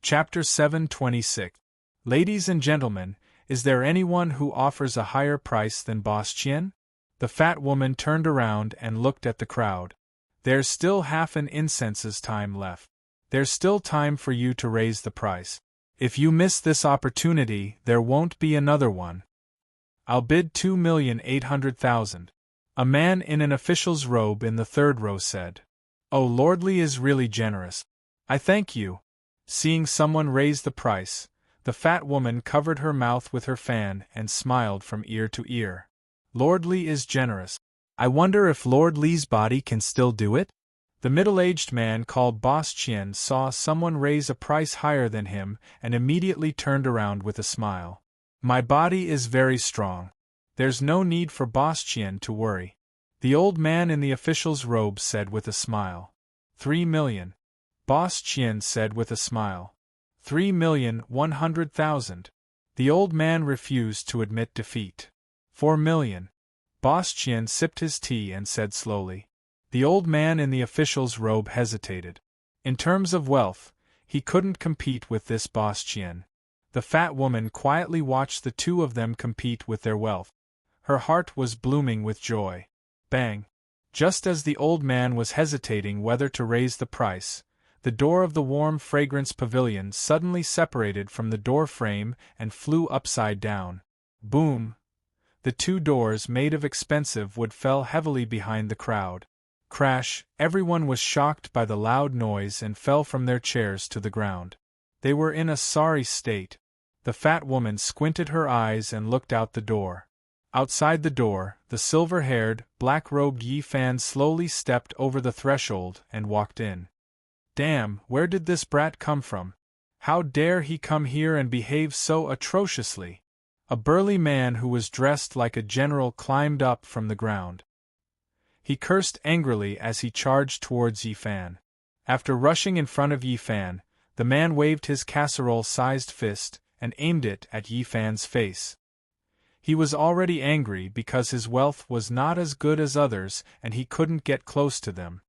Chapter 726. Ladies and gentlemen, is there anyone who offers a higher price than Boss Chien? The fat woman turned around and looked at the crowd. There's still half an incense's time left. There's still time for you to raise the price. If you miss this opportunity, there won't be another one. I'll bid 2,800,000. A man in an official's robe in the third row said. Oh, Lordly is really generous. I thank you. Seeing someone raise the price, the fat woman covered her mouth with her fan and smiled from ear to ear. Lordly is generous. I wonder if Lord Li's body can still do it? The middle-aged man called Boss Chien saw someone raise a price higher than him and immediately turned around with a smile. My body is very strong. There's no need for Boss Chien to worry. The old man in the official's robe said with a smile. 3 million. Boss Chien said with a smile. 3,100,000. The old man refused to admit defeat. 4 million. Boss Chien sipped his tea and said slowly. The old man in the official's robe hesitated. In terms of wealth, he couldn't compete with this Boss Chien. The fat woman quietly watched the two of them compete with their wealth. Her heart was blooming with joy. Bang! Just as the old man was hesitating whether to raise the price, the door of the warm fragrance pavilion suddenly separated from the door frame and flew upside down. Boom! The two doors made of expensive wood fell heavily behind the crowd. Crash! Everyone was shocked by the loud noise and fell from their chairs to the ground. They were in a sorry state. The fat woman squinted her eyes and looked out the door. Outside the door, the silver-haired, black-robed Yi Fan slowly stepped over the threshold and walked in. Damn, where did this brat come from? How dare he come here and behave so atrociously? A burly man who was dressed like a general climbed up from the ground. He cursed angrily as he charged towards Yi Fan. After rushing in front of Yi Fan, the man waved his casserole-sized fist and aimed it at Yi Fan's face. He was already angry because his wealth was not as good as others and he couldn't get close to them.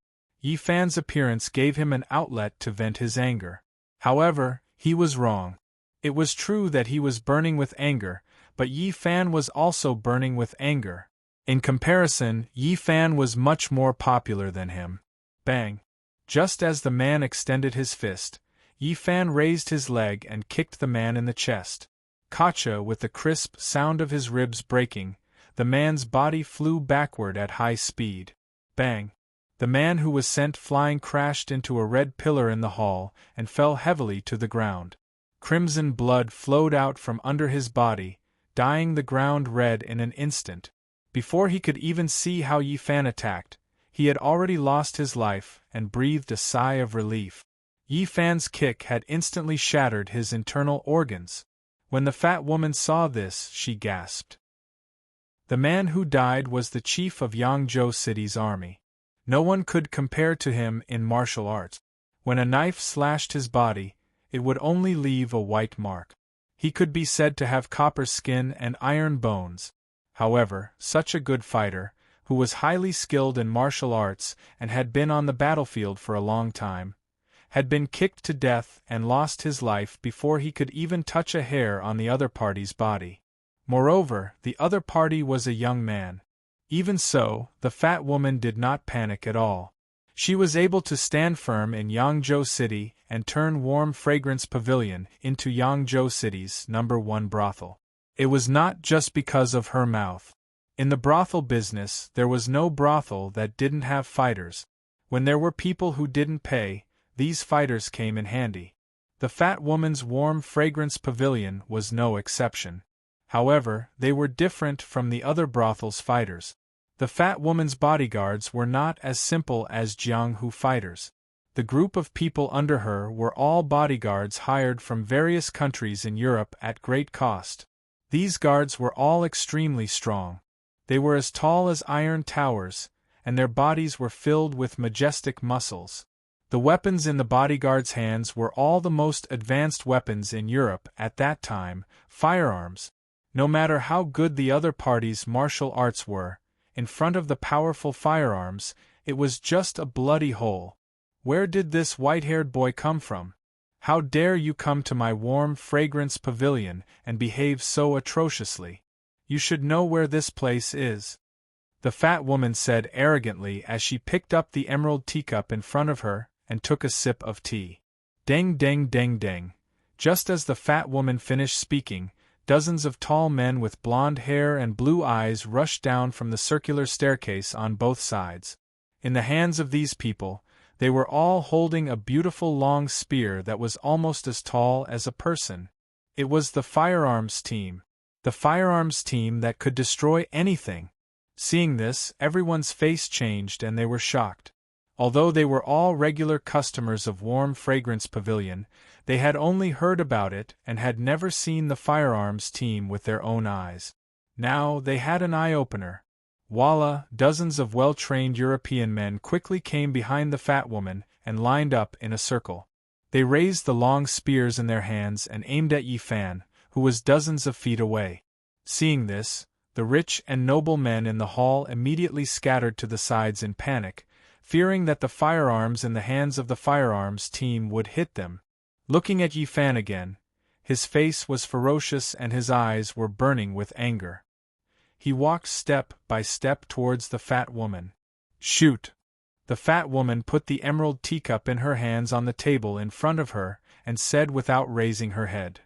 Yi Fan's appearance gave him an outlet to vent his anger. However, he was wrong. It was true that he was burning with anger, but Yi Fan was also burning with anger. In comparison, Yi Fan was much more popular than him. Bang! Just as the man extended his fist, Yi Fan raised his leg and kicked the man in the chest. Gotcha! With the crisp sound of his ribs breaking, the man's body flew backward at high speed. Bang! The man who was sent flying crashed into a red pillar in the hall and fell heavily to the ground. Crimson blood flowed out from under his body, dyeing the ground red in an instant. Before he could even see how Yi Fan attacked, he had already lost his life and breathed a sigh of relief. Yi Fan's kick had instantly shattered his internal organs. When the fat woman saw this, she gasped. The man who died was the chief of Yangzhou City's army. No one could compare to him in martial arts. When a knife slashed his body, it would only leave a white mark. He could be said to have copper skin and iron bones. However, such a good fighter, who was highly skilled in martial arts and had been on the battlefield for a long time, had been kicked to death and lost his life before he could even touch a hair on the other party's body. Moreover, the other party was a young man. Even so, the fat woman did not panic at all. She was able to stand firm in Yangzhou City and turn Warm Fragrance Pavilion into Yangzhou City's #1 brothel. It was not just because of her mouth. In the brothel business, there was no brothel that didn't have fighters. When there were people who didn't pay, these fighters came in handy. The fat woman's Warm Fragrance Pavilion was no exception. However, they were different from the other brothel's fighters. The fat woman's bodyguards were not as simple as Jianghu fighters. The group of people under her were all bodyguards hired from various countries in Europe at great cost. These guards were all extremely strong. They were as tall as iron towers, and their bodies were filled with majestic muscles. The weapons in the bodyguards' hands were all the most advanced weapons in Europe at that time, firearms. No matter how good the other party's martial arts were, in front of the powerful firearms, it was just a bloody hole. Where did this white-haired boy come from? How dare you come to my warm fragrance pavilion and behave so atrociously? You should know where this place is. The fat woman said arrogantly as she picked up the emerald teacup in front of her and took a sip of tea. Ding ding ding ding. Just as the fat woman finished speaking, dozens of tall men with blonde hair and blue eyes rushed down from the circular staircase on both sides. In the hands of these people, they were all holding a beautiful long spear that was almost as tall as a person. It was the firearms team. The firearms team that could destroy anything. Seeing this, everyone's face changed and they were shocked. Although they were all regular customers of Warm Fragrance Pavilion, they had only heard about it and had never seen the firearms team with their own eyes. Now they had an eye-opener. Voila! Dozens of well-trained European men quickly came behind the fat woman and lined up in a circle. They raised the long spears in their hands and aimed at Yi Fan, who was dozens of feet away. Seeing this, the rich and noble men in the hall immediately scattered to the sides in panic, fearing that the firearms in the hands of the firearms team would hit them. Looking at Yi Fan again, his face was ferocious and his eyes were burning with anger. He walked step by step towards the fat woman. Shoot! The fat woman put the emerald teacup in her hands on the table in front of her and said without raising her head.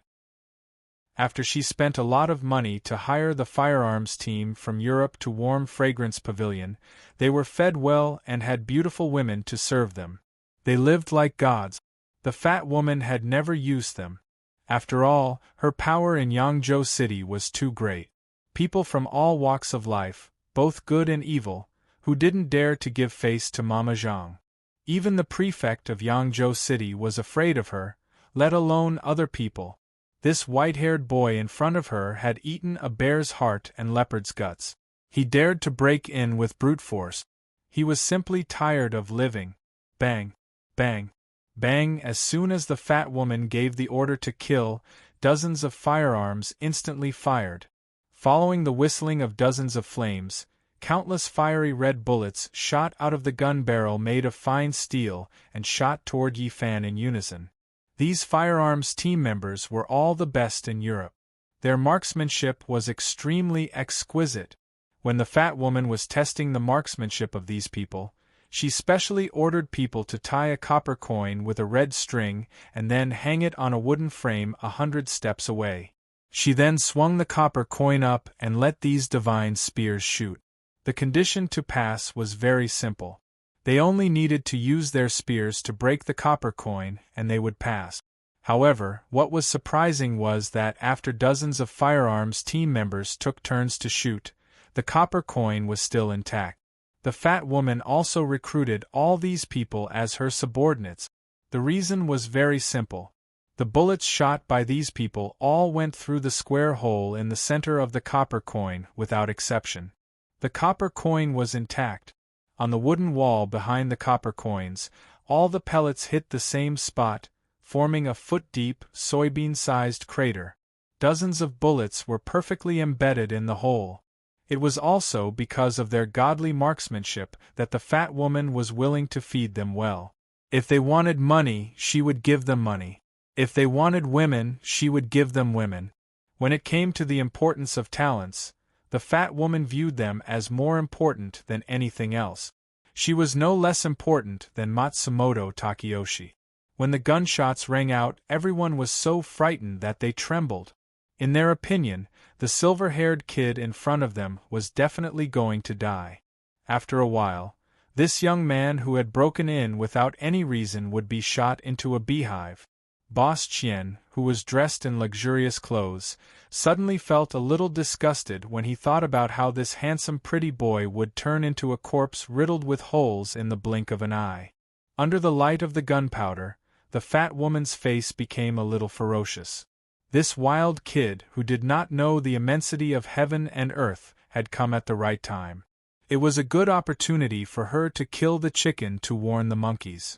After she spent a lot of money to hire the firearms team from Europe to Warm Fragrance Pavilion, they were fed well and had beautiful women to serve them. They lived like gods. The fat woman had never used them. After all, her power in Yangzhou City was too great. People from all walks of life, both good and evil, who didn't dare to give face to Mama Zhang. Even the prefect of Yangzhou City was afraid of her, let alone other people. This white-haired boy in front of her had eaten a bear's heart and leopard's guts. He dared to break in with brute force. He was simply tired of living. Bang! Bang! Bang! As soon as the fat woman gave the order to kill, dozens of firearms instantly fired. Following the whistling of dozens of flames, countless fiery red bullets shot out of the gun barrel made of fine steel and shot toward Yi Fan in unison. These firearms team members were all the best in Europe. Their marksmanship was extremely exquisite. When the fat woman was testing the marksmanship of these people, she specially ordered people to tie a copper coin with a red string and then hang it on a wooden frame 100 steps away. She then swung the copper coin up and let these divine spears shoot. The condition to pass was very simple. They only needed to use their spears to break the copper coin and they would pass. However, what was surprising was that after dozens of firearms team members took turns to shoot, the copper coin was still intact. The fat woman also recruited all these people as her subordinates. The reason was very simple. The bullets shot by these people all went through the square hole in the center of the copper coin without exception. The copper coin was intact. On the wooden wall behind the copper coins, all the pellets hit the same spot, forming a foot-deep, soybean-sized crater. Dozens of bullets were perfectly embedded in the hole. It was also because of their godly marksmanship that the fat woman was willing to feed them well. If they wanted money, she would give them money. If they wanted women, she would give them women. When it came to the importance of talents, the fat woman viewed them as more important than anything else. She was no less important than Matsumoto Takeyoshi. When the gunshots rang out, everyone was so frightened that they trembled. In their opinion, the silver-haired kid in front of them was definitely going to die. After a while, this young man who had broken in without any reason would be shot into a beehive. Boss Qian, who was dressed in luxurious clothes, suddenly felt a little disgusted when he thought about how this handsome pretty boy would turn into a corpse riddled with holes in the blink of an eye. Under the light of the gunpowder, the fat woman's face became a little ferocious. This wild kid, who did not know the immensity of heaven and earth, had come at the right time. It was a good opportunity for her to kill the chicken to warn the monkeys.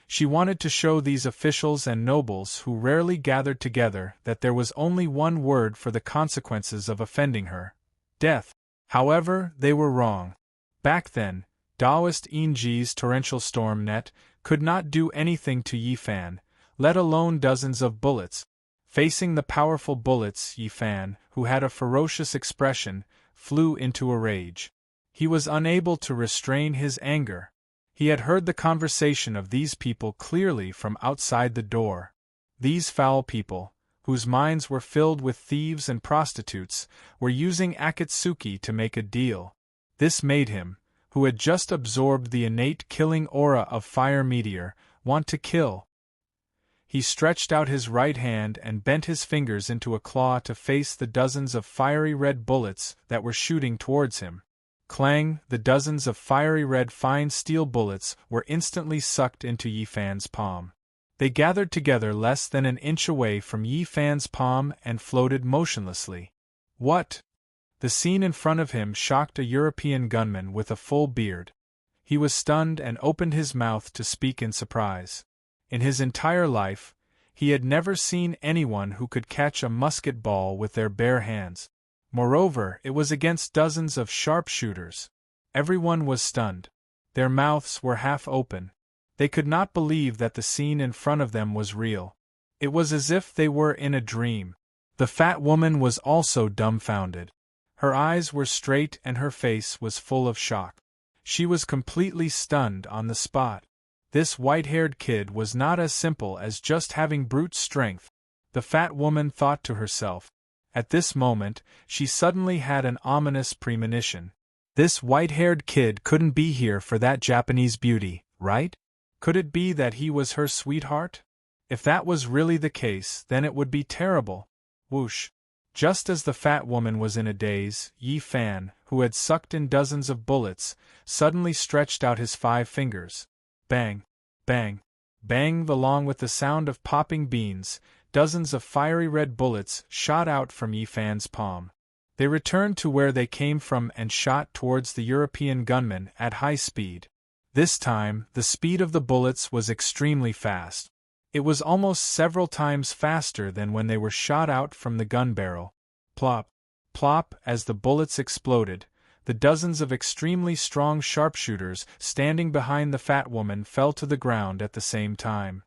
She wanted to show these officials and nobles who rarely gathered together that there was only one word for the consequences of offending her: death. However, they were wrong. Back then, Taoist Enji's torrential storm net could not do anything to Yi Fan, let alone dozens of bullets. Facing the powerful bullets, Yi Fan, who had a ferocious expression, flew into a rage. He was unable to restrain his anger. He had heard the conversation of these people clearly from outside the door. These foul people, whose minds were filled with thieves and prostitutes, were using Akatsuki to make a deal. This made him, who had just absorbed the innate killing aura of Fire Meteor, want to kill. He stretched out his right hand and bent his fingers into a claw to face the dozens of fiery red bullets that were shooting towards him. Clang! The dozens of fiery red fine steel bullets were instantly sucked into Yi Fan's palm. They gathered together less than an inch away from Yi Fan's palm and floated motionlessly. What? The scene in front of him shocked a European gunman with a full beard. He was stunned and opened his mouth to speak in surprise. In his entire life, he had never seen anyone who could catch a musket ball with their bare hands. Moreover, it was against dozens of sharpshooters. Everyone was stunned. Their mouths were half open. They could not believe that the scene in front of them was real. It was as if they were in a dream. The fat woman was also dumbfounded. Her eyes were straight and her face was full of shock. She was completely stunned on the spot. This white-haired kid was not as simple as just having brute strength, the fat woman thought to herself. At this moment, she suddenly had an ominous premonition. This white-haired kid couldn't be here for that Japanese beauty, right? Could it be that he was her sweetheart? If that was really the case, then it would be terrible. Whoosh! Just as the fat woman was in a daze, Yi Fan, who had sucked in dozens of bullets, suddenly stretched out his 5 fingers. Bang! Bang! Bang! Along with the sound of popping beans, dozens of fiery red bullets shot out from Yi Fan's palm. They returned to where they came from and shot towards the European gunman at high speed. This time, the speed of the bullets was extremely fast. It was almost several times faster than when they were shot out from the gun barrel. Plop! Plop! As the bullets exploded, the dozens of extremely strong sharpshooters standing behind the fat woman fell to the ground at the same time.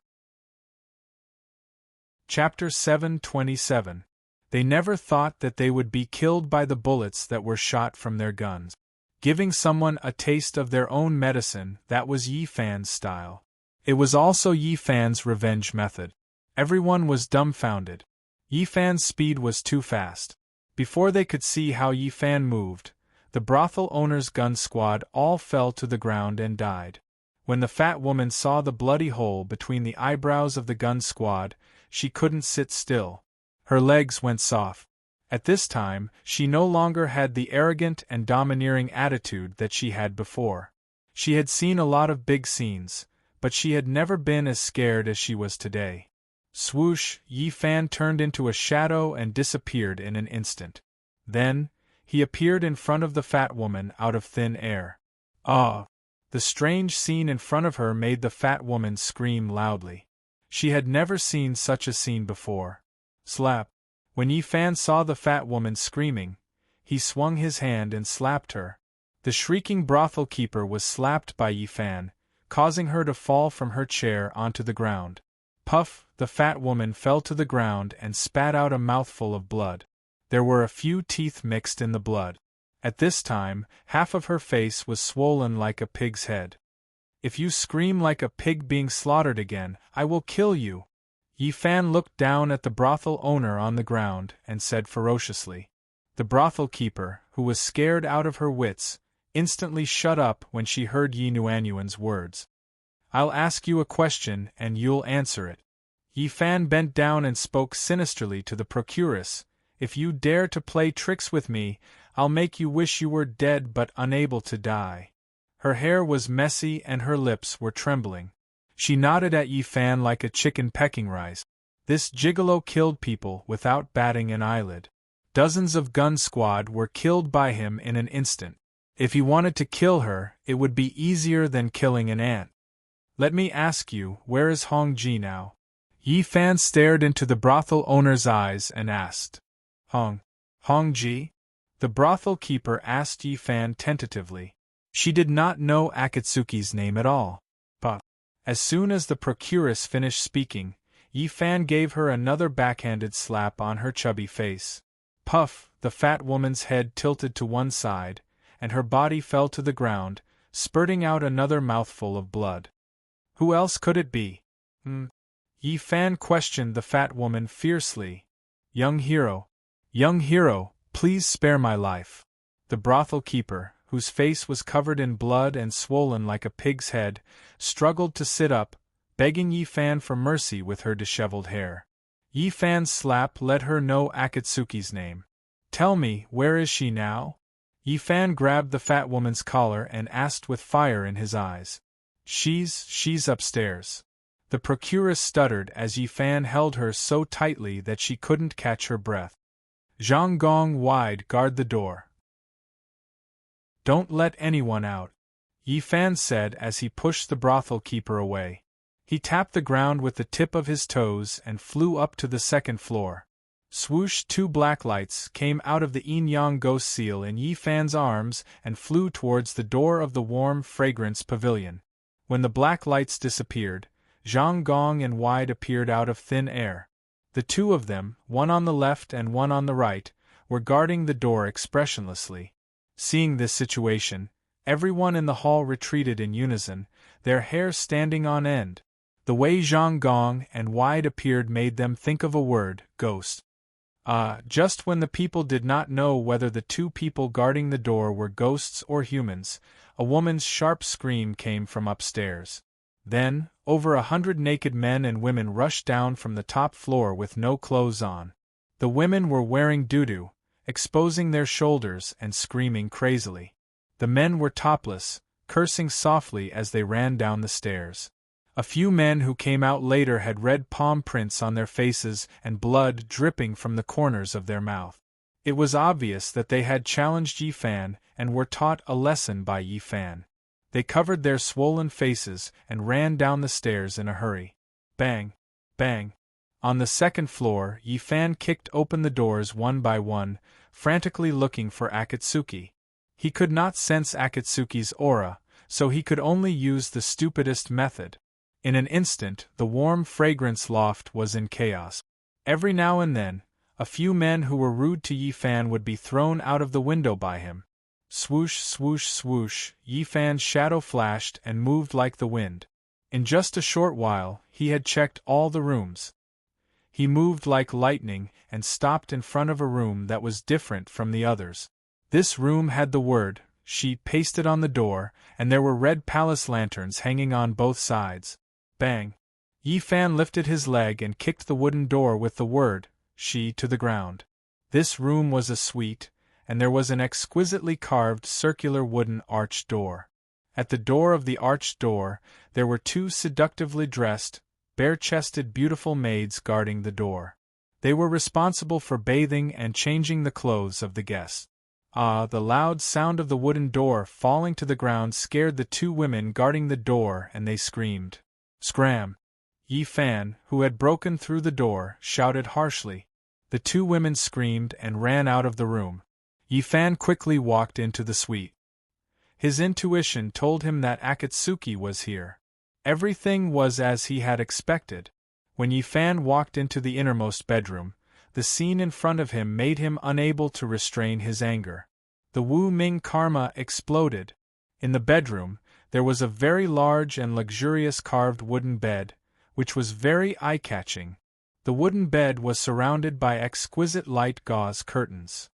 Chapter 727. They never thought that they would be killed by the bullets that were shot from their guns. Giving someone a taste of their own medicine, that was Yi Fan's style. It was also Yi Fan's revenge method. Everyone was dumbfounded. Yi Fan's speed was too fast. Before they could see how Yi Fan moved, the brothel owner's gun squad all fell to the ground and died. When the fat woman saw the bloody hole between the eyebrows of the gun squad, she couldn't sit still. Her legs went soft. At this time, she no longer had the arrogant and domineering attitude that she had before. She had seen a lot of big scenes, but she had never been as scared as she was today. Swoosh! Yi Fan turned into a shadow and disappeared in an instant. Then, he appeared in front of the fat woman out of thin air. Ah! The strange scene in front of her made the fat woman scream loudly. She had never seen such a scene before. Slap! When Yi Fan saw the fat woman screaming, he swung his hand and slapped her. The shrieking brothel keeper was slapped by Yi Fan, causing her to fall from her chair onto the ground. Puff! The fat woman fell to the ground and spat out a mouthful of blood. There were a few teeth mixed in the blood. At this time, half of her face was swollen like a pig's head. If you scream like a pig being slaughtered again, I will kill you. Yi Fan looked down at the brothel owner on the ground and said ferociously. The brothel keeper, who was scared out of her wits, instantly shut up when she heard Yi Nuanyuan's words. I'll ask you a question and you'll answer it. Yi Fan bent down and spoke sinisterly to the procuress. If you dare to play tricks with me, I'll make you wish you were dead but unable to die. Her hair was messy and her lips were trembling. She nodded at Yi Fan like a chicken pecking rice. This gigolo killed people without batting an eyelid. Dozens of gun squad were killed by him in an instant. If he wanted to kill her, it would be easier than killing an ant. Let me ask you, where is Hong Ji now? Yi Fan stared into the brothel owner's eyes and asked. Hong Ji? The brothel keeper asked Yi Fan tentatively. She did not know Akatsuki's name at all. But as soon as the procuress finished speaking, Yi Fan gave her another backhanded slap on her chubby face. Puff, the fat woman's head tilted to one side, and her body fell to the ground, spurting out another mouthful of blood. Who else could it be? Yi Fan questioned the fat woman fiercely. Young hero, please spare my life. The brothel keeper, whose face was covered in blood and swollen like a pig's head, struggled to sit up, begging Yi Fan for mercy with her disheveled hair. Yi Fan's slap let her know Akatsuki's name. Tell me, where is she now? Yi Fan grabbed the fat woman's collar and asked with fire in his eyes. She's upstairs. The procuress stuttered as Yi Fan held her so tightly that she couldn't catch her breath. Zhang Gong wide guard the door. Don't let anyone out, Yi Fan said as he pushed the brothel keeper away. He tapped the ground with the tip of his toes and flew up to the second floor. Swoosh, two black lights came out of the yin-yang ghost seal in Yi Fan's arms and flew towards the door of the warm fragrance pavilion. When the black lights disappeared, Zhang Gong and Wide appeared out of thin air. The two of them, one on the left and one on the right, were guarding the door expressionlessly. Seeing this situation, everyone in the hall retreated in unison, their hair standing on end. The way Zhang Gong and Wide appeared made them think of a word, ghost. Just when the people did not know whether the two people guarding the door were ghosts or humans, a woman's sharp scream came from upstairs. Then, over 100 naked men and women rushed down from the top floor with no clothes on. The women were wearing doo-doo, exposing their shoulders and screaming crazily. The men were topless, cursing softly as they ran down the stairs. A few men who came out later had red palm prints on their faces and blood dripping from the corners of their mouth. It was obvious that they had challenged Yi Fan and were taught a lesson by Yi Fan. They covered their swollen faces and ran down the stairs in a hurry. Bang! Bang! On the second floor, Yi Fan kicked open the doors one by one, frantically looking for Akatsuki. He could not sense Akatsuki's aura, so he could only use the stupidest method. In an instant, the warm fragrance loft was in chaos. Every now and then, a few men who were rude to Yi Fan would be thrown out of the window by him. Swoosh, swoosh, swoosh, Yi Fan's shadow flashed and moved like the wind. In just a short while, he had checked all the rooms. He moved like lightning and stopped in front of a room that was different from the others. This room had the word "she" pasted on the door, and there were red palace lanterns hanging on both sides. Bang! Yi Fan lifted his leg and kicked the wooden door with the word "she" to the ground. This room was a suite, and there was an exquisitely carved circular wooden arched door. At the door of the arched door, there were two seductively dressed, bare-chested beautiful maids guarding the door. They were responsible for bathing and changing the clothes of the guests. The loud sound of the wooden door falling to the ground scared the two women guarding the door, and they screamed. Scram! Yi Fan, who had broken through the door, shouted harshly. The two women screamed and ran out of the room. Yi Fan quickly walked into the suite. His intuition told him that Akatsuki was here. Everything was as he had expected. When Yi Fan walked into the innermost bedroom, the scene in front of him made him unable to restrain his anger. The Wu Ming karma exploded. In the bedroom, there was a very large and luxurious carved wooden bed, which was very eye-catching. The wooden bed was surrounded by exquisite light gauze curtains.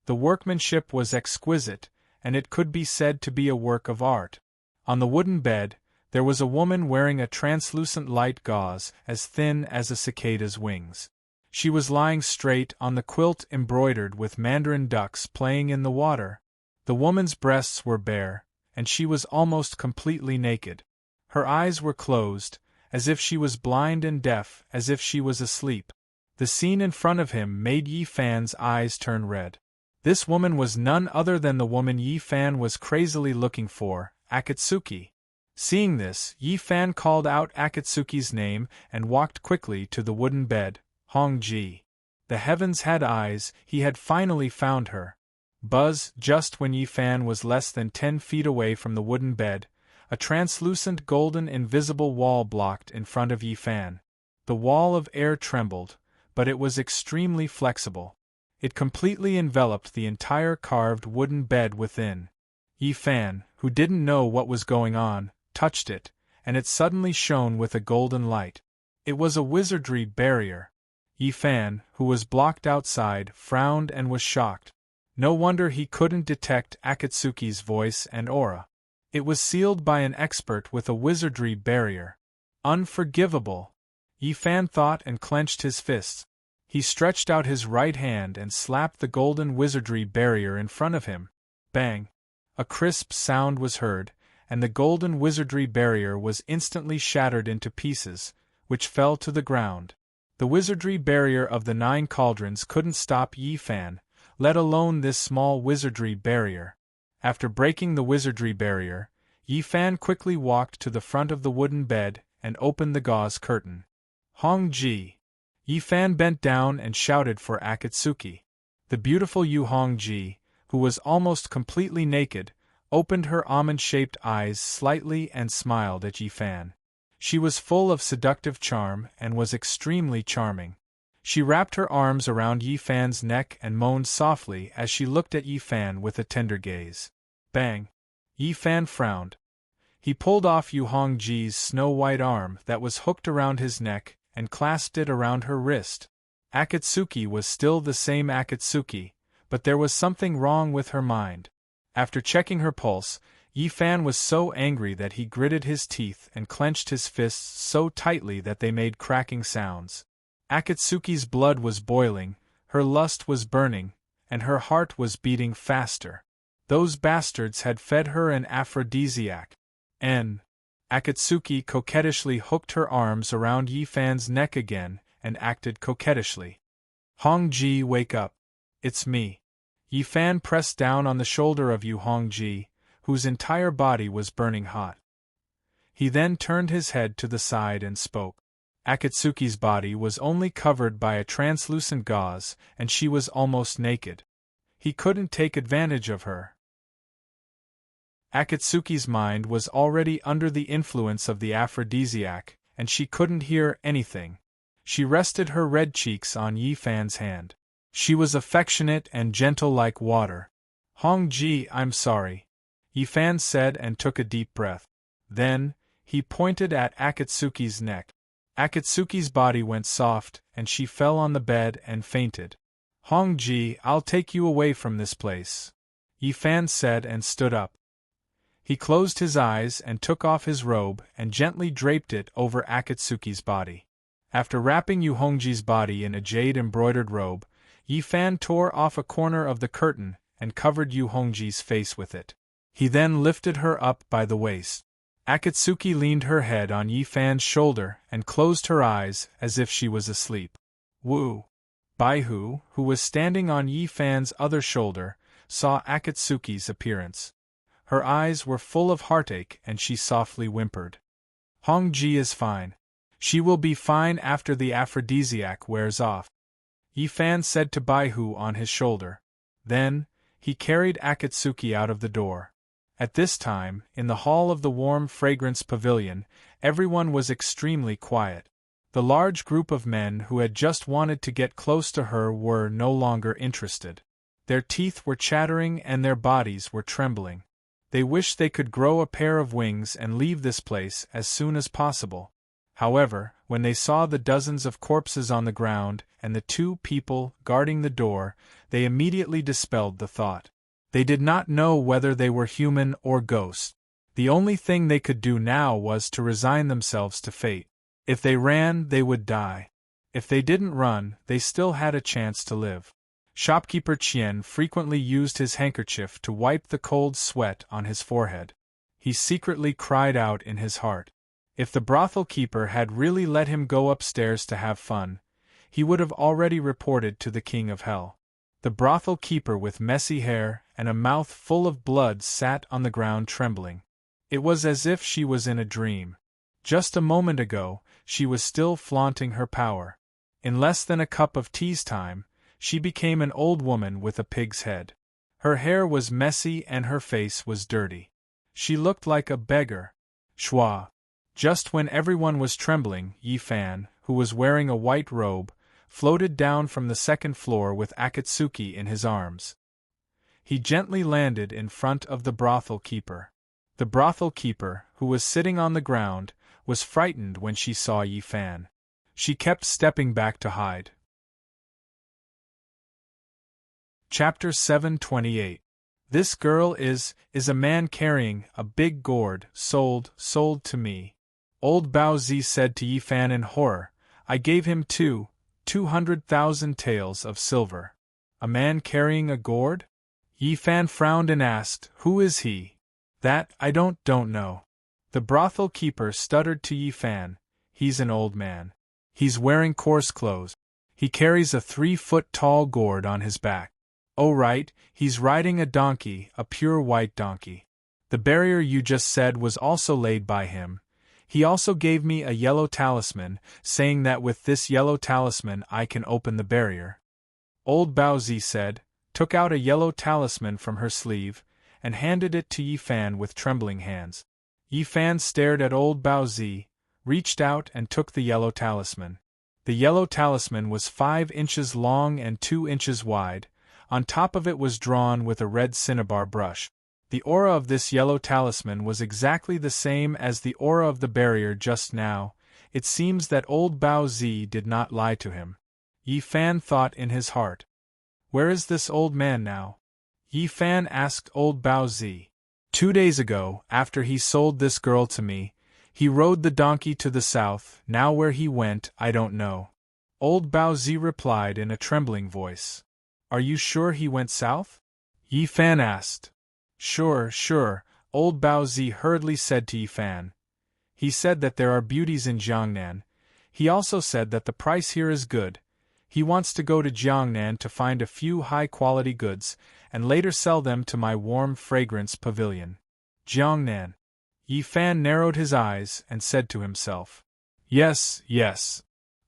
The workmanship was exquisite, and it could be said to be a work of art. On the wooden bed, there was a woman wearing a translucent light gauze as thin as a cicada's wings. She was lying straight on the quilt embroidered with mandarin ducks playing in the water. The woman's breasts were bare, and she was almost completely naked. Her eyes were closed, as if she was blind, and deaf, as if she was asleep. The scene in front of him made Yi Fan's eyes turn red. This woman was none other than the woman Yi Fan was crazily looking for, Akatsuki. Seeing this, Yi Fan called out Akatsuki's name and walked quickly to the wooden bed. Hong Ji. The heavens had eyes, he had finally found her. Buzz, just when Yi Fan was less than 10 feet away from the wooden bed, A translucent golden invisible wall blocked in front of Yi Fan. The wall of air trembled, but it was extremely flexible. It completely enveloped the entire carved wooden bed within. Yi Fan, who didn't know what was going on, touched it, and it suddenly shone with a golden light. It was a wizardry barrier. Yi Fan, who was blocked outside, frowned and was shocked. No wonder he couldn't detect Akatsuki's voice and aura. It was sealed by an expert with a wizardry barrier. Unforgivable! Yi Fan thought and clenched his fists. He stretched out his right hand and slapped the golden wizardry barrier in front of him. Bang! A crisp sound was heard, and the golden wizardry barrier was instantly shattered into pieces, which fell to the ground. The wizardry barrier of the 9 cauldrons couldn't stop Yi Fan, let alone this small wizardry barrier. After breaking the wizardry barrier, Yi Fan quickly walked to the front of the wooden bed and opened the gauze curtain. Hongji! Yi Fan bent down and shouted for Akatsuki. The beautiful Yu Hongji, who was almost completely naked, opened her almond-shaped eyes slightly and smiled at Yi Fan. She was full of seductive charm and was extremely charming. She wrapped her arms around Yi Fan's neck and moaned softly as she looked at Yi Fan with a tender gaze. Bang! Yi Fan frowned. He pulled off Yu Hongji's snow-white arm that was hooked around his neck and clasped it around her wrist. Akatsuki was still the same Akatsuki, but there was something wrong with her mind. After checking her pulse, Yi Fan was so angry that he gritted his teeth and clenched his fists so tightly that they made cracking sounds. Akatsuki's blood was boiling, her lust was burning, and her heart was beating faster. Those bastards had fed her an aphrodisiac. Akatsuki coquettishly hooked her arms around Yi Fan's neck again and acted coquettishly. Hongji, wake up. It's me. Yi Fan pressed down on the shoulder of Yu Hongji, whose entire body was burning hot. He then turned his head to the side and spoke. Akatsuki's body was only covered by a translucent gauze, and she was almost naked. He couldn't take advantage of her. Akatsuki's mind was already under the influence of the aphrodisiac, and she couldn't hear anything. She rested her red cheeks on Yi Fan's hand. She was affectionate and gentle like water. Hongji, I'm sorry, Yi Fan said and took a deep breath. Then, he pointed at Akatsuki's neck. Akatsuki's body went soft, and she fell on the bed and fainted. Hongji, I'll take you away from this place, Yi Fan said and stood up. He closed his eyes and took off his robe and gently draped it over Akatsuki's body. After wrapping Yu Hongji's body in a jade-embroidered robe, Yi Fan tore off a corner of the curtain and covered Yu Hongji's face with it. He then lifted her up by the waist. Akatsuki leaned her head on Yi Fan's shoulder and closed her eyes as if she was asleep. Wu Baihu, who was standing on Yi Fan's other shoulder, saw Akatsuki's appearance. Her eyes were full of heartache and she softly whimpered. Hongji is fine. She will be fine after the aphrodisiac wears off, Yi Fan said to Baihu on his shoulder. Then, he carried Akatsuki out of the door. At this time, in the hall of the warm fragrance pavilion, everyone was extremely quiet. The large group of men who had just wanted to get close to her were no longer interested. Their teeth were chattering and their bodies were trembling. They wished they could grow a pair of wings and leave this place as soon as possible. However, when they saw the dozens of corpses on the ground and the 2 people guarding the door, they immediately dispelled the thought. They did not know whether they were human or ghosts. The only thing they could do now was to resign themselves to fate. If they ran, they would die. If they didn't run, they still had a chance to live. Shopkeeper Qian frequently used his handkerchief to wipe the cold sweat on his forehead. He secretly cried out in his heart. If the brothel keeper had really let him go upstairs to have fun, he would have already reported to the King of Hell. The brothel keeper with messy hair and a mouth full of blood sat on the ground trembling. It was as if she was in a dream. Just a moment ago, she was still flaunting her power. In less than a cup of tea's time, she became an old woman with a pig's head. Her hair was messy and her face was dirty. She looked like a beggar. Schwa. Just when everyone was trembling, Yi Fan, who was wearing a white robe, floated down from the second floor with Akatsuki in his arms. He gently landed in front of the brothel keeper. The brothel keeper, who was sitting on the ground, was frightened when she saw Yi Fan. She kept stepping back to hide. Chapter 728. This girl is a man carrying a big gourd, sold to me. Old Bao Zi said to Yi Fan in horror. I gave him 200,000 taels of silver. A man carrying a gourd? Yi Fan frowned and asked, Who is he? That, I don't know. The brothel keeper stuttered to Yi Fan. He's an old man. He's wearing coarse clothes. He carries a 3-foot-tall gourd on his back. Oh right, he's riding a donkey, a pure white donkey. The barrier you just said was also laid by him. He also gave me a yellow talisman, saying that with this yellow talisman I can open the barrier. Old Bao Zi said, took out a yellow talisman from her sleeve, and handed it to Yi Fan with trembling hands. Yi Fan stared at old Bao Zi, reached out and took the yellow talisman. The yellow talisman was 5 inches long and 2 inches wide. On top of it was drawn with a red cinnabar brush. The aura of this yellow talisman was exactly the same as the aura of the barrier just now. It seems that old Bao Zi did not lie to him. Yi Fan thought in his heart. Where is this old man now? Yi Fan asked old Bao Zi. 2 days ago, after he sold this girl to me, he rode the donkey to the south. Now where he went, I don't know. Old Bao Zi replied in a trembling voice. Are you sure he went south? Yi Fan asked. Sure, old Bao Zi hurriedly said to Yi Fan. He said that there are beauties in Jiangnan. He also said that the price here is good. He wants to go to Jiangnan to find a few high-quality goods, and later sell them to my warm fragrance pavilion. Jiangnan. Yi Fan narrowed his eyes and said to himself. Yes.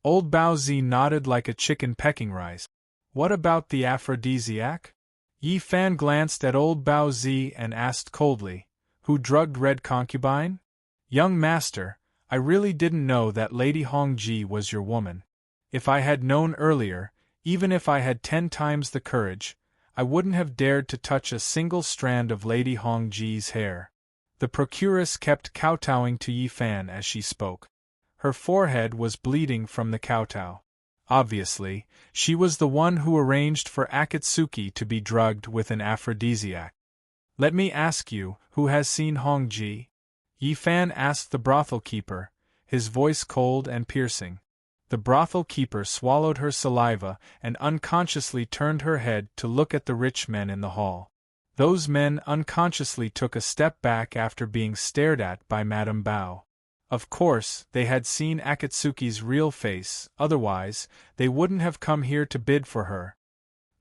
Old Bao Zi nodded like a chicken pecking rice. What about the aphrodisiac? Yi Fan glanced at old Bao Zi and asked coldly, Who drugged Red Concubine? Young master, I really didn't know that Lady Hongji was your woman. If I had known earlier, even if I had 10 times the courage, I wouldn't have dared to touch a single strand of Lady Hongji's hair. The procuress kept kowtowing to Yi Fan as she spoke. Her forehead was bleeding from the kowtow. Obviously, she was the one who arranged for Akatsuki to be drugged with an aphrodisiac. Let me ask you, who has seen Hongji? Yi Fan asked the brothel keeper, his voice cold and piercing. The brothel keeper swallowed her saliva and unconsciously turned her head to look at the rich men in the hall. Those men unconsciously took a step back after being stared at by Madame Bao. Of course, they had seen Akatsuki's real face, otherwise, they wouldn't have come here to bid for her.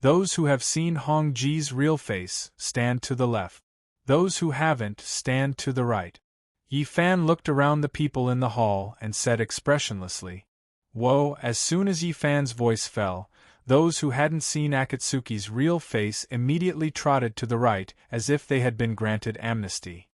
Those who have seen Hongji's real face, stand to the left. Those who haven't, stand to the right. Yi Fan looked around the people in the hall and said expressionlessly. Whoa! As soon as Yi Fan's voice fell, those who hadn't seen Akatsuki's real face immediately trotted to the right as if they had been granted amnesty.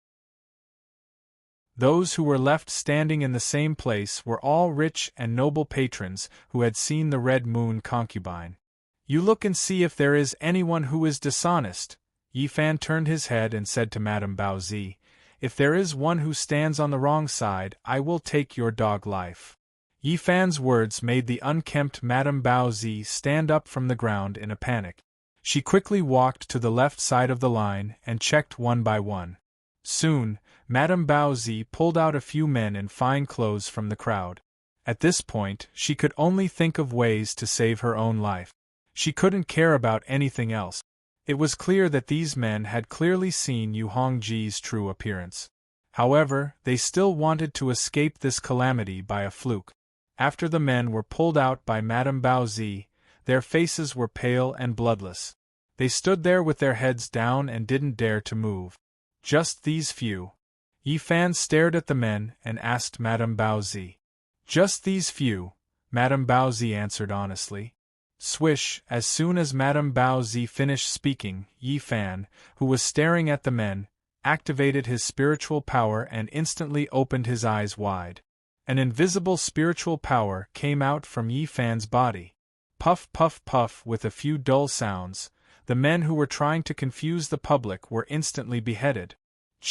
Those who were left standing in the same place were all rich and noble patrons who had seen the Red Moon concubine. You look and see if there is anyone who is dishonest. Yi Fan turned his head and said to Madame Bao Zi, If there is one who stands on the wrong side, I will take your dog life. Yi Fan's words made the unkempt Madame Bao Zi stand up from the ground in a panic. She quickly walked to the left side of the line and checked one by one. Soon, Madame Bao Zi pulled out a few men in fine clothes from the crowd. At this point, she could only think of ways to save her own life. She couldn't care about anything else. It was clear that these men had clearly seen Yu Hongji's true appearance. However, they still wanted to escape this calamity by a fluke. After the men were pulled out by Madame Bao Zi, their faces were pale and bloodless. They stood there with their heads down and didn't dare to move. Just these few. Yi Fan stared at the men and asked Madame Bao Zi. Just these few, Madame Bao Zi answered honestly. Swish! As soon as Madame Bao Zi finished speaking, Yi Fan, who was staring at the men, activated his spiritual power and instantly opened his eyes wide. An invisible spiritual power came out from Yi Fan's body. Puff, puff, puff, with a few dull sounds, the men who were trying to confuse the public were instantly beheaded.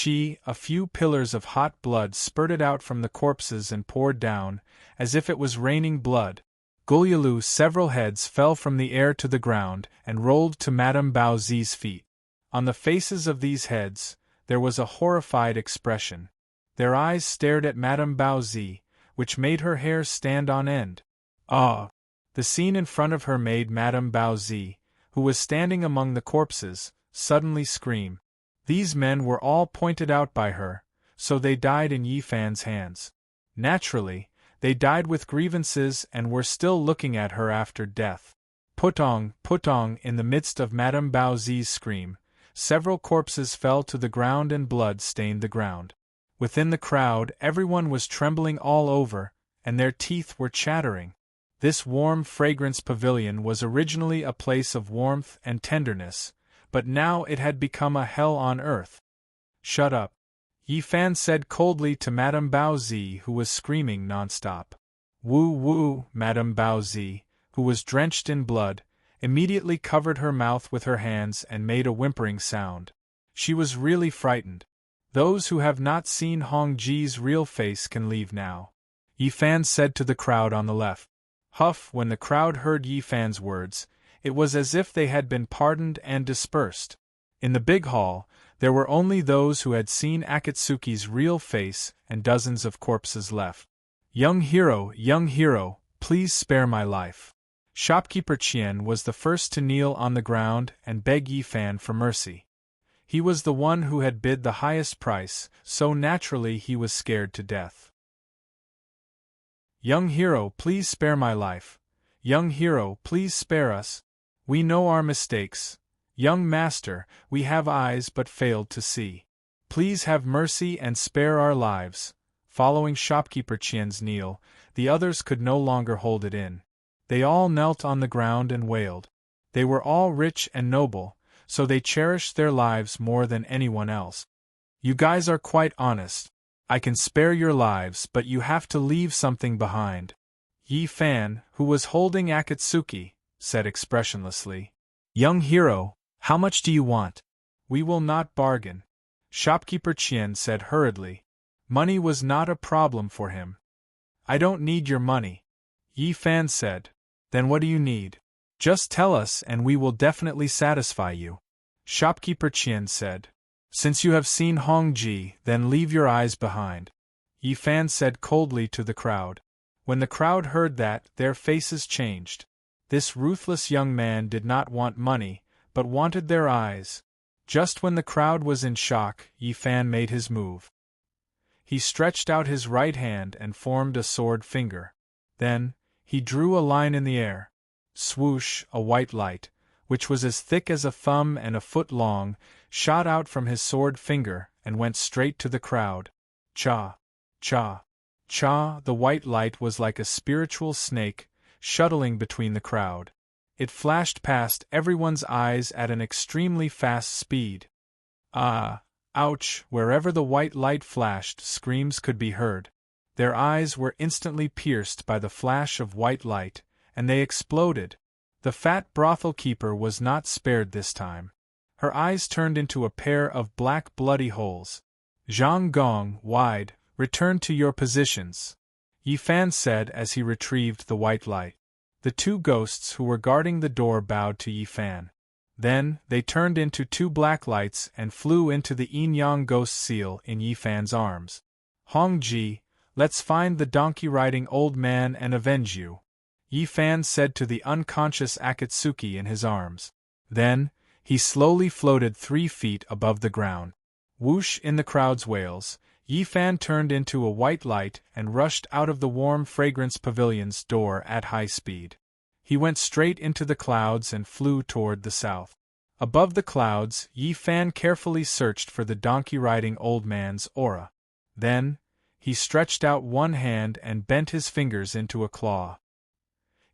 A few pillars of hot blood spurted out from the corpses and poured down, as if it was raining blood. Gulyalu, several heads fell from the air to the ground and rolled to Madame Bao Zi's feet. On the faces of these heads, there was a horrified expression. Their eyes stared at Madame Bao Zi, which made her hair stand on end. Ah! The scene in front of her made Madame Bao Zi, who was standing among the corpses, suddenly scream. These men were all pointed out by her, so they died in Yi Fan's hands. Naturally, they died with grievances and were still looking at her after death. Putong, putong, in the midst of Madame Bao Zi's scream, several corpses fell to the ground and blood stained the ground. Within the crowd, everyone was trembling all over, and their teeth were chattering. This warm fragrance pavilion was originally a place of warmth and tenderness, but now it had become a hell on earth. Shut up, Yi Fan said coldly to Madame Bao Zi, who was screaming non-stop. Woo woo, Madame Bao Zi, who was drenched in blood, immediately covered her mouth with her hands and made a whimpering sound. She was really frightened. Those who have not seen Hong Ji's real face can leave now, Yi Fan said to the crowd on the left. Huff, when the crowd heard Yi Fan's words, it was as if they had been pardoned and dispersed. In the big hall, there were only those who had seen Akatsuki's real face and dozens of corpses left. Young hero, please spare my life. Shopkeeper Qian was the first to kneel on the ground and beg Yi Fan for mercy. He was the one who had bid the highest price, so naturally he was scared to death. Young hero, please spare my life. Young hero, please spare us. We know our mistakes. Young master, we have eyes but failed to see. Please have mercy and spare our lives. Following shopkeeper Qian's kneel, the others could no longer hold it in. They all knelt on the ground and wailed. They were all rich and noble, so they cherished their lives more than anyone else. You guys are quite honest. I can spare your lives, but you have to leave something behind. Yi Fan, who was holding Akatsuki, said expressionlessly. Young hero, how much do you want? We will not bargain. Shopkeeper Qian said hurriedly. Money was not a problem for him. I don't need your money. Yi Fan said. Then what do you need? Just tell us and we will definitely satisfy you. Shopkeeper Qian said. Since you have seen Hong Ji, then leave your eyes behind. Yi Fan said coldly to the crowd. When the crowd heard that, their faces changed. This ruthless young man did not want money, but wanted their eyes. Just when the crowd was in shock, Yi Fan made his move. He stretched out his right hand and formed a sword finger. Then, he drew a line in the air. Swoosh, a white light, which was as thick as a thumb and a foot long, shot out from his sword finger and went straight to the crowd. Cha! Cha! Cha! The white light was like a spiritual snake, shuttling between the crowd. It flashed past everyone's eyes at an extremely fast speed. Ah! Ouch! Wherever the white light flashed, screams could be heard. Their eyes were instantly pierced by the flash of white light, and they exploded. The fat brothel keeper was not spared this time. Her eyes turned into a pair of black bloody holes. Zhang Gong, wide, return to your positions, Yi Fan said as he retrieved the white light. The two ghosts who were guarding the door bowed to Yi Fan. Then, they turned into two black lights and flew into the yin-yang ghost seal in Yi Fan's arms. Hong Ji, let's find the donkey-riding old man and avenge you, Yi Fan said to the unconscious Akatsuki in his arms. Then, he slowly floated 3 feet above the ground. Whoosh! In the crowd's wails, Yi Fan turned into a white light and rushed out of the warm fragrance pavilion's door at high speed. He went straight into the clouds and flew toward the south. Above the clouds, Yi Fan carefully searched for the donkey-riding old man's aura. Then, he stretched out one hand and bent his fingers into a claw.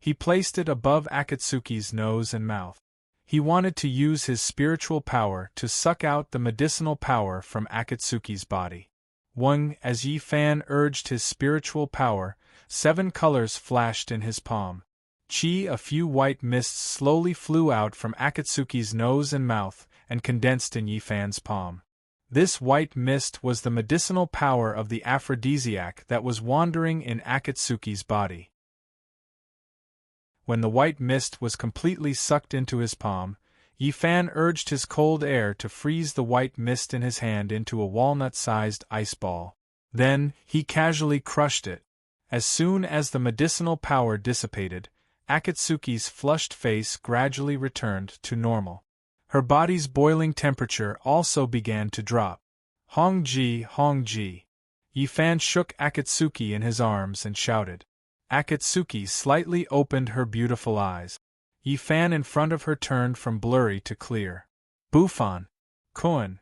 He placed it above Akatsuki's nose and mouth. He wanted to use his spiritual power to suck out the medicinal power from Akatsuki's body. As Yi Fan urged his spiritual power, 7 colors flashed in his palm. A few white mists slowly flew out from Akatsuki's nose and mouth and condensed in Yi Fan's palm. This white mist was the medicinal power of the aphrodisiac that was wandering in Akatsuki's body. When the white mist was completely sucked into his palm, Yi Fan urged his cold air to freeze the white mist in his hand into a walnut-sized ice ball. Then, he casually crushed it. As soon as the medicinal power dissipated, Akatsuki's flushed face gradually returned to normal. Her body's boiling temperature also began to drop. Hongji, Hongji. Yi Fan shook Akatsuki in his arms and shouted. Akatsuki slightly opened her beautiful eyes. Yi Fan in front of her turned from blurry to clear. Bufan. Koan.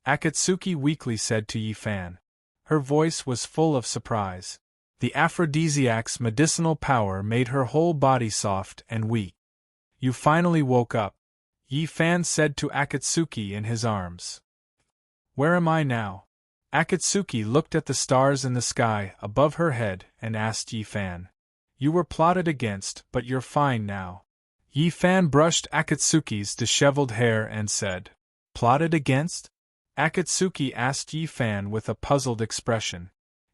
Akatsuki weakly said to Yi Fan. Her voice was full of surprise. The aphrodisiac's medicinal power made her whole body soft and weak. You finally woke up, Yi Fan said to Akatsuki in his arms. Where am I now? Akatsuki looked at the stars in the sky above her head and asked Yi Fan. You were plotted against, but you're fine now. Yi Fan brushed Akatsuki's disheveled hair and said, Plotted against? Akatsuki asked Yi Fan with a puzzled expression.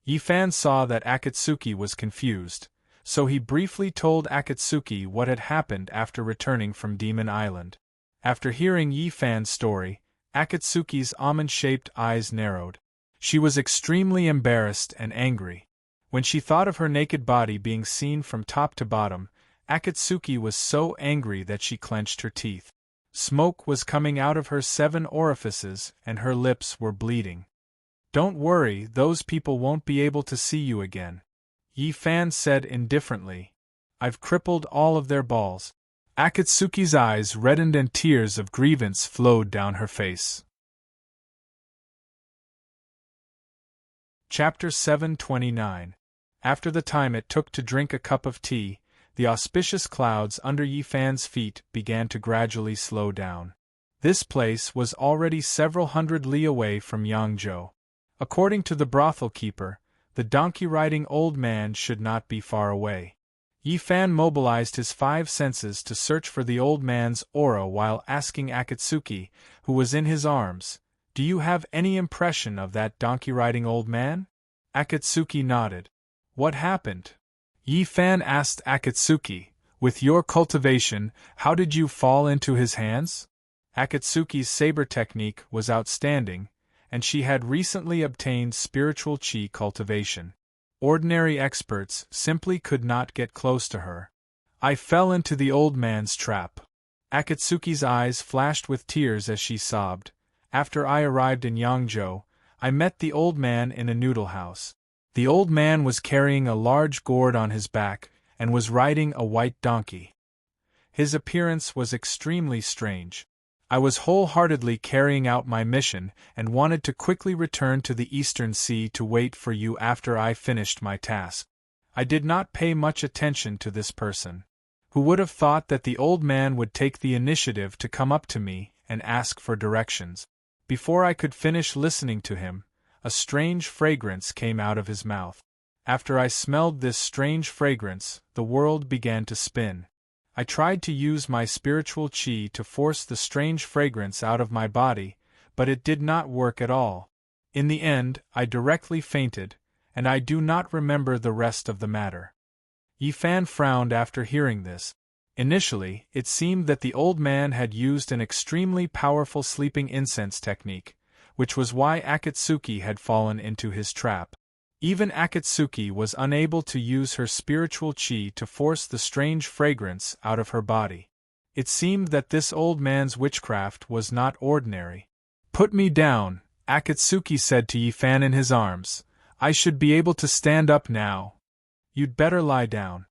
Yi Fan saw that Akatsuki was confused, so he briefly told Akatsuki what had happened after returning from Demon Island. After hearing Yi Fan's story, Akatsuki's almond-shaped eyes narrowed. She was extremely embarrassed and angry. When she thought of her naked body being seen from top to bottom, Akatsuki was so angry that she clenched her teeth. Smoke was coming out of her 7 orifices and her lips were bleeding. Don't worry, those people won't be able to see you again, Yi Fan said indifferently. I've crippled all of their balls. Akatsuki's eyes reddened and tears of grievance flowed down her face. Chapter 729. After the time it took to drink a cup of tea, the auspicious clouds under Yi Fan's feet began to gradually slow down. This place was already several hundred li away from Yangzhou. According to the brothel keeper, the donkey-riding old man should not be far away. Yi Fan mobilized his 5 senses to search for the old man's aura while asking Akatsuki, who was in his arms, Do you have any impression of that donkey-riding old man? Akatsuki nodded. What happened? Yi Fan asked Akatsuki, With your cultivation, how did you fall into his hands? Akatsuki's saber technique was outstanding, and she had recently obtained spiritual chi cultivation. Ordinary experts simply could not get close to her. I fell into the old man's trap. Akatsuki's eyes flashed with tears as she sobbed. After I arrived in Yangzhou, I met the old man in a noodle house. The old man was carrying a large gourd on his back and was riding a white donkey. His appearance was extremely strange. I was wholeheartedly carrying out my mission and wanted to quickly return to the Eastern Sea to wait for you after I finished my task. I did not pay much attention to this person. Who would have thought that the old man would take the initiative to come up to me and ask for directions? Before I could finish listening to him, a strange fragrance came out of his mouth. After I smelled this strange fragrance, the world began to spin. I tried to use my spiritual chi to force the strange fragrance out of my body, but it did not work at all. In the end, I directly fainted, and I do not remember the rest of the matter. Yi Fan frowned after hearing this. Initially, it seemed that the old man had used an extremely powerful sleeping incense technique, which was why Akatsuki had fallen into his trap. Even Akatsuki was unable to use her spiritual chi to force the strange fragrance out of her body. It seemed that this old man's witchcraft was not ordinary. Put me down, Akatsuki said to Yi Fan in his arms. I should be able to stand up now. You'd better lie down.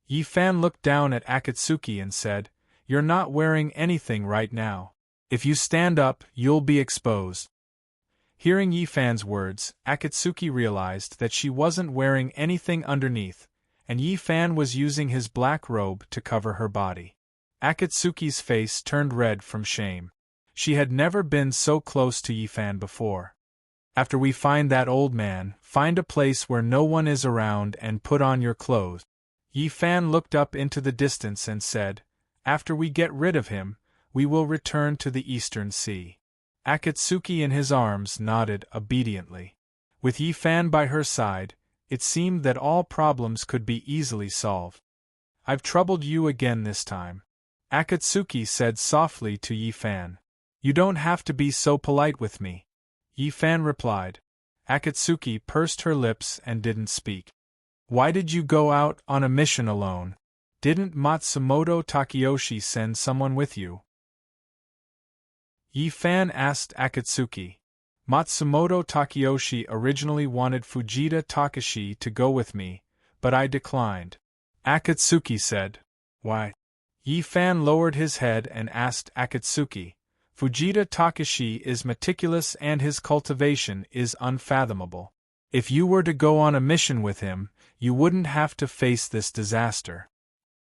Yi Fan looked down at Akatsuki and said, You're not wearing anything right now. If you stand up, you'll be exposed. Hearing Yi Fan's words, Akatsuki realized that she wasn't wearing anything underneath, and Yi Fan was using his black robe to cover her body. Akatsuki's face turned red from shame. She had never been so close to Yifan before. After we find that old man, find a place where no one is around and put on your clothes. Yifan looked up into the distance and said, after we get rid of him, we will return to the Eastern Sea. Akatsuki in his arms nodded obediently. With Yifan by her side, it seemed that all problems could be easily solved. I've troubled you again this time, Akatsuki said softly to Yifan. You don't have to be so polite with me, Yifan replied. Akatsuki pursed her lips and didn't speak. Why did you go out on a mission alone? Didn't Matsumoto Takeyoshi send someone with you? Yifan asked Akatsuki. Matsumoto Takeyoshi originally wanted Fujita Takashi to go with me, but I declined. Akatsuki said. Why? Yifan lowered his head and asked Akatsuki. Fujita Takashi is meticulous and his cultivation is unfathomable. If you were to go on a mission with him, you wouldn't have to face this disaster.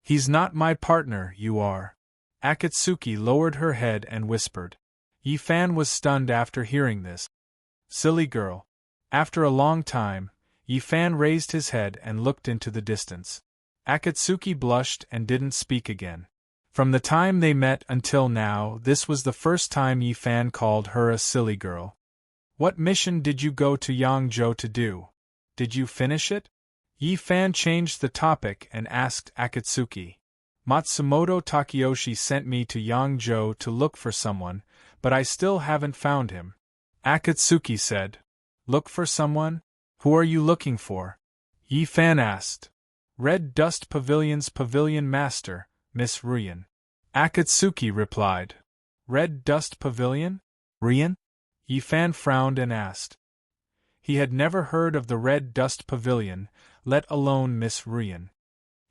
He's not my partner, you are. Akatsuki lowered her head and whispered. Yifan was stunned after hearing this. Silly girl. After a long time, Yifan raised his head and looked into the distance. Akatsuki blushed and didn't speak again. From the time they met until now, this was the first time Yifan called her a silly girl. What mission did you go to Yangzhou to do? Did you finish it? Yifan changed the topic and asked Akatsuki. Matsumoto Takeyoshi sent me to Yangzhou to look for someone, but I still haven't found him. Akatsuki said. Look for someone? Who are you looking for? Yifan asked. Red Dust Pavilion's pavilion master, Miss Ruyan. Akatsuki replied. Red Dust Pavilion? Ruyan? Yifan frowned and asked. He had never heard of the Red Dust Pavilion, let alone Miss Ruyan.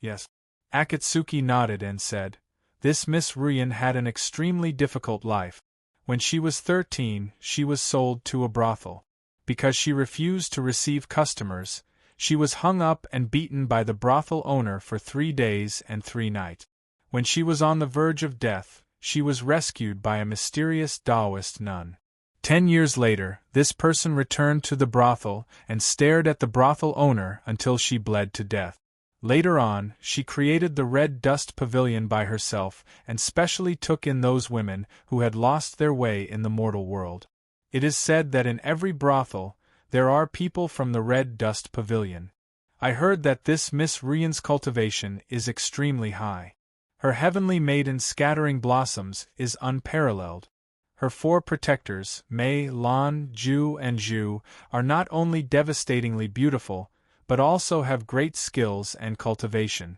Yes. Akatsuki nodded and said, this Miss Ruyan had an extremely difficult life. When she was 13, she was sold to a brothel. Because she refused to receive customers, she was hung up and beaten by the brothel owner for 3 days and 3 nights. When she was on the verge of death, she was rescued by a mysterious Taoist nun. 10 years later, this person returned to the brothel and stared at the brothel owner until she bled to death. Later on, she created the Red Dust Pavilion by herself and specially took in those women who had lost their way in the mortal world. It is said that in every brothel, there are people from the Red Dust Pavilion. I heard that this Miss Ruyan's cultivation is extremely high. Her heavenly maiden scattering blossoms is unparalleled. Her 4 protectors, Mei, Lan, Ju and Zhu, are not only devastatingly beautiful, but also have great skills and cultivation.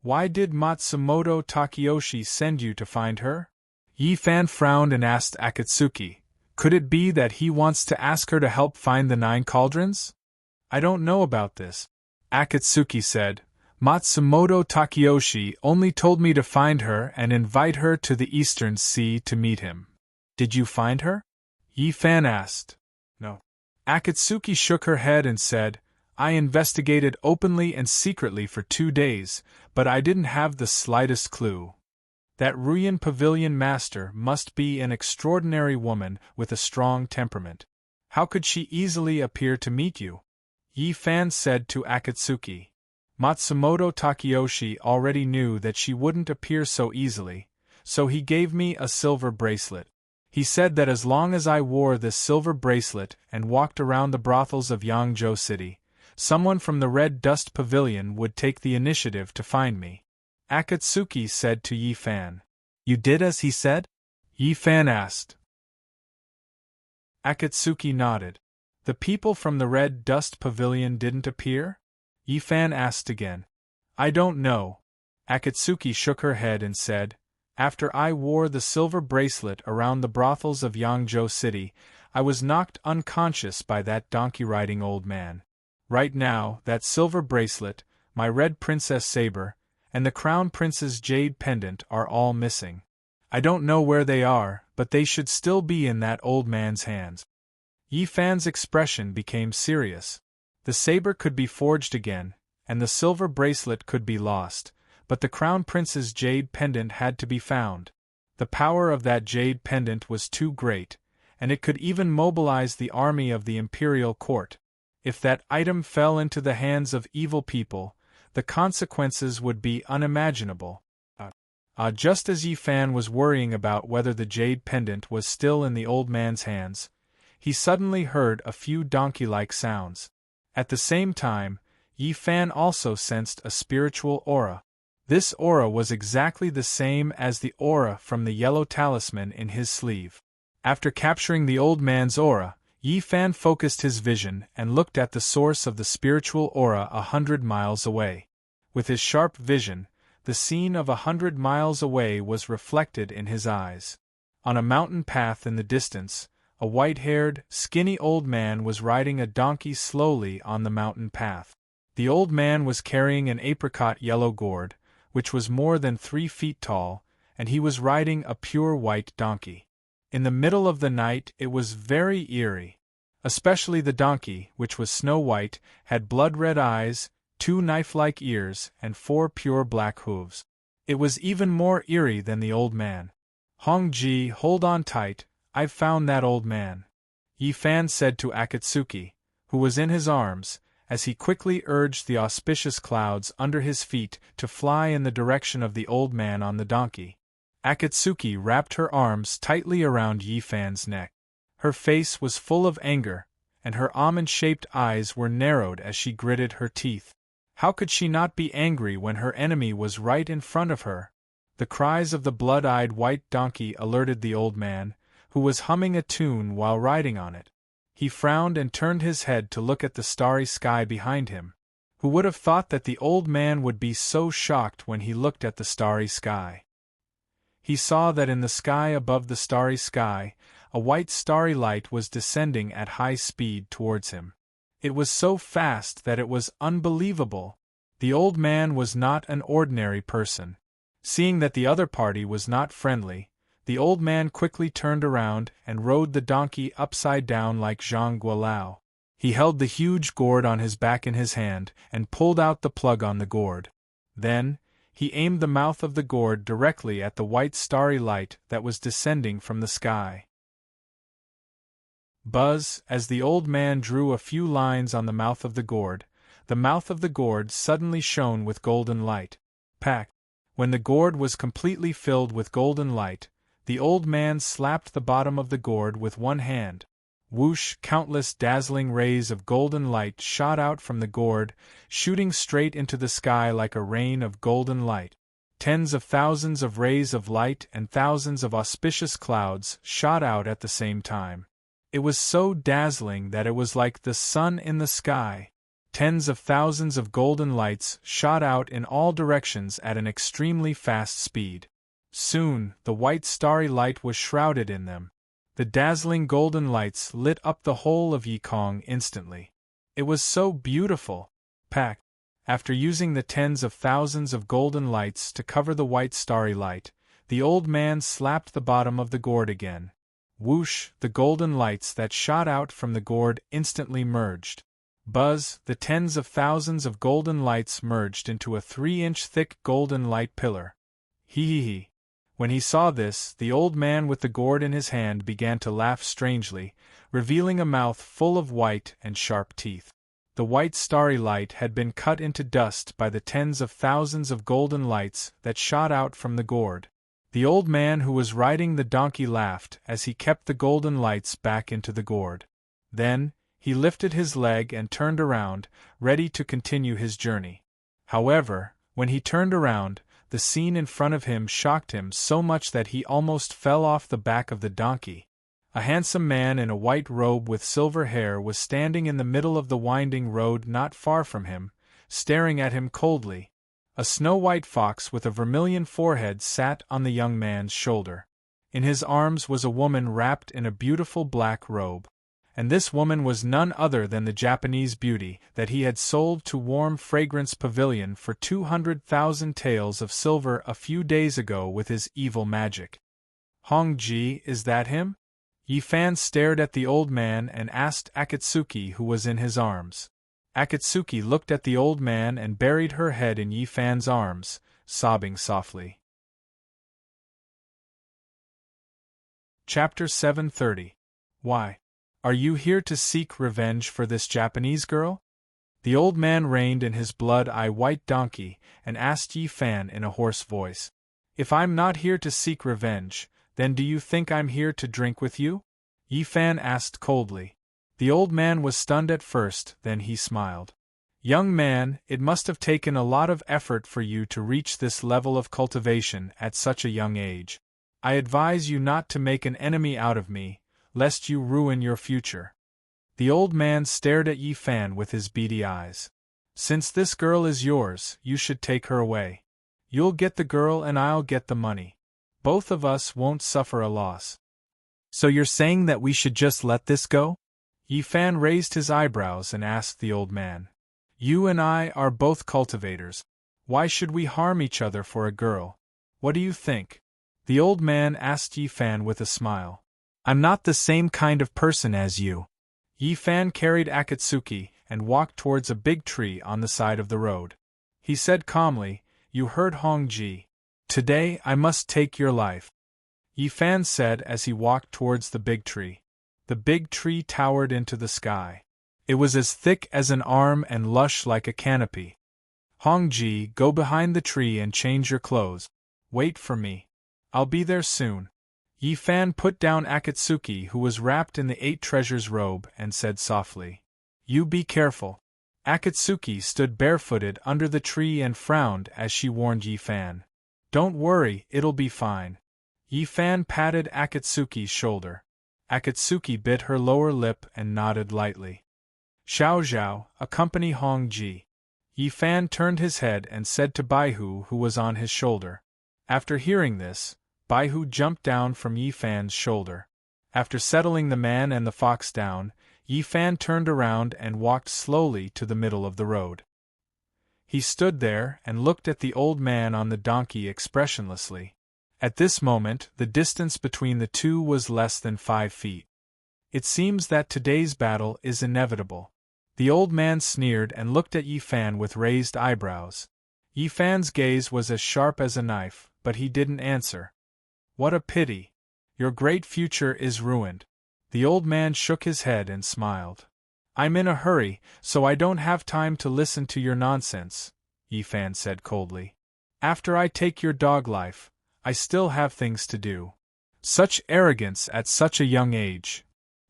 Why did Matsumoto Takeyoshi send you to find her? Yifan frowned and asked Akatsuki. Could it be that he wants to ask her to help find the 9 cauldrons? I don't know about this. Akatsuki said. Matsumoto Takeyoshi only told me to find her and invite her to the Eastern Sea to meet him. Did you find her? Yifan asked. No. Akatsuki shook her head and said, I investigated openly and secretly for 2 days, but I didn't have the slightest clue. That Ruyan Pavilion master must be an extraordinary woman with a strong temperament. How could she easily appear to meet you? Yifan said to Akatsuki. Matsumoto Takeyoshi already knew that she wouldn't appear so easily, so he gave me a silver bracelet. He said that as long as I wore this silver bracelet and walked around the brothels of Yangzhou City, someone from the Red Dust Pavilion would take the initiative to find me. Akatsuki said to Yifan. You did as he said? Yifan asked. Akatsuki nodded. The people from the Red Dust Pavilion didn't appear? Yifan asked again. I don't know. Akatsuki shook her head and said, After I wore the silver bracelet around the brothels of Yangzhou City, I was knocked unconscious by that donkey-riding old man. Right now, that silver bracelet, my red princess saber, and the crown prince's jade pendant are all missing. I don't know where they are, but they should still be in that old man's hands. Yifan's expression became serious. The saber could be forged again, and the silver bracelet could be lost, but the crown prince's jade pendant had to be found. The power of that jade pendant was too great, and it could even mobilize the army of the imperial court. If that item fell into the hands of evil people, the consequences would be unimaginable. Just as Yi Fan was worrying about whether the jade pendant was still in the old man's hands, he suddenly heard a few donkey-like sounds. At the same time, Yi Fan also sensed a spiritual aura. This aura was exactly the same as the aura from the yellow talisman in his sleeve. After capturing the old man's aura, Yi Fan focused his vision and looked at the source of the spiritual aura 100 miles away. With his sharp vision, the scene of 100 miles away was reflected in his eyes. On a mountain path in the distance, a white-haired, skinny old man was riding a donkey slowly on the mountain path. The old man was carrying an apricot-yellow gourd, which was more than 3 feet tall, and he was riding a pure white donkey. In the middle of the night it was very eerie. Especially the donkey, which was snow-white, had blood-red eyes, 2 knife-like ears, and 4 pure black hooves. It was even more eerie than the old man. "Hongji, hold on tight, I've found that old man," Yi Fan said to Akatsuki, who was in his arms, as he quickly urged the auspicious clouds under his feet to fly in the direction of the old man on the donkey. Akatsuki wrapped her arms tightly around Yi Fan's neck. Her face was full of anger, and her almond-shaped eyes were narrowed as she gritted her teeth. How could she not be angry when her enemy was right in front of her? The cries of the blood-eyed white donkey alerted the old man, who was humming a tune while riding on it. He frowned and turned his head to look at the starry sky behind him. Who would have thought that the old man would be so shocked when he looked at the starry sky? He saw that in the sky above the starry sky, a white starry light was descending at high speed towards him. It was so fast that it was unbelievable. The old man was not an ordinary person. Seeing that the other party was not friendly, the old man quickly turned around and rode the donkey upside down like Zhang Guolao. He held the huge gourd on his back in his hand and pulled out the plug on the gourd. Then, he aimed the mouth of the gourd directly at the white starry light that was descending from the sky. Buzz, as the old man drew a few lines on the mouth of the mouth of the gourd suddenly shone with golden light. Pack. When the gourd was completely filled with golden light, the old man slapped the bottom of the gourd with one hand. Whoosh! Countless dazzling rays of golden light shot out from the gourd, shooting straight into the sky like a rain of golden light. Tens of thousands of rays of light and thousands of auspicious clouds shot out at the same time. It was so dazzling that it was like the sun in the sky. Tens of thousands of golden lights shot out in all directions at an extremely fast speed. Soon, the white starry light was shrouded in them. The dazzling golden lights lit up the whole of Yikong instantly. It was so beautiful. Pack. After using the tens of thousands of golden lights to cover the white starry light, the old man slapped the bottom of the gourd again. Whoosh! The golden lights that shot out from the gourd instantly merged. Buzz! The tens of thousands of golden lights merged into a 3-inch thick golden light pillar. Hee. When he saw this, the old man with the gourd in his hand began to laugh strangely, revealing a mouth full of white and sharp teeth. The white starry light had been cut into dust by the tens of thousands of golden lights that shot out from the gourd. The old man who was riding the donkey laughed as he kept the golden lights back into the gourd. Then, he lifted his leg and turned around, ready to continue his journey. However, when he turned around, the scene in front of him shocked him so much that he almost fell off the back of the donkey. A handsome man in a white robe with silver hair was standing in the middle of the winding road not far from him, staring at him coldly. A snow-white fox with a vermilion forehead sat on the young man's shoulder. In his arms was a woman wrapped in a beautiful black robe. And this woman was none other than the Japanese beauty that he had sold to Warm Fragrance Pavilion for 200,000 taels of silver a few days ago with his evil magic. Hongji, is that him? Yi Fan stared at the old man and asked Akatsuki who was in his arms. Akatsuki looked at the old man and buried her head in Yi Fan's arms, sobbing softly. Chapter 730. Why? Are you here to seek revenge for this Japanese girl? The old man reined in his blood-eye-white donkey and asked Yi Fan in a hoarse voice. If I'm not here to seek revenge, then do you think I'm here to drink with you? Yi Fan asked coldly. The old man was stunned at first, then he smiled. Young man, it must have taken a lot of effort for you to reach this level of cultivation at such a young age. I advise you not to make an enemy out of me, lest you ruin your future. The old man stared at Yi Fan with his beady eyes. Since this girl is yours, you should take her away. You'll get the girl and I'll get the money. Both of us won't suffer a loss. So you're saying that we should just let this go? Yi Fan raised his eyebrows and asked the old man. You and I are both cultivators. Why should we harm each other for a girl? What do you think? The old man asked Yi Fan with a smile. I'm not the same kind of person as you. Yi Fan carried Akatsuki and walked towards a big tree on the side of the road. He said calmly, You heard Hong Ji. Today I must take your life. Yi Fan said as he walked towards the big tree. The big tree towered into the sky. It was as thick as an arm and lush like a canopy. Hong Ji, go behind the tree and change your clothes. Wait for me. I'll be there soon. Yi Fan put down Akatsuki, who was wrapped in the 8 treasures robe, and said softly, You be careful. Akatsuki stood barefooted under the tree and frowned as she warned Yi Fan. Don't worry, it'll be fine. Yi Fan patted Akatsuki's shoulder. Akatsuki bit her lower lip and nodded lightly. Xiao Zhao, accompany Hong Ji. Yi Fan turned his head and said to Baihu, who was on his shoulder. After hearing this, Baihu jumped down from Yi Fan's shoulder. After settling the man and the fox down, Yi Fan turned around and walked slowly to the middle of the road. He stood there and looked at the old man on the donkey expressionlessly. At this moment, the distance between the two was less than 5 feet. It seems that today's battle is inevitable. The old man sneered and looked at Yi Fan with raised eyebrows. Yi Fan's gaze was as sharp as a knife, but he didn't answer. What a pity. Your great future is ruined. The old man shook his head and smiled. I'm in a hurry, so I don't have time to listen to your nonsense, Yi Fan said coldly. After I take your dog life, I still have things to do. Such arrogance at such a young age.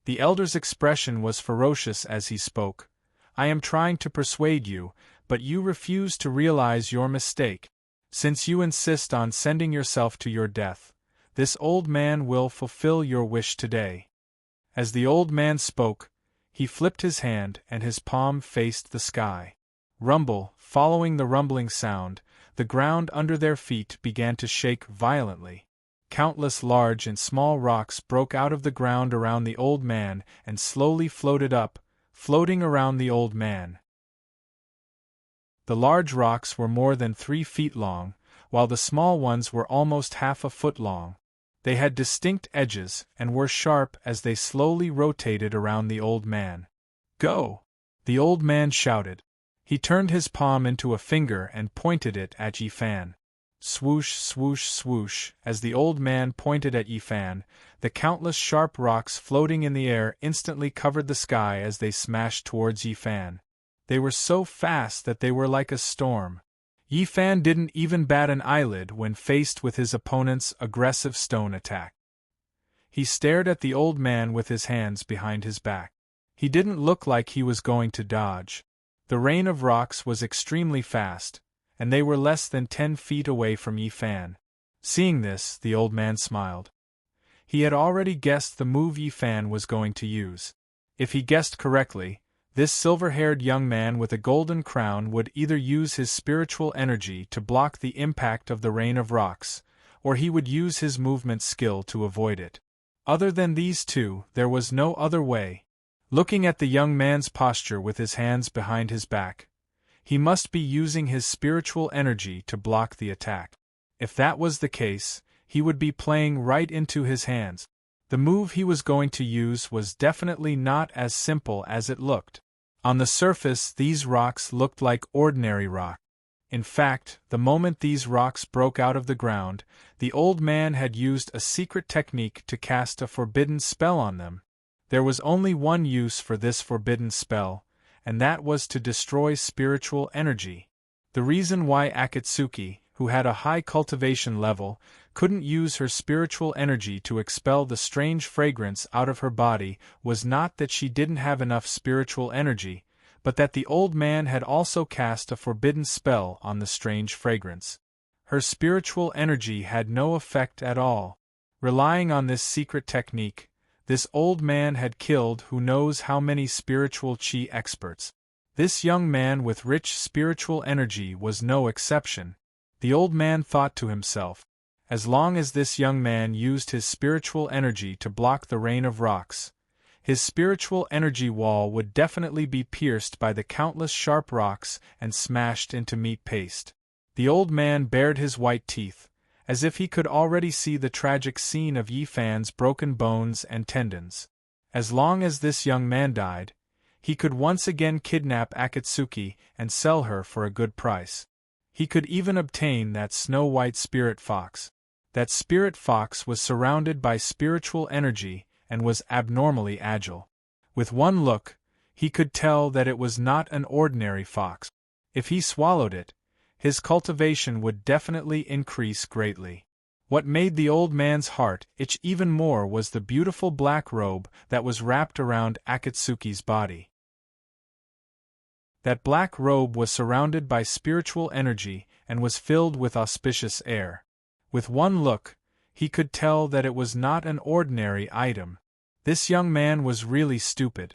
The elder's expression was ferocious as he spoke. I am trying to persuade you, but you refuse to realize your mistake. Since you insist on sending yourself to your death, this old man will fulfill your wish today. As the old man spoke, he flipped his hand and his palm faced the sky. Rumble, following the rumbling sound, the ground under their feet began to shake violently. Countless large and small rocks broke out of the ground around the old man and slowly floated up, floating around the old man. The large rocks were more than 3 feet long, while the small ones were almost half a foot long. They had distinct edges and were sharp as they slowly rotated around the old man. Go! The old man shouted. He turned his palm into a finger and pointed it at Yi Fan. Swoosh, swoosh, swoosh, as the old man pointed at Yi Fan, the countless sharp rocks floating in the air instantly covered the sky as they smashed towards Yi Fan. They were so fast that they were like a storm. Yi Fan didn't even bat an eyelid when faced with his opponent's aggressive stone attack. He stared at the old man with his hands behind his back. He didn't look like he was going to dodge. The rain of rocks was extremely fast, and they were less than 10 feet away from Yi Fan. Seeing this, the old man smiled. He had already guessed the move Yi Fan was going to use. If he guessed correctly, this silver-haired young man with a golden crown would either use his spiritual energy to block the impact of the rain of rocks, or he would use his movement skill to avoid it. Other than these two, there was no other way. Looking at the young man's posture with his hands behind his back, he must be using his spiritual energy to block the attack. If that was the case, he would be playing right into his hands. The move he was going to use was definitely not as simple as it looked. On the surface, these rocks looked like ordinary rock. In fact, the moment these rocks broke out of the ground, the old man had used a secret technique to cast a forbidden spell on them. There was only one use for this forbidden spell, and that was to destroy spiritual energy. The reason why Akatsuki, who had a high cultivation level, couldn't use her spiritual energy to expel the strange fragrance out of her body was not that she didn't have enough spiritual energy, but that the old man had also cast a forbidden spell on the strange fragrance. Her spiritual energy had no effect at all. Relying on this secret technique, this old man had killed who knows how many spiritual chi experts. This young man with rich spiritual energy was no exception. The old man thought to himself, as long as this young man used his spiritual energy to block the rain of rocks, his spiritual energy wall would definitely be pierced by the countless sharp rocks and smashed into meat paste. The old man bared his white teeth, as if he could already see the tragic scene of Yifan's broken bones and tendons. As long as this young man died, he could once again kidnap Akatsuki and sell her for a good price. He could even obtain that snow-white spirit fox. That spirit fox was surrounded by spiritual energy and was abnormally agile. With one look, he could tell that it was not an ordinary fox. If he swallowed it, his cultivation would definitely increase greatly. What made the old man's heart itch even more was the beautiful black robe that was wrapped around Akatsuki's body. That black robe was surrounded by spiritual energy and was filled with auspicious air. With one look, he could tell that it was not an ordinary item. This young man was really stupid.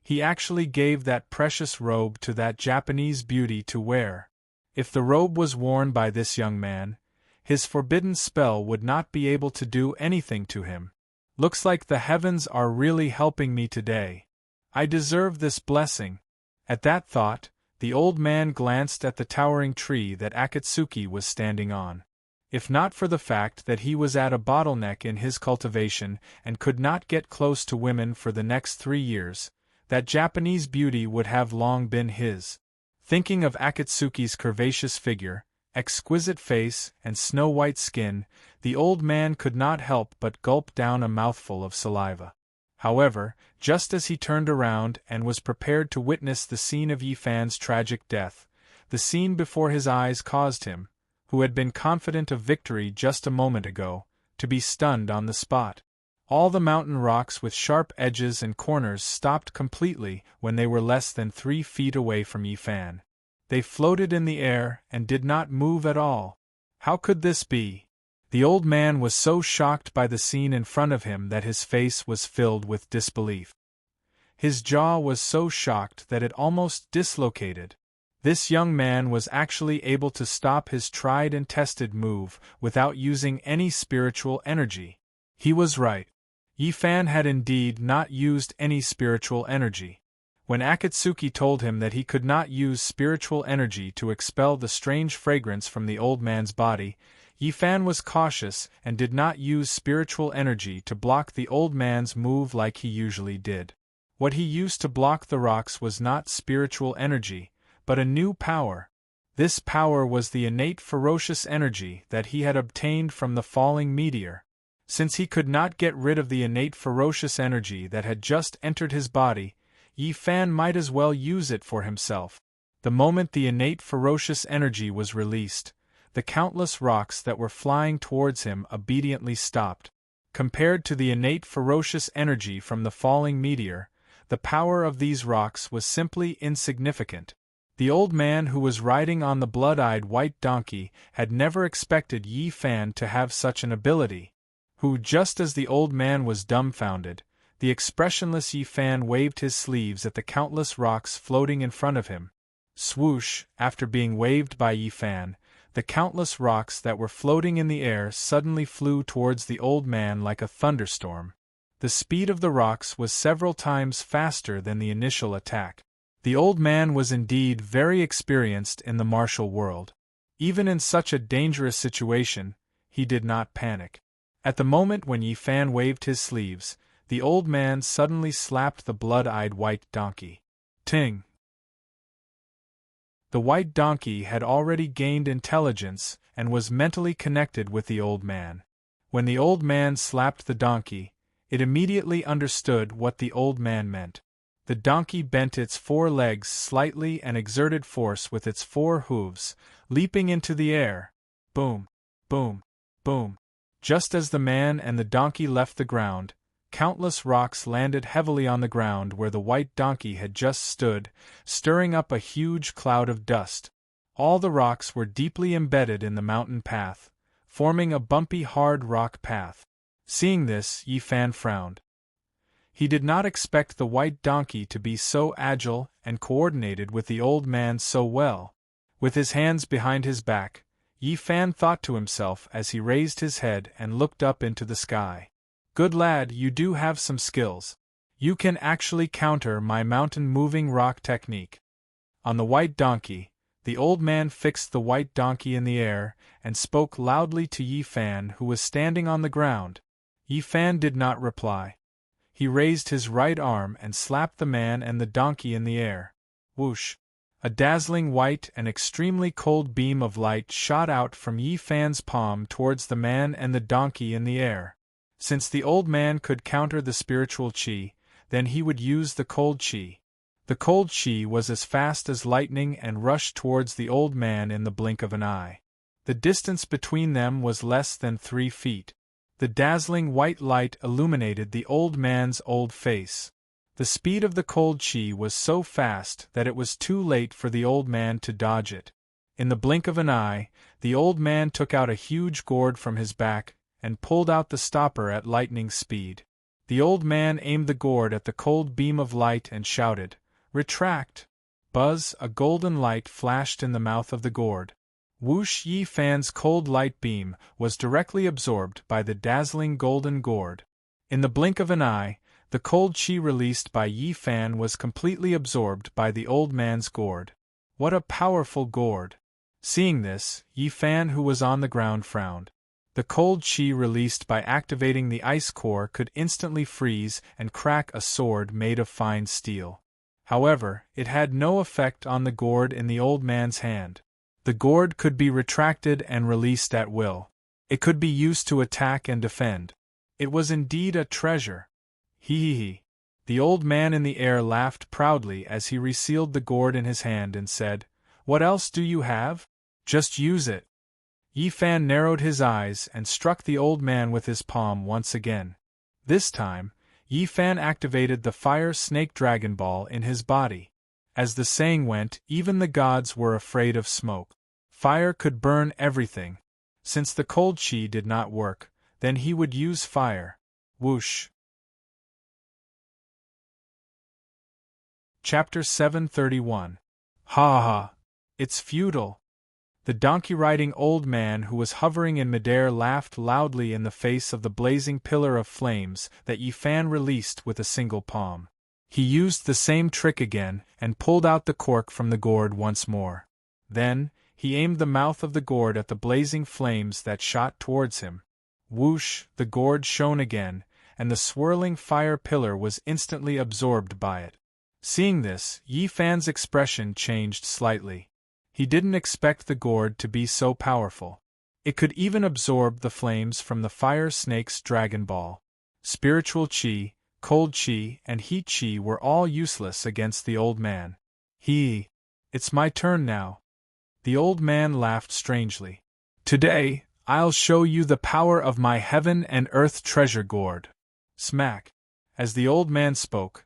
He actually gave that precious robe to that Japanese beauty to wear. If the robe was worn by this young man, his forbidden spell would not be able to do anything to him. Looks like the heavens are really helping me today. I deserve this blessing. At that thought, the old man glanced at the towering tree that Akatsuki was standing on. If not for the fact that he was at a bottleneck in his cultivation and could not get close to women for the next 3 years, that Japanese beauty would have long been his. Thinking of Akatsuki's curvaceous figure, exquisite face, and snow-white skin, the old man could not help but gulp down a mouthful of saliva. However, just as he turned around and was prepared to witness the scene of Yifan's tragic death, the scene before his eyes caused him, who had been confident of victory just a moment ago, to be stunned on the spot. All the mountain rocks with sharp edges and corners stopped completely when they were less than 3 feet away from Yifan. They floated in the air and did not move at all. How could this be? The old man was so shocked by the scene in front of him that his face was filled with disbelief. His jaw was so shocked that it almost dislocated. This young man was actually able to stop his tried and tested move without using any spiritual energy. He was right. Yifan had indeed not used any spiritual energy. When Akatsuki told him that he could not use spiritual energy to expel the strange fragrance from the old man's body, Yifan was cautious and did not use spiritual energy to block the old man's move like he usually did. What he used to block the rocks was not spiritual energy, but a new power. This power was the innate ferocious energy that he had obtained from the falling meteor. Since he could not get rid of the innate ferocious energy that had just entered his body, Yifan might as well use it for himself. The moment the innate ferocious energy was released, the countless rocks that were flying towards him obediently stopped. Compared to the innate ferocious energy from the falling meteor, the power of these rocks was simply insignificant. The old man who was riding on the blood-eyed white donkey had never expected Yifan to have such an ability. Who, just as the old man was dumbfounded, the expressionless Yifan waved his sleeves at the countless rocks floating in front of him. Swoosh, after being waved by Yifan, the countless rocks that were floating in the air suddenly flew towards the old man like a thunderstorm. The speed of the rocks was several times faster than the initial attack. The old man was indeed very experienced in the martial world. Even in such a dangerous situation, he did not panic. At the moment when Yifan waved his sleeves, the old man suddenly slapped the blood-eyed white donkey. Ting! The white donkey had already gained intelligence and was mentally connected with the old man. When the old man slapped the donkey, it immediately understood what the old man meant. The donkey bent its 4 legs slightly and exerted force with its 4 hooves, leaping into the air. Boom, boom, boom. Just as the man and the donkey left the ground, countless rocks landed heavily on the ground where the white donkey had just stood, stirring up a huge cloud of dust. All the rocks were deeply embedded in the mountain path, forming a bumpy hard rock path. Seeing this, Yi Fan frowned. He did not expect the white donkey to be so agile and coordinated with the old man so well. With his hands behind his back, Yi Fan thought to himself as he raised his head and looked up into the sky. Good lad, you do have some skills. You can actually counter my mountain-moving rock technique. On the white donkey, the old man fixed the white donkey in the air and spoke loudly to Yi Fan, who was standing on the ground. Yi Fan did not reply. He raised his right arm and slapped the man and the donkey in the air. Whoosh! A dazzling white and extremely cold beam of light shot out from Yi Fan's palm towards the man and the donkey in the air. Since the old man could counter the spiritual qi, then he would use the cold qi. The cold qi was as fast as lightning and rushed towards the old man in the blink of an eye. The distance between them was less than 3 feet. The dazzling white light illuminated the old man's old face. The speed of the cold qi was so fast that it was too late for the old man to dodge it. In the blink of an eye, the old man took out a huge gourd from his back and pulled out the stopper at lightning speed. The old man aimed the gourd at the cold beam of light and shouted, "Retract!" Buzz, a golden light flashed in the mouth of the gourd. Whoosh! Yi Fan's cold light beam was directly absorbed by the dazzling golden gourd. In the blink of an eye, the cold qi released by Yi Fan was completely absorbed by the old man's gourd. What a powerful gourd! Seeing this, Yi Fan, who was on the ground, frowned. The cold qi released by activating the ice core could instantly freeze and crack a sword made of fine steel. However, it had no effect on the gourd in the old man's hand. The gourd could be retracted and released at will. It could be used to attack and defend. It was indeed a treasure. Hee. The old man in the air laughed proudly as he resealed the gourd in his hand and said, "What else do you have? Just use it." Yi Fan narrowed his eyes and struck the old man with his palm once again. This time, Yi Fan activated the fire snake dragon ball in his body. As the saying went, even the gods were afraid of smoke. Fire could burn everything. Since the cold qi did not work, then he would use fire. Whoosh! Chapter 731. Ha ha! It's futile! The donkey-riding old man who was hovering in midair laughed loudly in the face of the blazing pillar of flames that Yi Fan released with a single palm. He used the same trick again and pulled out the cork from the gourd once more. Then, he aimed the mouth of the gourd at the blazing flames that shot towards him. Whoosh! The gourd shone again, and the swirling fire pillar was instantly absorbed by it. Seeing this, Yi Fan's expression changed slightly. He didn't expect the gourd to be so powerful. It could even absorb the flames from the fire snake's dragon ball. Spiritual qi, cold qi, and heat qi were all useless against the old man. It's my turn now. The old man laughed strangely. Today, I'll show you the power of my heaven and earth treasure gourd. Smack! As the old man spoke,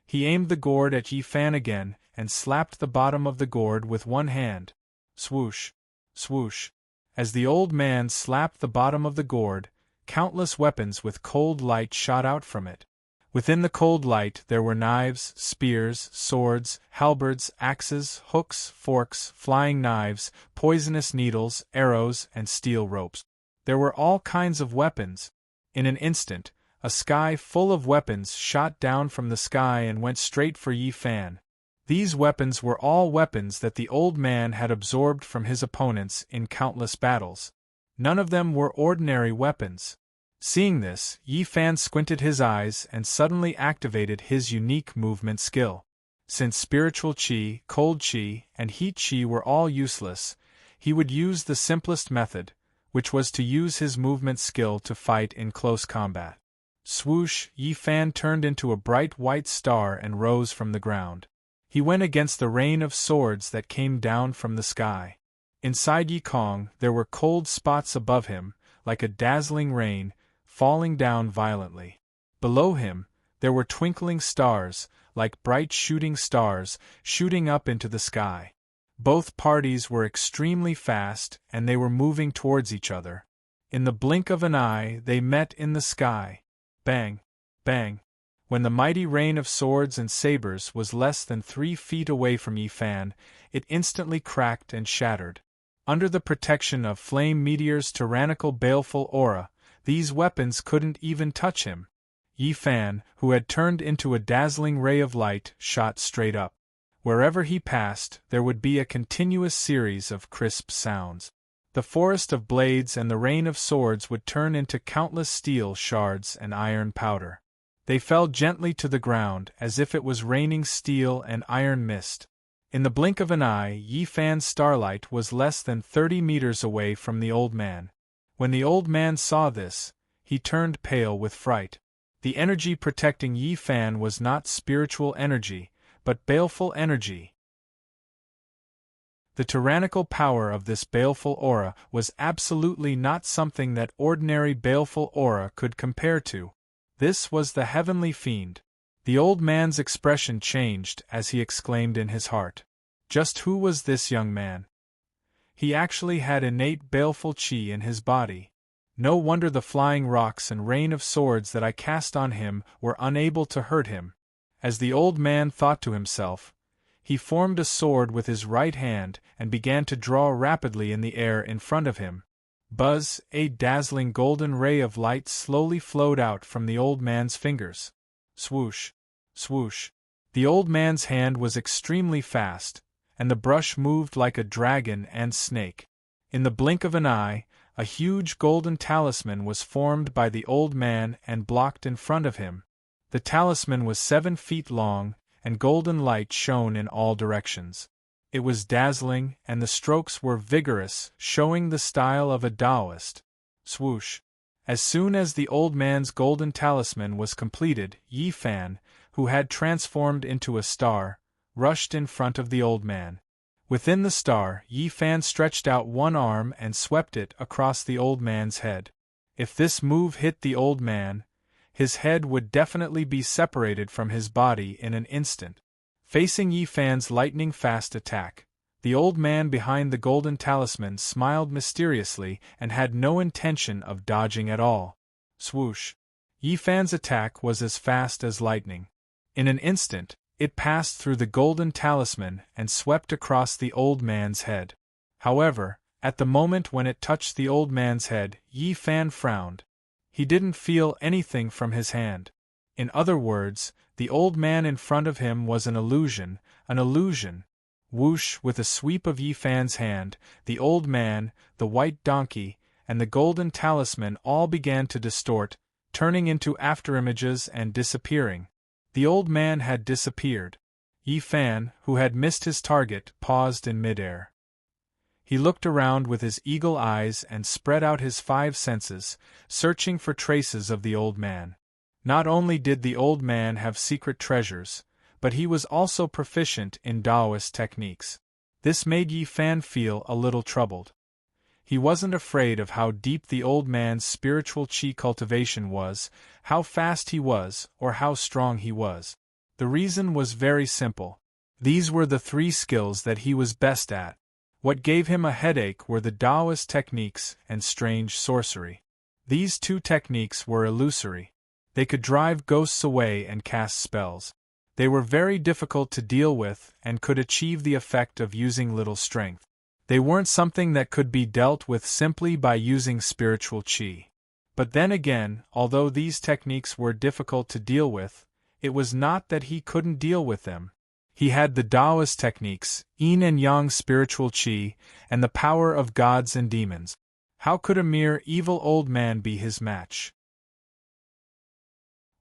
he aimed the gourd at Yi Fan again and slapped the bottom of the gourd with one hand. Swoosh! Swoosh! As the old man slapped the bottom of the gourd, countless weapons with cold light shot out from it. Within the cold light there were knives, spears, swords, halberds, axes, hooks, forks, flying knives, poisonous needles, arrows, and steel ropes. There were all kinds of weapons. In an instant, a sky full of weapons shot down from the sky and went straight for Yi Fan. These weapons were all weapons that the old man had absorbed from his opponents in countless battles. None of them were ordinary weapons. Seeing this, Yi Fan squinted his eyes and suddenly activated his unique movement skill. Since spiritual qi, cold qi, and heat qi were all useless, he would use the simplest method, which was to use his movement skill to fight in close combat. Swoosh, Yi Fan turned into a bright white star and rose from the ground. He went against the rain of swords that came down from the sky. Inside Yi Kong there were cold spots above him, like a dazzling rain, falling down violently. Below him, there were twinkling stars, like bright shooting stars, shooting up into the sky. Both parties were extremely fast and they were moving towards each other. In the blink of an eye they met in the sky. Bang! Bang! When the mighty rain of swords and sabers was less than 3 feet away from Yi Fan, it instantly cracked and shattered. Under the protection of Flame Meteor's tyrannical baleful aura, these weapons couldn't even touch him. Yi Fan, who had turned into a dazzling ray of light, shot straight up. Wherever he passed, there would be a continuous series of crisp sounds. The forest of blades and the rain of swords would turn into countless steel shards and iron powder. They fell gently to the ground as if it was raining steel and iron mist. In the blink of an eye, Yi Fan's starlight was less than 30 meters away from the old man. When the old man saw this, he turned pale with fright. The energy protecting Yi Fan was not spiritual energy, but baleful energy. The tyrannical power of this baleful aura was absolutely not something that ordinary baleful aura could compare to. This was the heavenly fiend. The old man's expression changed as he exclaimed in his heart. Just who was this young man? He actually had innate baleful qi in his body. No wonder the flying rocks and rain of swords that I cast on him were unable to hurt him. As the old man thought to himself, he formed a sword with his right hand and began to draw rapidly in the air in front of him. Buzz, a dazzling golden ray of light slowly flowed out from the old man's fingers. Swoosh! Swoosh! The old man's hand was extremely fast, and the brush moved like a dragon and snake. In the blink of an eye, a huge golden talisman was formed by the old man and blocked in front of him. The talisman was 7 feet long, and golden light shone in all directions. It was dazzling, and the strokes were vigorous, showing the style of a Taoist. Swoosh! As soon as the old man's golden talisman was completed, Yi Fan, who had transformed into a star, rushed in front of the old man. Within the star, Yi Fan stretched out one arm and swept it across the old man's head. If this move hit the old man, his head would definitely be separated from his body in an instant. Facing Yi Fan's lightning-fast attack, the old man behind the golden talisman smiled mysteriously and had no intention of dodging at all. Swoosh! Yi Fan's attack was as fast as lightning. In an instant, it passed through the golden talisman and swept across the old man's head. However, at the moment when it touched the old man's head, Yi Fan frowned. He didn't feel anything from his hand. In other words, the old man in front of him was an illusion, an illusion. Whoosh! With a sweep of Yi Fan's hand, the old man, the white donkey, and the golden talisman all began to distort, turning into afterimages and disappearing. The old man had disappeared. Yi Fan, who had missed his target, paused in midair. He looked around with his eagle eyes and spread out his 5 senses, searching for traces of the old man. Not only did the old man have secret treasures, but he was also proficient in Taoist techniques. This made Yi Fan feel a little troubled. He wasn't afraid of how deep the old man's spiritual qi cultivation was, how fast he was, or how strong he was. The reason was very simple. These were the 3 skills that he was best at. What gave him a headache were the Taoist techniques and strange sorcery. These 2 techniques were illusory. They could drive ghosts away and cast spells. They were very difficult to deal with and could achieve the effect of using little strength. They weren't something that could be dealt with simply by using spiritual qi. But then again, although these techniques were difficult to deal with, it was not that he couldn't deal with them. He had the Taoist techniques, yin and yang spiritual qi, and the power of gods and demons. How could a mere evil old man be his match?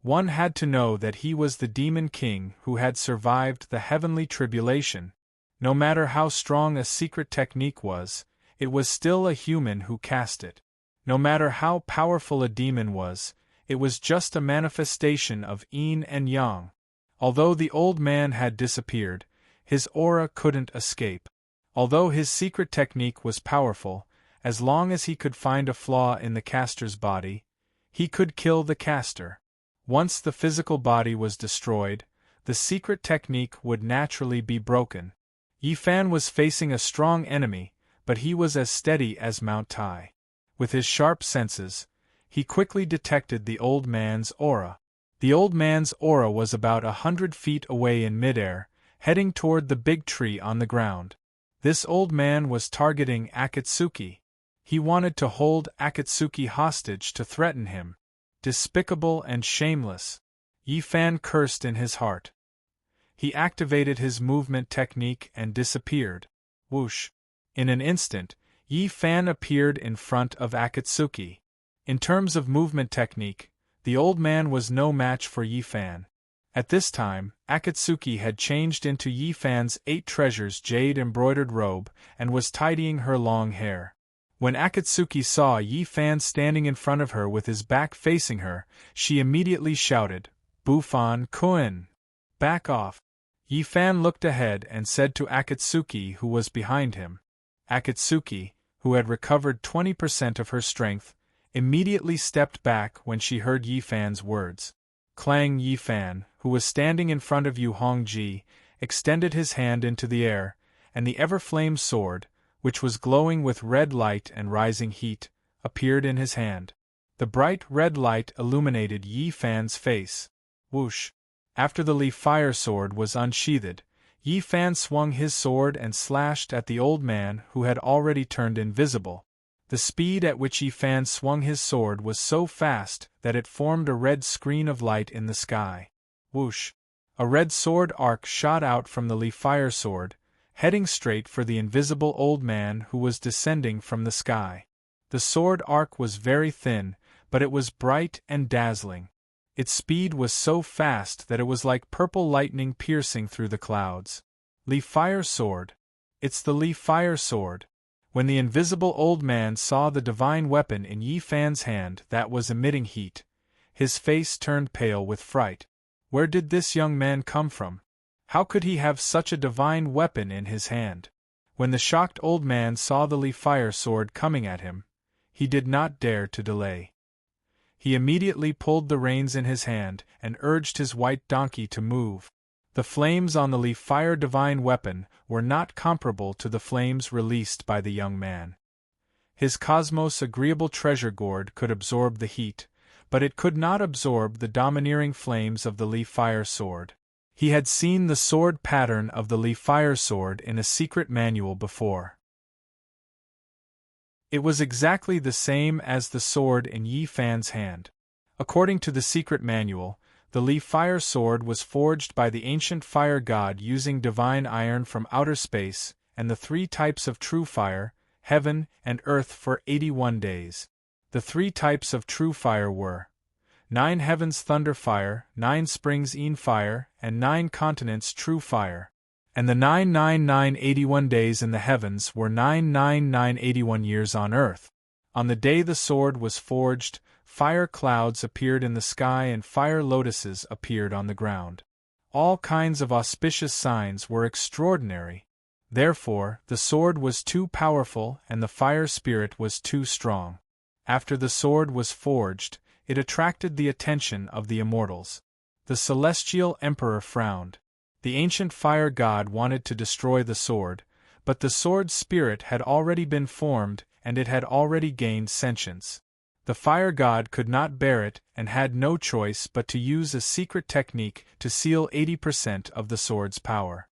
One had to know that he was the demon king who had survived the heavenly tribulation. No matter how strong a secret technique was, it was still a human who cast it. No matter how powerful a demon was, it was just a manifestation of yin and yang. Although the old man had disappeared, his aura couldn't escape. Although his secret technique was powerful, as long as he could find a flaw in the caster's body, he could kill the caster. Once the physical body was destroyed, the secret technique would naturally be broken. Yi Fan was facing a strong enemy, but he was as steady as Mount Tai. With his sharp senses, he quickly detected the old man's aura. The old man's aura was about 100 feet away in midair, heading toward the big tree on the ground. This old man was targeting Akatsuki. He wanted to hold Akatsuki hostage to threaten him. Despicable and shameless. Yi Fan cursed in his heart. He activated his movement technique and disappeared. Whoosh! In an instant, Yi Fan appeared in front of Akatsuki. In terms of movement technique, the old man was no match for Yi Fan. At this time, Akatsuki had changed into Yi Fan's 8 treasures jade-embroidered robe and was tidying her long hair. When Akatsuki saw Yi Fan standing in front of her with his back facing her, she immediately shouted, "Bufan Kun! Back off!" Yi Fan looked ahead and said to Akatsuki, who was behind him. Akatsuki, who had recovered 20% of her strength, immediately stepped back when she heard Yi Fan's words. Clang! Yi Fan, who was standing in front of Yu Hongji, extended his hand into the air, and the ever-flame sword, which was glowing with red light and rising heat, appeared in his hand. The bright red light illuminated Yi Fan's face. Whoosh! After the Li Fire sword was unsheathed, Yi Fan swung his sword and slashed at the old man who had already turned invisible. The speed at which Yi Fan swung his sword was so fast that it formed a red screen of light in the sky. Whoosh! A red sword arc shot out from the Li Fire sword, heading straight for the invisible old man who was descending from the sky. The sword arc was very thin, but it was bright and dazzling. Its speed was so fast that it was like purple lightning piercing through the clouds. Li Fire sword! It's the Li Fire sword! When the invisible old man saw the divine weapon in Yi Fan's hand that was emitting heat, his face turned pale with fright. Where did this young man come from? How could he have such a divine weapon in his hand? When the shocked old man saw the Li Fire sword coming at him, he did not dare to delay. He immediately pulled the reins in his hand and urged his white donkey to move. The flames on the Li Fire divine weapon were not comparable to the flames released by the young man. His cosmos agreeable treasure gourd could absorb the heat, but it could not absorb the domineering flames of the Li Fire sword. He had seen the sword pattern of the Li Fire sword in a secret manual before. It was exactly the same as the sword in Yi Fan's hand. According to the secret manual, the Li Fire sword was forged by the ancient fire god using divine iron from outer space and the 3 types of true fire, heaven and earth for 81 days. The 3 types of true fire were 9 heavens thunder fire, 9 springs yin fire, and 9 continents true fire. And the 99981 days in the heavens were 99981 years on earth. On the day the sword was forged, fire clouds appeared in the sky and fire lotuses appeared on the ground. All kinds of auspicious signs were extraordinary. Therefore, the sword was too powerful and the fire spirit was too strong. After the sword was forged, it attracted the attention of the immortals. The celestial emperor frowned. The ancient fire god wanted to destroy the sword, but the sword's spirit had already been formed and it had already gained sentience. The fire god could not bear it and had no choice but to use a secret technique to seal 80% of the sword's power.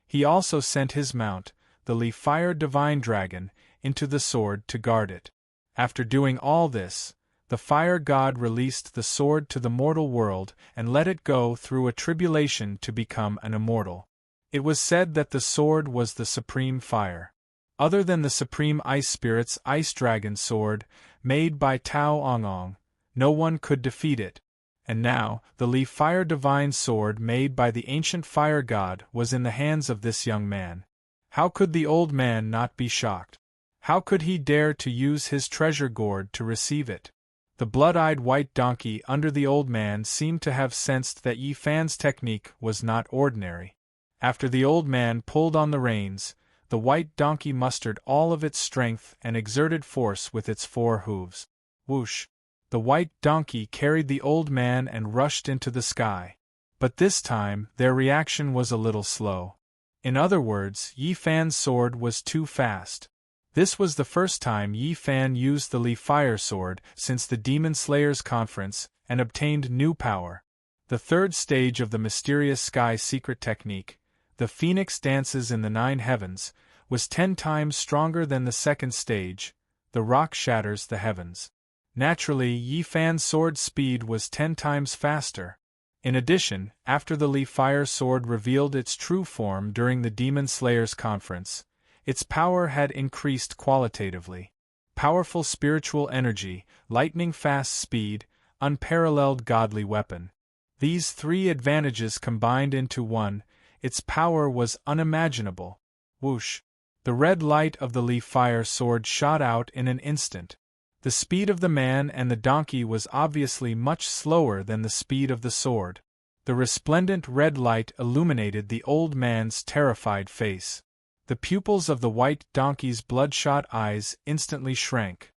He also sent his mount, the Li Fire divine dragon, into the sword to guard it. After doing all this, the fire god released the sword to the mortal world and let it go through a tribulation to become an immortal. It was said that the sword was the supreme fire. Other than the supreme ice spirit's ice dragon sword, made by Tao Ongong, no one could defeat it. And now, the Li Fire divine sword made by the ancient fire god was in the hands of this young man. How could the old man not be shocked? How could he dare to use his treasure gourd to receive it? The blood-eyed white donkey under the old man seemed to have sensed that Yi Fan's technique was not ordinary. After the old man pulled on the reins, the white donkey mustered all of its strength and exerted force with its 4 hooves. Whoosh! The white donkey carried the old man and rushed into the sky. But this time, their reaction was a little slow. In other words, Yi Fan's sword was too fast. This was the first time Yi Fan used the Li Fire sword since the Demon Slayers Conference and obtained new power. The third stage of the mysterious sky secret technique, the Phoenix dances in the 9 heavens, was 10 times stronger than the second stage, the rock shatters the heavens. Naturally, Yi Fan's sword speed was 10 times faster. In addition, after the Li Fire sword revealed its true form during the Demon Slayers Conference, its power had increased qualitatively. Powerful spiritual energy, lightning-fast speed, unparalleled godly weapon. These 3 advantages combined into one, its power was unimaginable. Whoosh! The red light of the Li Fire sword shot out in an instant. The speed of the man and the donkey was obviously much slower than the speed of the sword. The resplendent red light illuminated the old man's terrified face. The pupils of the white donkey's bloodshot eyes instantly shrank.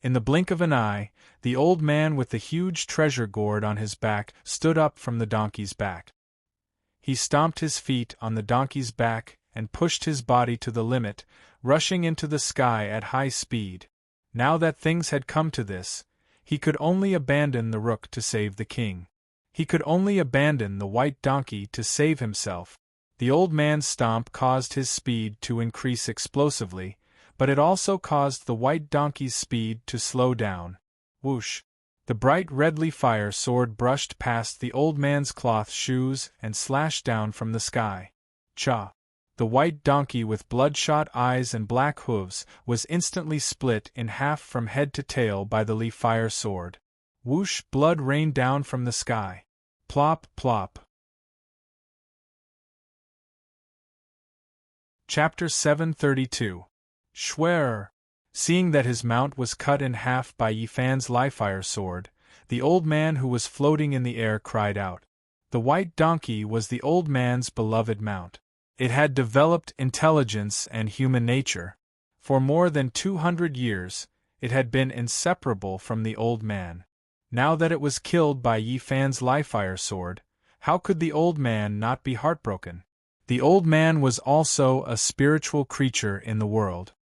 In the blink of an eye, the old man with the huge treasure gourd on his back stood up from the donkey's back. He stomped his feet on the donkey's back and pushed his body to the limit, rushing into the sky at high speed. Now that things had come to this, he could only abandon the rook to save the king. He could only abandon the white donkey to save himself. The old man's stomp caused his speed to increase explosively, but it also caused the white donkey's speed to slow down. Whoosh! The bright red Li Fire sword brushed past the old man's cloth shoes and slashed down from the sky. Cha! The white donkey with bloodshot eyes and black hooves was instantly split in half from head to tail by the Li Fire sword. Whoosh! Blood rained down from the sky. Plop, plop. Chapter 732. Schwer. Seeing that his mount was cut in half by Yi Fan's Li Fire sword, the old man who was floating in the air cried out. The white donkey was the old man's beloved mount. It had developed intelligence and human nature. For more than 200 years, it had been inseparable from the old man. Now that it was killed by Yi Fan's Li Fire sword, how could the old man not be heartbroken? The old man was also a spiritual creature in the world.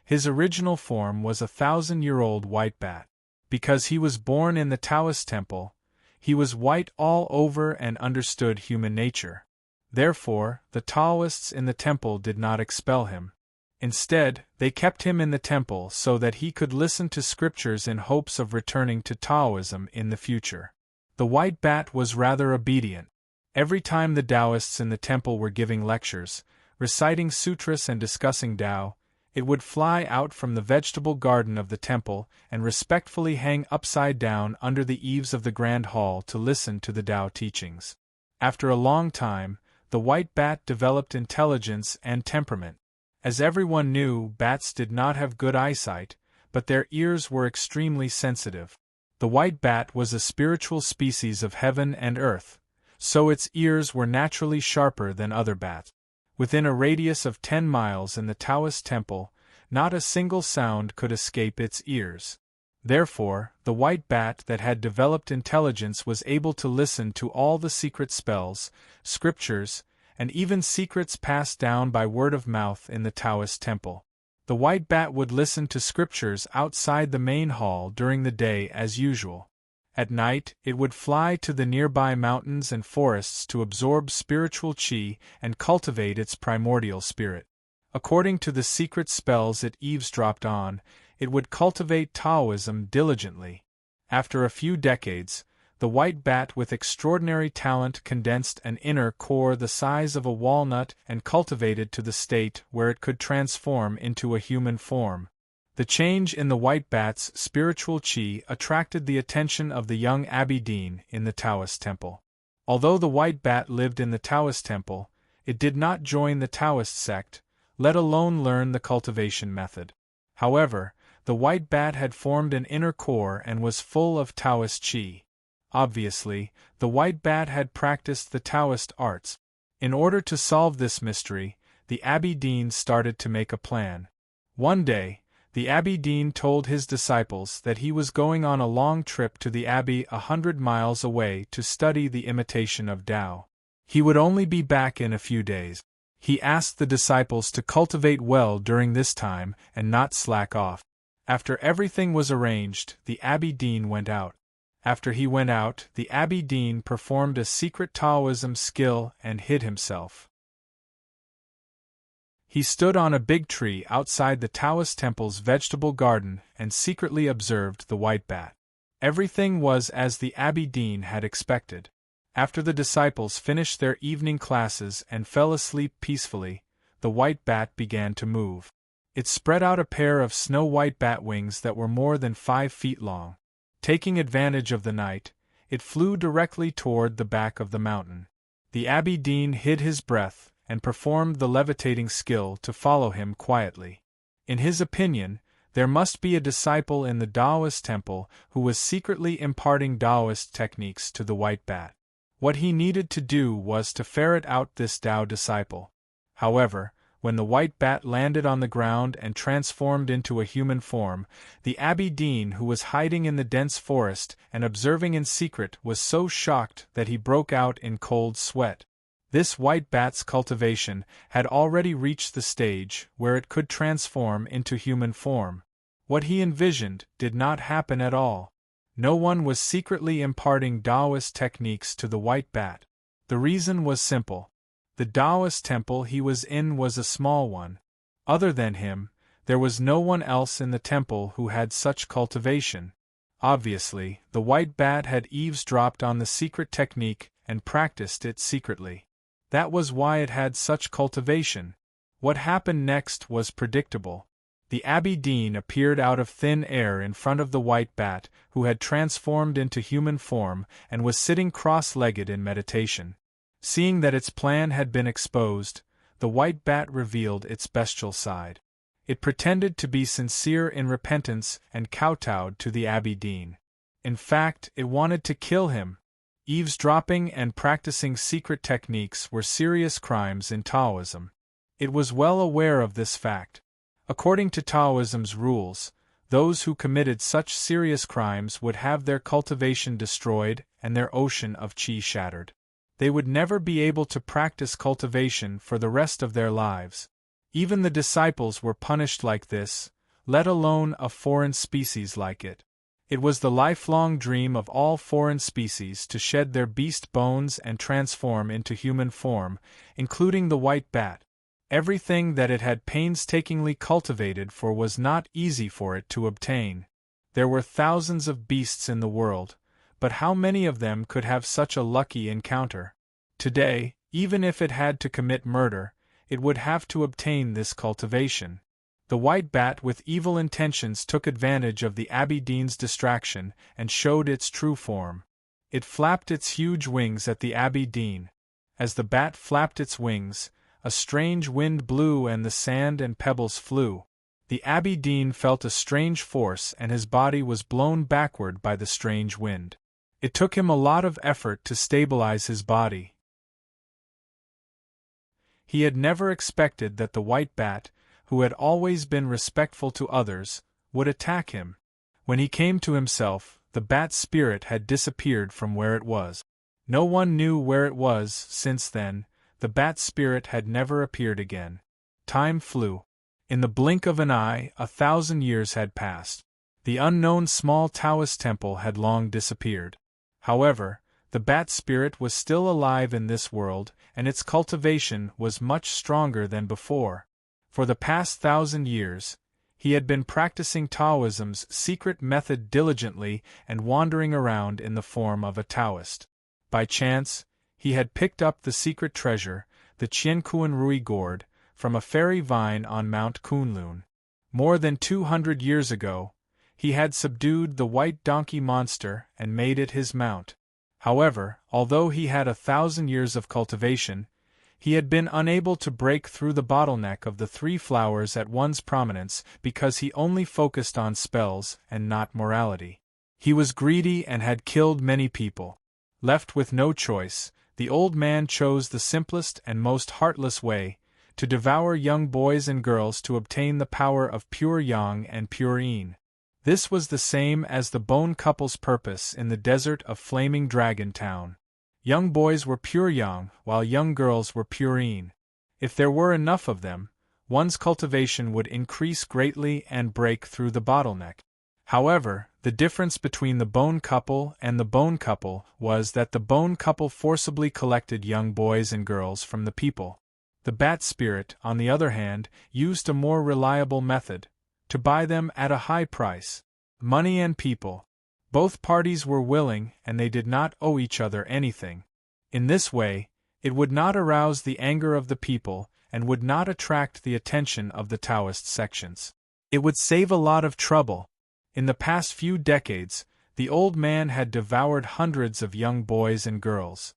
His original form was a 1,000-year-old white bat. Because he was born in the Taoist temple, he was white all over and understood human nature. Therefore, the Taoists in the temple did not expel him. Instead, they kept him in the temple so that he could listen to scriptures in hopes of returning to Taoism in the future. The white bat was rather obedient. Every time the Taoists in the temple were giving lectures, reciting sutras and discussing Tao, it would fly out from the vegetable garden of the temple and respectfully hang upside down under the eaves of the grand hall to listen to the Tao teachings. After a long time, the white bat developed intelligence and temperament. As everyone knew, bats did not have good eyesight, but their ears were extremely sensitive. The white bat was a spiritual species of heaven and earth, so its ears were naturally sharper than other bats. Within a radius of 10 miles in the Taoist temple, not a single sound could escape its ears. Therefore, the white bat that had developed intelligence was able to listen to all the secret spells, scriptures, and even secrets passed down by word of mouth in the Taoist temple. The white bat would listen to scriptures outside the main hall during the day as usual. At night, it would fly to the nearby mountains and forests to absorb spiritual qi and cultivate its primordial spirit. According to the secret spells it eavesdropped on, it would cultivate Taoism diligently. After a few decades, the white bat with extraordinary talent condensed an inner core the size of a walnut and cultivated to the state where it could transform into a human form. The change in the white bat's spiritual qi attracted the attention of the young Abbé Dean in the Taoist temple. Although the white bat lived in the Taoist temple, it did not join the Taoist sect, let alone learn the cultivation method. However, the white bat had formed an inner core and was full of Taoist qi. Obviously, the white bat had practiced the Taoist arts. In order to solve this mystery, the Abbé Dean started to make a plan. One day, the Abbé Dean told his disciples that he was going on a long trip to the abbey 100 miles away to study the imitation of Tao. He would only be back in a few days. He asked the disciples to cultivate well during this time and not slack off. After everything was arranged, the Abbé Dean went out. After he went out, the Abbé Dean performed a secret Taoism skill and hid himself. He stood on a big tree outside the Taoist temple's vegetable garden and secretly observed the white bat. Everything was as the Abbé Dean had expected. After the disciples finished their evening classes and fell asleep peacefully, the white bat began to move. It spread out a pair of snow-white bat wings that were more than 5 feet long. Taking advantage of the night, it flew directly toward the back of the mountain. The Abbé Dean hid his breath and performed the levitating skill to follow him quietly. In his opinion, there must be a disciple in the Taoist temple who was secretly imparting Taoist techniques to the white bat. What he needed to do was to ferret out this Tao disciple. However, when the white bat landed on the ground and transformed into a human form, the Abbé Dean, who was hiding in the dense forest and observing in secret, was so shocked that he broke out in cold sweat. This white bat's cultivation had already reached the stage where it could transform into human form. What he envisioned did not happen at all. No one was secretly imparting Taoist techniques to the white bat. The reason was simple. The Taoist temple he was in was a small one. Other than him, there was no one else in the temple who had such cultivation. Obviously, the white bat had eavesdropped on the secret technique and practiced it secretly. That was why it had such cultivation. What happened next was predictable. The Abbé Dean appeared out of thin air in front of the white bat, who had transformed into human form and was sitting cross-legged in meditation. Seeing that its plan had been exposed, the white bat revealed its bestial side. It pretended to be sincere in repentance and kowtowed to the Abbé Dean. In fact, it wanted to kill him. Eavesdropping and practicing secret techniques were serious crimes in Taoism. It was well aware of this fact. According to Taoism's rules, those who committed such serious crimes would have their cultivation destroyed and their ocean of qi shattered. They would never be able to practice cultivation for the rest of their lives. Even the disciples were punished like this, let alone a foreign species like it. It was the lifelong dream of all foreign species to shed their beast bones and transform into human form, including the white bat. Everything that it had painstakingly cultivated for was not easy for it to obtain. There were thousands of beasts in the world, but how many of them could have such a lucky encounter? Today, even if it had to commit murder, it would have to obtain this cultivation. The white bat with evil intentions took advantage of the Abbé Dean's distraction and showed its true form. It flapped its huge wings at the Abbé Dean. As the bat flapped its wings, a strange wind blew and the sand and pebbles flew. The Abbé Dean felt a strange force and his body was blown backward by the strange wind. It took him a lot of effort to stabilize his body. He had never expected that the white bat, who had always been respectful to others, would attack him. When he came to himself, the bat spirit had disappeared from where it was. No one knew where it was since then. The bat spirit had never appeared again. Time flew. In the blink of an eye, 1,000 years had passed. The unknown small Taoist temple had long disappeared. However, the bat spirit was still alive in this world, and its cultivation was much stronger than before. For the past 1,000 years, he had been practicing Taoism's secret method diligently and wandering around in the form of a Taoist. By chance, he had picked up the secret treasure, the Qiankuan Rui gourd, from a fairy vine on Mount Kunlun. More than 200 years ago, he had subdued the white donkey monster and made it his mount. However, although he had 1,000 years of cultivation, he had been unable to break through the bottleneck of the 3 flowers at one's prominence because he only focused on spells and not morality. He was greedy and had killed many people. Left with no choice, the old man chose the simplest and most heartless way, to devour young boys and girls to obtain the power of pure yang and pure yin. This was the same as the bone couple's purpose in the desert of Flaming Dragon Town. Young boys were pure yang, while young girls were pure yin. If there were enough of them, one's cultivation would increase greatly and break through the bottleneck. However, the difference between the bone couple and the bone couple was that the bone couple forcibly collected young boys and girls from the people. The bat spirit, on the other hand, used a more reliable method, to buy them at a high price. Money and people. Both parties were willing and they did not owe each other anything. In this way, it would not arouse the anger of the people and would not attract the attention of the Taoist sections. It would save a lot of trouble. In the past few decades, the old man had devoured hundreds of young boys and girls.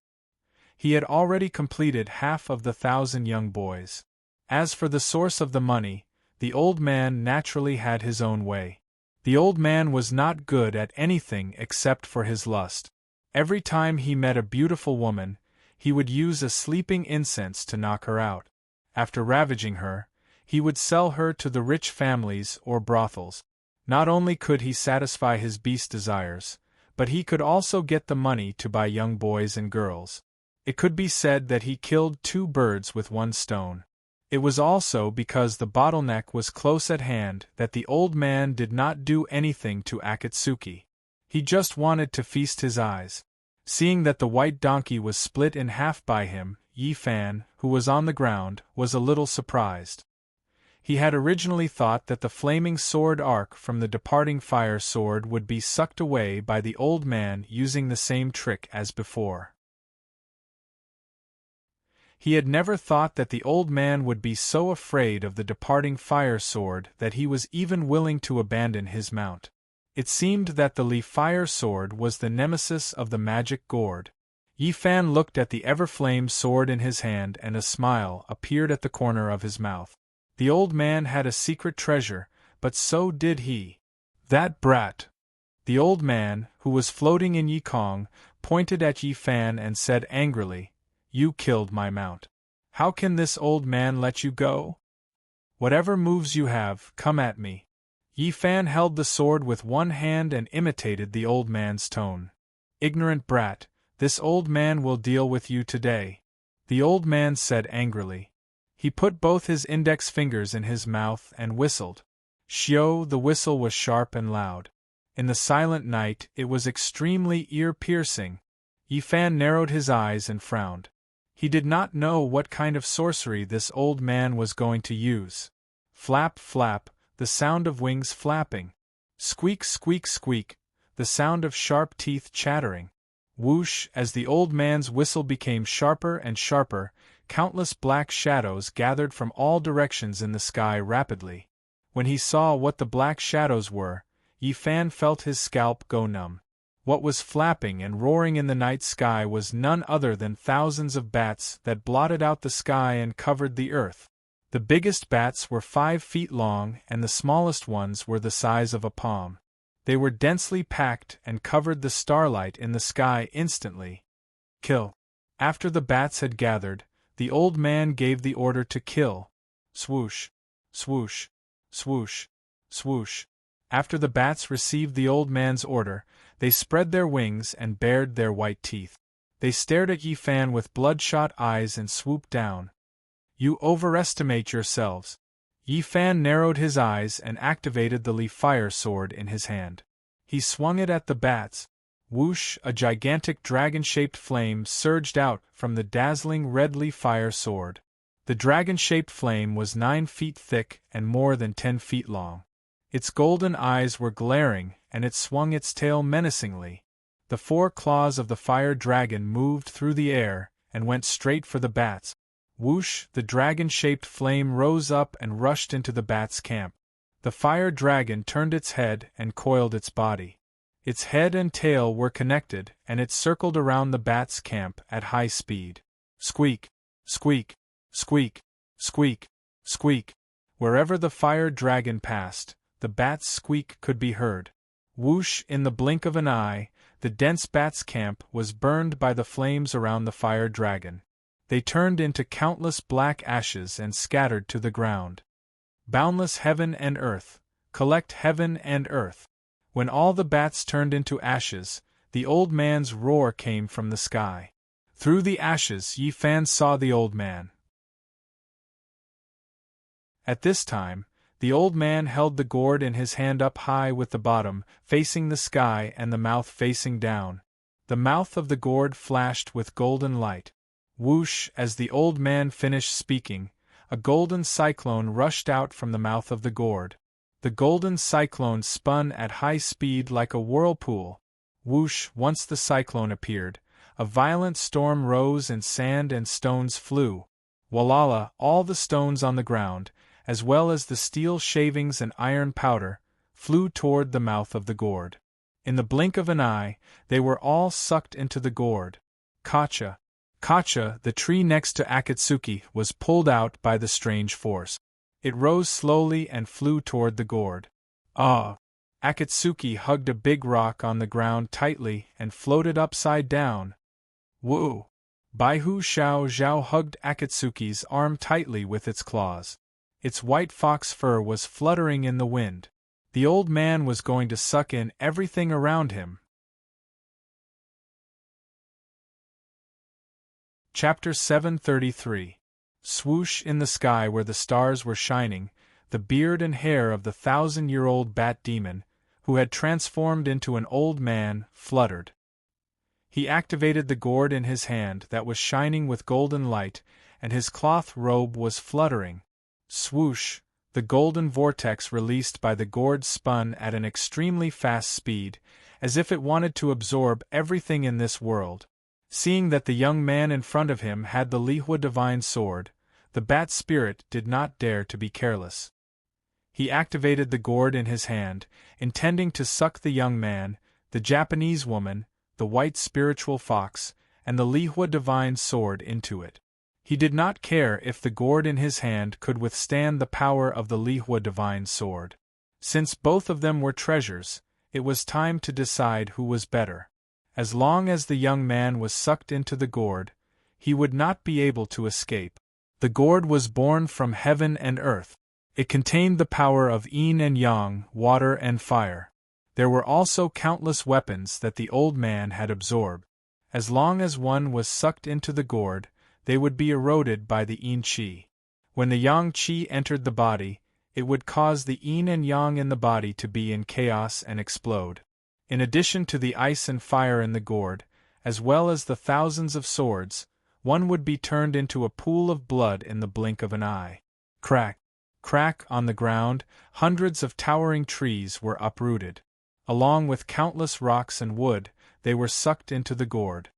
He had already completed half of the 1,000 young boys. As for the source of the money, the old man naturally had his own way. The old man was not good at anything except for his lust. Every time he met a beautiful woman, he would use a sleeping incense to knock her out. After ravaging her, he would sell her to the rich families or brothels. Not only could he satisfy his beast desires, but he could also get the money to buy young boys and girls. It could be said that he killed 2 birds with 1 stone. It was also because the bottleneck was close at hand that the old man did not do anything to Akatsuki. He just wanted to feast his eyes. Seeing that the white donkey was split in half by him, Yi Fan, who was on the ground, was a little surprised. He had originally thought that the flaming sword arc from the departing fire sword would be sucked away by the old man using the same trick as before. He had never thought that the old man would be so afraid of the departing fire sword that he was even willing to abandon his mount. It seemed that the fire sword was the nemesis of the magic gourd. Yi Fan looked at the ever-flame sword in his hand and a smile appeared at the corner of his mouth. The old man had a secret treasure, but so did he. That brat! The old man, who was floating in Yikong, pointed at Yi Fan and said angrily, "You killed my mount. How can this old man let you go? Whatever moves you have, come at me." Yi Fan held the sword with one hand and imitated the old man's tone. "Ignorant brat, this old man will deal with you today," the old man said angrily. He put both his index fingers in his mouth and whistled. Shio, the whistle was sharp and loud. In the silent night, it was extremely ear-piercing. Yi Fan narrowed his eyes and frowned. He did not know what kind of sorcery this old man was going to use. Flap, flap, the sound of wings flapping. Squeak, squeak, squeak, the sound of sharp teeth chattering. Whoosh, as the old man's whistle became sharper and sharper, countless black shadows gathered from all directions in the sky rapidly. When he saw what the black shadows were, Yi Fan felt his scalp go numb. What was flapping and roaring in the night sky was none other than thousands of bats that blotted out the sky and covered the earth. The biggest bats were 5 feet long and the smallest ones were the size of a palm. They were densely packed and covered the starlight in the sky instantly. Kill. After the bats had gathered, the old man gave the order to kill. Swoosh, swoosh, swoosh, swoosh. After the bats received the old man's order, they spread their wings and bared their white teeth. They stared at Yi Fan with bloodshot eyes and swooped down. "You overestimate yourselves." Yi Fan narrowed his eyes and activated the fire sword in his hand. He swung it at the bats. Whoosh, a gigantic dragon-shaped flame surged out from the dazzling red fire sword. The dragon-shaped flame was 9 feet thick and more than 10 feet long. Its golden eyes were glaring, and it swung its tail menacingly. The 4 claws of the fire dragon moved through the air and went straight for the bats. Whoosh, the dragon-shaped flame rose up and rushed into the bats' camp. The fire dragon turned its head and coiled its body. Its head and tail were connected, and it circled around the bats' camp at high speed. Squeak, squeak, squeak, squeak, squeak. Wherever the fire dragon passed, the bats' squeak could be heard. Whoosh! In the blink of an eye, the dense bats' camp was burned by the flames around the fire dragon. They turned into countless black ashes and scattered to the ground. Boundless heaven and earth, collect heaven and earth. When all the bats turned into ashes, the old man's roar came from the sky. Through the ashes Yi Fan saw the old man. At this time, the old man held the gourd in his hand up high with the bottom facing the sky and the mouth facing down. The mouth of the gourd flashed with golden light. Whoosh! As the old man finished speaking, a golden cyclone rushed out from the mouth of the gourd. The golden cyclone spun at high speed like a whirlpool. Whoosh! Once the cyclone appeared, a violent storm rose and sand and stones flew. Walala! All the stones on the ground, as well as the steel shavings and iron powder, flew toward the mouth of the gourd. In the blink of an eye, they were all sucked into the gourd. Kacha! Kacha, the tree next to Akatsuki, was pulled out by the strange force. It rose slowly and flew toward the gourd. Ah! Akatsuki hugged a big rock on the ground tightly and floated upside down. Woo! Baihu Xiao Zhao hugged Akatsuki's arm tightly with its claws. Its white fox fur was fluttering in the wind. The old man was going to suck in everything around him. Chapter 733. Swoosh! In the sky where the stars were shining, the beard and hair of the 1,000-year-old bat demon, who had transformed into an old man, fluttered. He activated the gourd in his hand that was shining with golden light, and his cloth robe was fluttering. Swoosh! The golden vortex released by the gourd spun at an extremely fast speed, as if it wanted to absorb everything in this world. Seeing that the young man in front of him had the Lihua divine sword, the bat spirit did not dare to be careless. He activated the gourd in his hand, intending to suck the young man, the Japanese woman, the white spiritual fox, and the Lihua divine sword into it. He did not care if the gourd in his hand could withstand the power of the Lihua divine sword. Since both of them were treasures, it was time to decide who was better. As long as the young man was sucked into the gourd, he would not be able to escape. The gourd was born from heaven and earth. It contained the power of yin and yang, water and fire. There were also countless weapons that the old man had absorbed. As long as one was sucked into the gourd, they would be eroded by the yin qi. When the yang qi entered the body, it would cause the yin and yang in the body to be in chaos and explode. In addition to the ice and fire in the gourd, as well as the thousands of swords, one would be turned into a pool of blood in the blink of an eye. Crack! Crack! On the ground, hundreds of towering trees were uprooted. Along with countless rocks and wood, they were sucked into the gourd.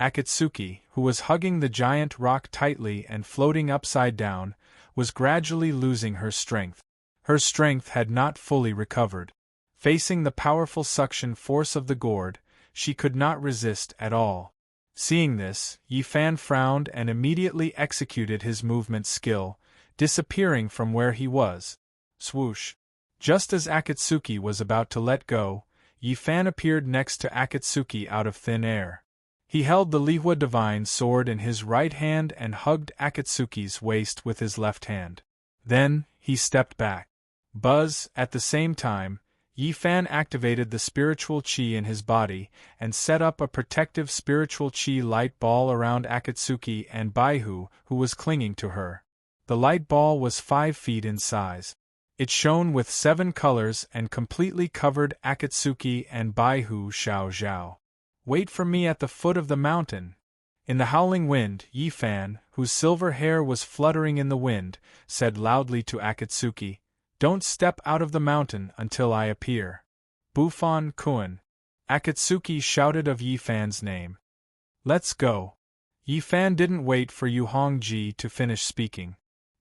Akatsuki, who was hugging the giant rock tightly and floating upside down, was gradually losing her strength. Her strength had not fully recovered. Facing the powerful suction force of the gourd, she could not resist at all. Seeing this, Yi Fan frowned and immediately executed his movement skill, disappearing from where he was. Swoosh! Just as Akatsuki was about to let go, Yi Fan appeared next to Akatsuki out of thin air. He held the Lihua divine sword in his right hand and hugged Akatsuki's waist with his left hand. Then, he stepped back. Buzz! At the same time, Yi Fan activated the spiritual qi in his body and set up a protective spiritual qi light ball around Akatsuki and Baihu, who was clinging to her. The light ball was 5 feet in size. It shone with 7 colors and completely covered Akatsuki and Baihu Xiao Zhao. Wait for me at the foot of the mountain. In the howling wind, Yi Fan, whose silver hair was fluttering in the wind, said loudly to Akatsuki, "Don't step out of the mountain until I appear." Bufan Kun. Akatsuki shouted of Yi Fan's name. "Let's go." Yi Fan didn't wait for Yu Hongji to finish speaking.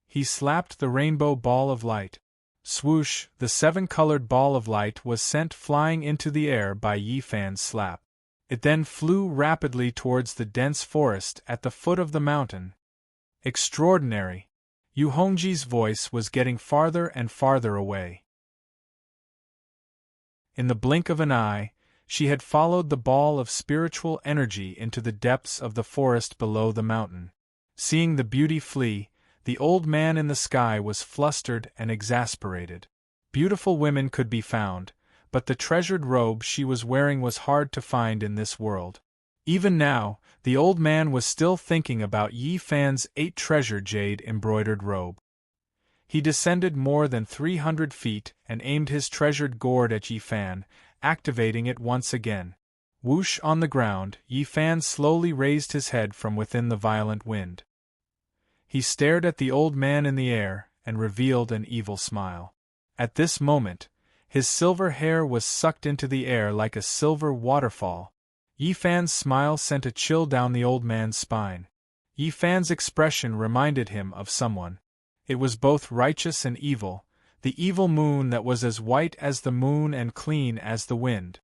He slapped the rainbow ball of light. Swoosh, the seven-colored ball of light was sent flying into the air by Yi Fan's slap. It then flew rapidly towards the dense forest at the foot of the mountain. Extraordinary! Yu Hongji's voice was getting farther and farther away. In the blink of an eye, she had followed the ball of spiritual energy into the depths of the forest below the mountain. Seeing the beauty flee, the old man in the sky was flustered and exasperated. Beautiful women could be found, but the treasured robe she was wearing was hard to find in this world. Even now, the old man was still thinking about Yi Fan's 8-treasured jade-embroidered robe. He descended more than 300 feet and aimed his treasured gourd at Yi Fan, activating it once again. Whoosh on the ground, Yi Fan slowly raised his head from within the violent wind. He stared at the old man in the air and revealed an evil smile. At this moment, his silver hair was sucked into the air like a silver waterfall. Yi Fan's smile sent a chill down the old man's spine. Yi Fan's expression reminded him of someone. It was both righteous and evil, the evil moon that was as white as the moon and clean as the wind.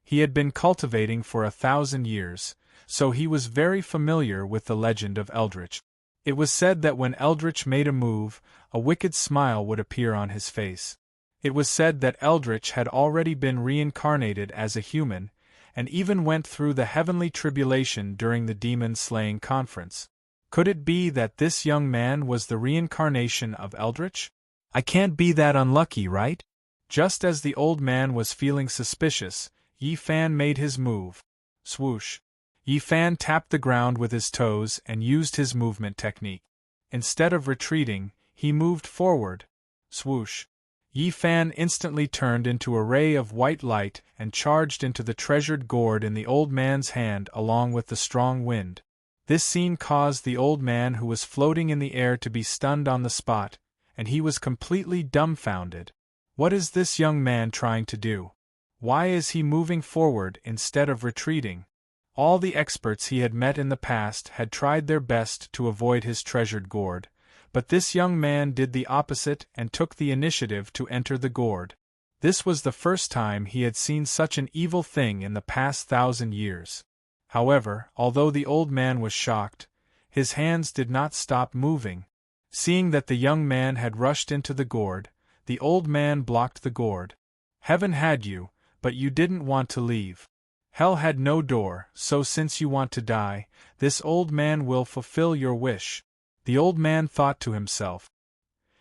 He had been cultivating for 1,000 years, so he was very familiar with the legend of Eldritch. It was said that when Eldritch made a move, a wicked smile would appear on his face. It was said that Eldritch had already been reincarnated as a human, and even went through the heavenly tribulation during the demon-slaying conference. Could it be that this young man was the reincarnation of Eldritch? I can't be that unlucky, right? Just as the old man was feeling suspicious, Yi Fan made his move. Swoosh. Yi Fan tapped the ground with his toes and used his movement technique. Instead of retreating, he moved forward. Swoosh. Yi Fan instantly turned into a ray of white light and charged into the treasured gourd in the old man's hand along with the strong wind. This scene caused the old man who was floating in the air to be stunned on the spot, and he was completely dumbfounded. What is this young man trying to do? Why is he moving forward instead of retreating? All the experts he had met in the past had tried their best to avoid his treasured gourd, but this young man did the opposite and took the initiative to enter the gourd. This was the first time he had seen such an evil thing in the past 1,000 years. However, although the old man was shocked, his hands did not stop moving. Seeing that the young man had rushed into the gourd, the old man blocked the gourd. Heaven had you, but you didn't want to leave. Hell had no door, so since you want to die, this old man will fulfill your wish. The old man thought to himself.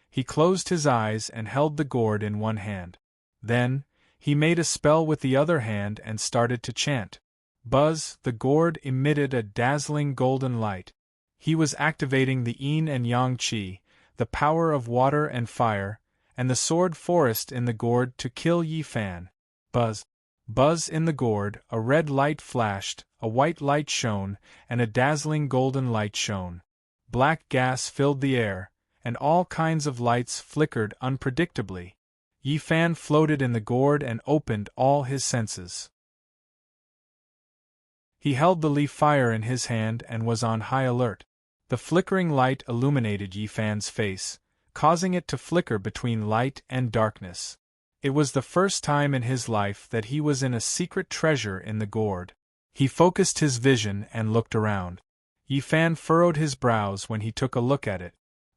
He closed his eyes and held the gourd in one hand. Then, he made a spell with the other hand and started to chant. Buzz, the gourd emitted a dazzling golden light. He was activating the yin and yang qi, the power of water and fire, and the sword forest in the gourd to kill Yi Fan. Buzz. Buzz in the gourd, a red light flashed, a white light shone, and a dazzling golden light shone. Black gas filled the air, and all kinds of lights flickered unpredictably. Yi Fan floated in the gourd and opened all his senses. He held the leaf fire in his hand and was on high alert. The flickering light illuminated Yi Fan's face, causing it to flicker between light and darkness. It was the first time in his life that he was in a secret treasure in the gourd. He focused his vision and looked around. Yi Fan furrowed his brows when he took a look at it.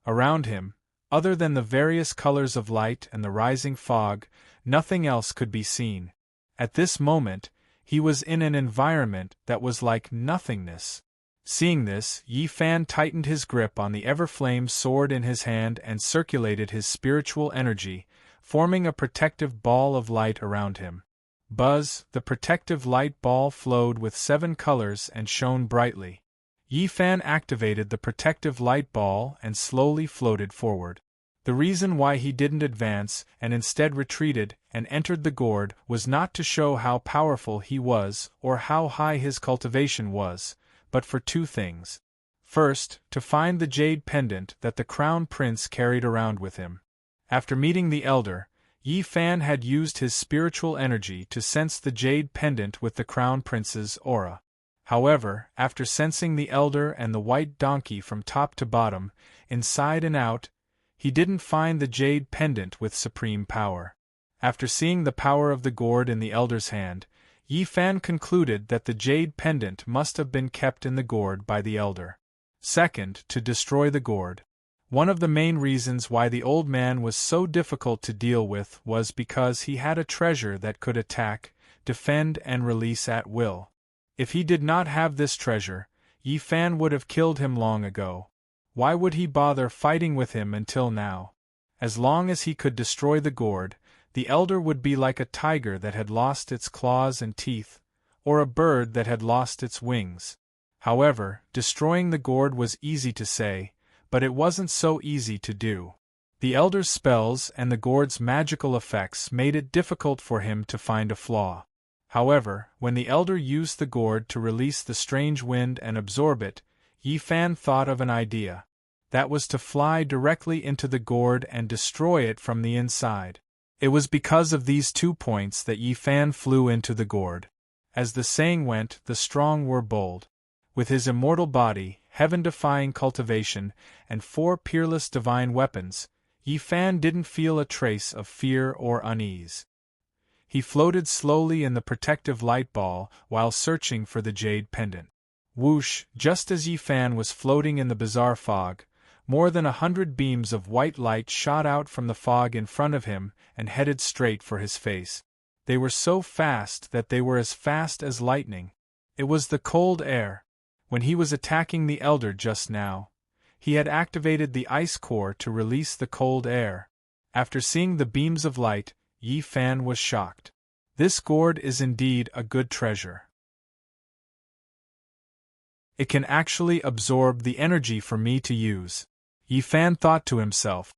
Around him, other than the various colors of light and the rising fog, nothing else could be seen. At this moment, he was in an environment that was like nothingness. Seeing this, Yi Fan tightened his grip on the ever-flame sword in his hand and circulated his spiritual energy, forming a protective ball of light around him. Buzz, the protective light ball flowed with 7 colors and shone brightly. Yi Fan activated the protective light ball and slowly floated forward. The reason why he didn't advance and instead retreated and entered the gourd was not to show how powerful he was or how high his cultivation was, but for 2 things. First, to find the jade pendant that the crown prince carried around with him. After meeting the elder, Yi Fan had used his spiritual energy to sense the jade pendant with the crown prince's aura. However, after sensing the elder and the white donkey from top to bottom, inside and out, he didn't find the jade pendant with supreme power. After seeing the power of the gourd in the elder's hand, Yi Fan concluded that the jade pendant must have been kept in the gourd by the elder. Second, to destroy the gourd. One of the main reasons why the old man was so difficult to deal with was because he had a treasure that could attack, defend and release at will. If he did not have this treasure, Yi Fan would have killed him long ago. Why would he bother fighting with him until now? As long as he could destroy the gourd, the elder would be like a tiger that had lost its claws and teeth, or a bird that had lost its wings. However, destroying the gourd was easy to say, but it wasn't so easy to do. The elder's spells and the gourd's magical effects made it difficult for him to find a flaw. However, when the elder used the gourd to release the strange wind and absorb it, Yi Fan thought of an idea. That was to fly directly into the gourd and destroy it from the inside. It was because of these 2 points that Yi Fan flew into the gourd. As the saying went, the strong were bold. With his immortal body, heaven-defying cultivation, and 4 peerless divine weapons, Yi Fan didn't feel a trace of fear or unease. He floated slowly in the protective light ball while searching for the jade pendant. Whoosh! Just as Yi Fan was floating in the bizarre fog, more than 100 beams of white light shot out from the fog in front of him and headed straight for his face. They were so fast that they were as fast as lightning. It was the cold air. When he was attacking the elder just now, he had activated the ice core to release the cold air. After seeing the beams of light, Yi Fan was shocked. This gourd is indeed a good treasure. It can actually absorb the energy for me to use, Yi Fan thought to himself.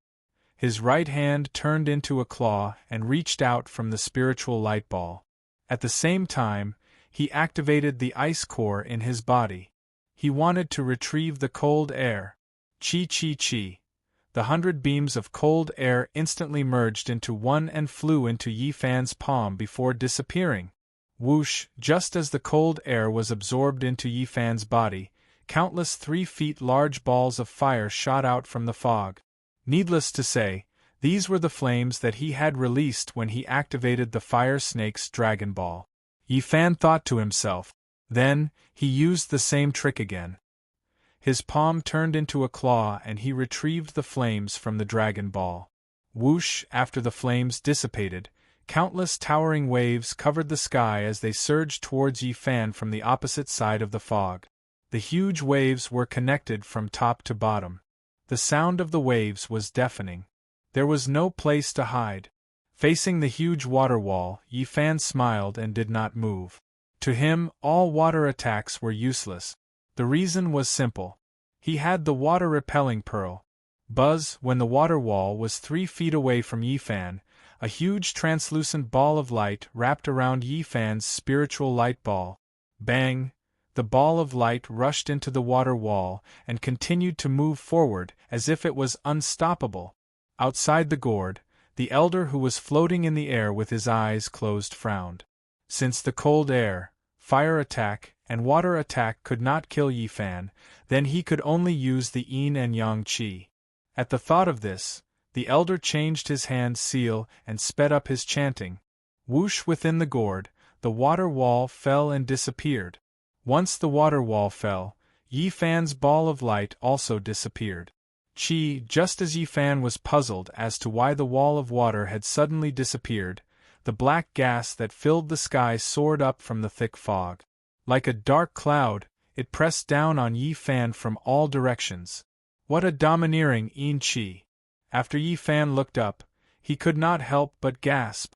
His right hand turned into a claw and reached out from the spiritual light ball. At the same time, he activated the ice core in his body. He wanted to retrieve the cold air. Chi chi chi. The 100 beams of cold air instantly merged into one and flew into Yi Fan's palm before disappearing. Whoosh! Just as the cold air was absorbed into Yi Fan's body, countless 3 feet large balls of fire shot out from the fog. Needless to say, these were the flames that he had released when he activated the fire snake's Dragon Ball. Yi Fan thought to himself. Then, he used the same trick again. His palm turned into a claw and he retrieved the flames from the Dragon Ball. Whoosh! After the flames dissipated, countless towering waves covered the sky as they surged towards Yi Fan from the opposite side of the fog. The huge waves were connected from top to bottom. The sound of the waves was deafening. There was no place to hide. Facing the huge water wall, Yi Fan smiled and did not move. To him, all water attacks were useless. The reason was simple. He had the water-repelling pearl. Buzz! When the water wall was 3 feet away from Yi Fan, a huge translucent ball of light wrapped around Yi Fan's spiritual light ball. Bang! The ball of light rushed into the water wall and continued to move forward as if it was unstoppable. Outside the gourd, the elder who was floating in the air with his eyes closed frowned. Since the cold air, fire attack, and water attack could not kill Yi Fan, then he could only use the yin and yang qi. At the thought of this, the elder changed his hand's seal and sped up his chanting. Whoosh! Within the gourd, the water wall fell and disappeared. Once the water wall fell, Yi Fan's ball of light also disappeared. Chi! Just as Yi Fan was puzzled as to why the wall of water had suddenly disappeared, the black gas that filled the sky soared up from the thick fog. Like a dark cloud, it pressed down on Yi Fan from all directions. What a domineering yin qi! After Yi Fan looked up, he could not help but gasp.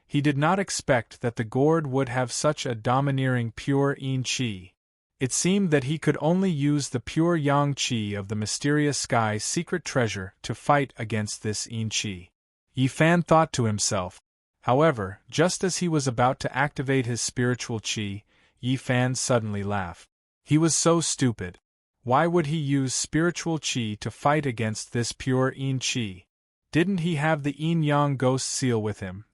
He did not expect that the gourd would have such a domineering pure yin qi. It seemed that he could only use the pure yang qi of the mysterious sky's secret treasure to fight against this yin qi. Yi Fan thought to himself. However, just as he was about to activate his spiritual qi, Yi Fan suddenly laughed. He was so stupid. Why would he use spiritual qi to fight against this pure yin qi? Didn't he have the yin-yang ghost seal with him?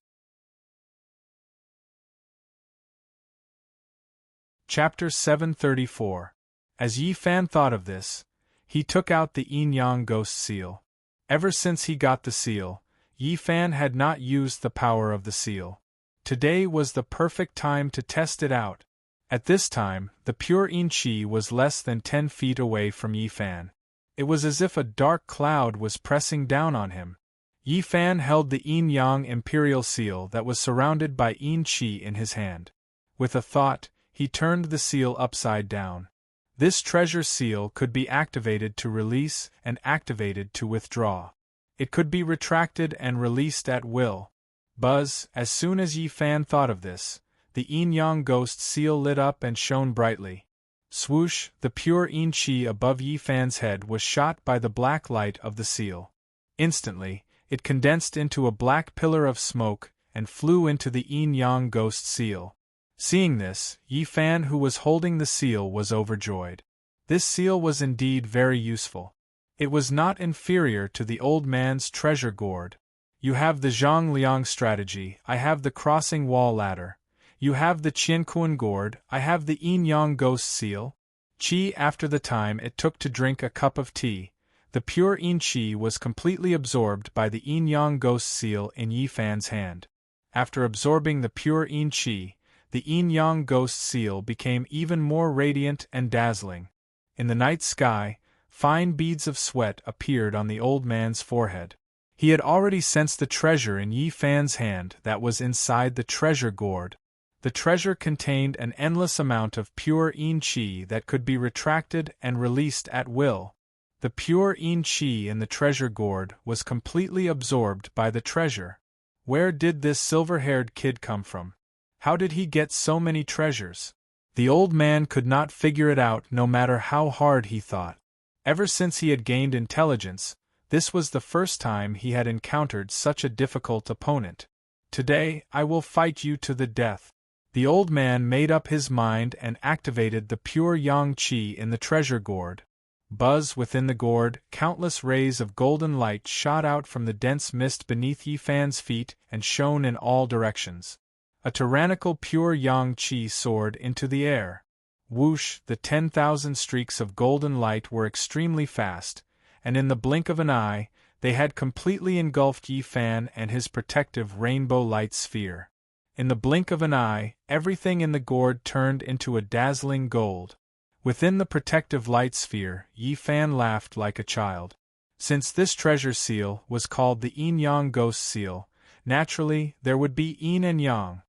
Chapter 734. As Yi Fan thought of this, he took out the yin-yang ghost seal. Ever since he got the seal, Yi Fan had not used the power of the seal. Today was the perfect time to test it out. At this time, the pure yin qi was less than 10 feet away from Yi Fan. It was as if a dark cloud was pressing down on him. Yi Fan held the yin-yang imperial seal that was surrounded by yin qi in his hand. With a thought, he turned the seal upside down. This treasure seal could be activated to release and activated to withdraw. It could be retracted and released at will. Buzz, as soon as Yi Fan thought of this, the yin-yang ghost seal lit up and shone brightly. Swoosh, the pure yin qi above Yi Fan's head was shot by the black light of the seal. Instantly, it condensed into a black pillar of smoke and flew into the yin-yang ghost seal. Seeing this, Yi Fan, who was holding the seal, was overjoyed. This seal was indeed very useful. It was not inferior to the old man's treasure gourd. You have the Zhang Liang strategy, I have the crossing wall ladder. You have the Qianquan gourd, I have the yin-yang ghost seal. Qi. After the time it took to drink a cup of tea, the pure yin qi was completely absorbed by the yin-yang ghost seal in Yi Fan's hand. After absorbing the pure yin qi, the yin-yang ghost seal became even more radiant and dazzling. In the night sky, fine beads of sweat appeared on the old man's forehead. He had already sensed the treasure in Yi Fan's hand that was inside the treasure gourd. The treasure contained an endless amount of pure yin qi that could be retracted and released at will. The pure yin qi in the treasure gourd was completely absorbed by the treasure. Where did this silver-haired kid come from? How did he get so many treasures? The old man could not figure it out no matter how hard he thought. Ever since he had gained intelligence, this was the first time he had encountered such a difficult opponent. Today, I will fight you to the death. The old man made up his mind and activated the pure yang qi in the treasure gourd. Buzz, within the gourd, countless rays of golden light shot out from the dense mist beneath Yi Fan's feet and shone in all directions. A tyrannical pure yang qi soared into the air. Whoosh, the 10,000 streaks of golden light were extremely fast, and in the blink of an eye, they had completely engulfed Yi Fan and his protective rainbow light sphere. In the blink of an eye, everything in the gourd turned into a dazzling gold. Within the protective light sphere, Yi Fan laughed like a child. Since this treasure seal was called the yin-yang ghost seal, naturally there would be yin and yang.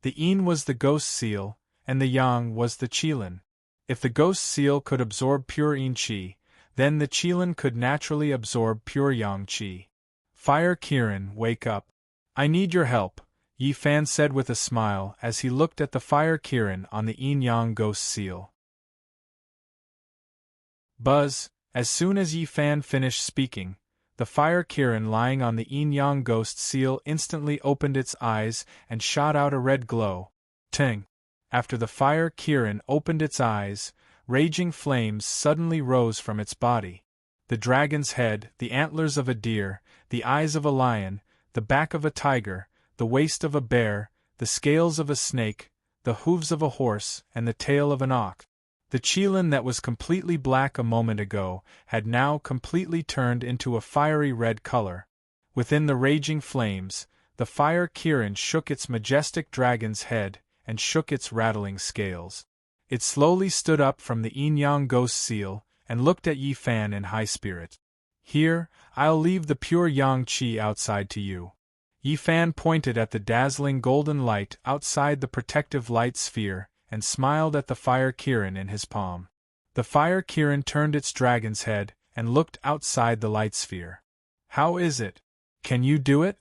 The yin was the ghost seal, and the yang was the qilin. If the ghost seal could absorb pure yin qi, then the qilin could naturally absorb pure yang qi. Fire Kirin, wake up. I need your help, Yi Fan said with a smile as he looked at the fire Kirin on the yin-yang ghost seal. Buzz, as soon as Yi Fan finished speaking, the fire Kirin lying on the yin-yang ghost seal instantly opened its eyes and shot out a red glow. Ting! After the fire Kirin opened its eyes, raging flames suddenly rose from its body. The dragon's head, the antlers of a deer, the eyes of a lion, the back of a tiger, the waist of a bear, the scales of a snake, the hooves of a horse, and the tail of an ox. The qilin that was completely black a moment ago had now completely turned into a fiery red color. Within the raging flames, the fire Kirin shook its majestic dragon's head and shook its rattling scales. It slowly stood up from the yin-yang ghost seal and looked at Yi Fan in high spirit. Here, I'll leave the pure yang qi outside to you. Yi Fan pointed at the dazzling golden light outside the protective light sphere and smiled at the fire Kirin in his palm. The fire Kirin turned its dragon's head and looked outside the light sphere. How is it? Can you do it?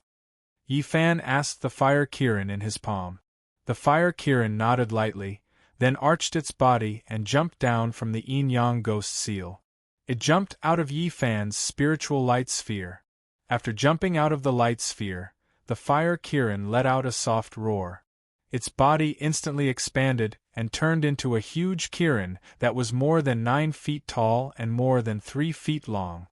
Yi Fan asked the fire Kirin in his palm. The fire Kirin nodded lightly, then arched its body and jumped down from the yin-yang ghost seal. It jumped out of Yi Fan's spiritual light sphere. After jumping out of the light sphere, the fire Kirin let out a soft roar. Its body instantly expanded and turned into a huge Kirin that was more than 9 feet tall and more than 3 feet long.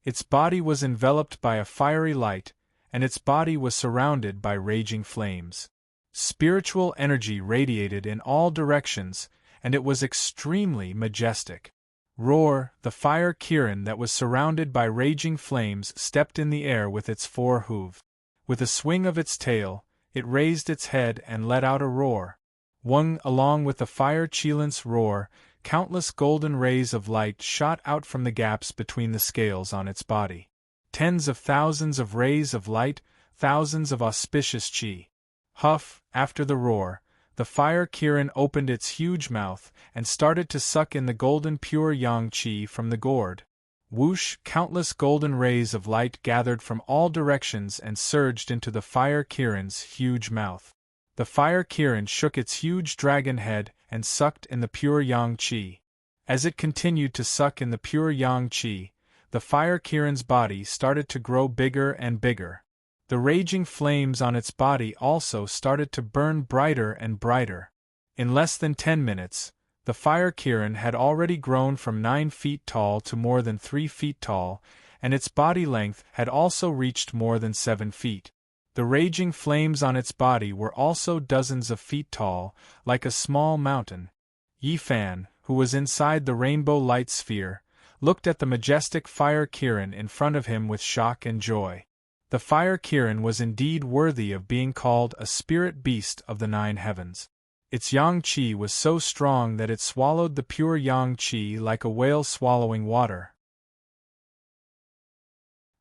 Its body was enveloped by a fiery light, and its body was surrounded by raging flames. Spiritual energy radiated in all directions, and it was extremely majestic. Roar! The fire Kirin that was surrounded by raging flames stepped in the air with its 4 hooves. With a swing of its tail, it raised its head and let out a roar. Along with the fire Chilin's roar, countless golden rays of light shot out from the gaps between the scales on its body. Tens of thousands of rays of light, thousands of auspicious chi. Huff! After the roar, the fire Kirin opened its huge mouth and started to suck in the golden pure yang qi from the gourd. Whoosh! Countless golden rays of light gathered from all directions and surged into the fire Kirin's huge mouth. The fire Kirin shook its huge dragon head and sucked in the pure yang qi. As it continued to suck in the pure yang qi, the fire Kirin's body started to grow bigger and bigger. The raging flames on its body also started to burn brighter and brighter. In less than 10 minutes, the fire Kirin had already grown from 9 feet tall to more than 3 feet tall, and its body length had also reached more than 7 feet. The raging flames on its body were also dozens of feet tall, like a small mountain. Yi Fan, who was inside the rainbow light sphere, looked at the majestic fire Kirin in front of him with shock and joy. The fire Kirin was indeed worthy of being called a spirit beast of the 9 heavens. Its yang qi was so strong that it swallowed the pure yang qi like a whale swallowing water.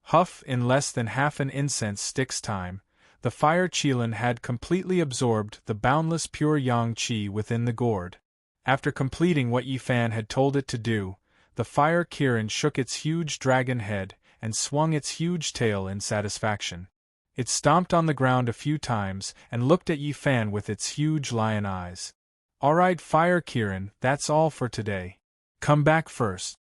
Huff! In less than half an incense stick's time, the fire Qilin had completely absorbed the boundless pure yang qi within the gourd. After completing what Yi Fan had told it to do, the fire Kirin shook its huge dragon head and swung its huge tail in satisfaction. It stomped on the ground a few times and looked at Yi Fan with its huge lion eyes. "Alright, fire Kirin, that's all for today. Come back first."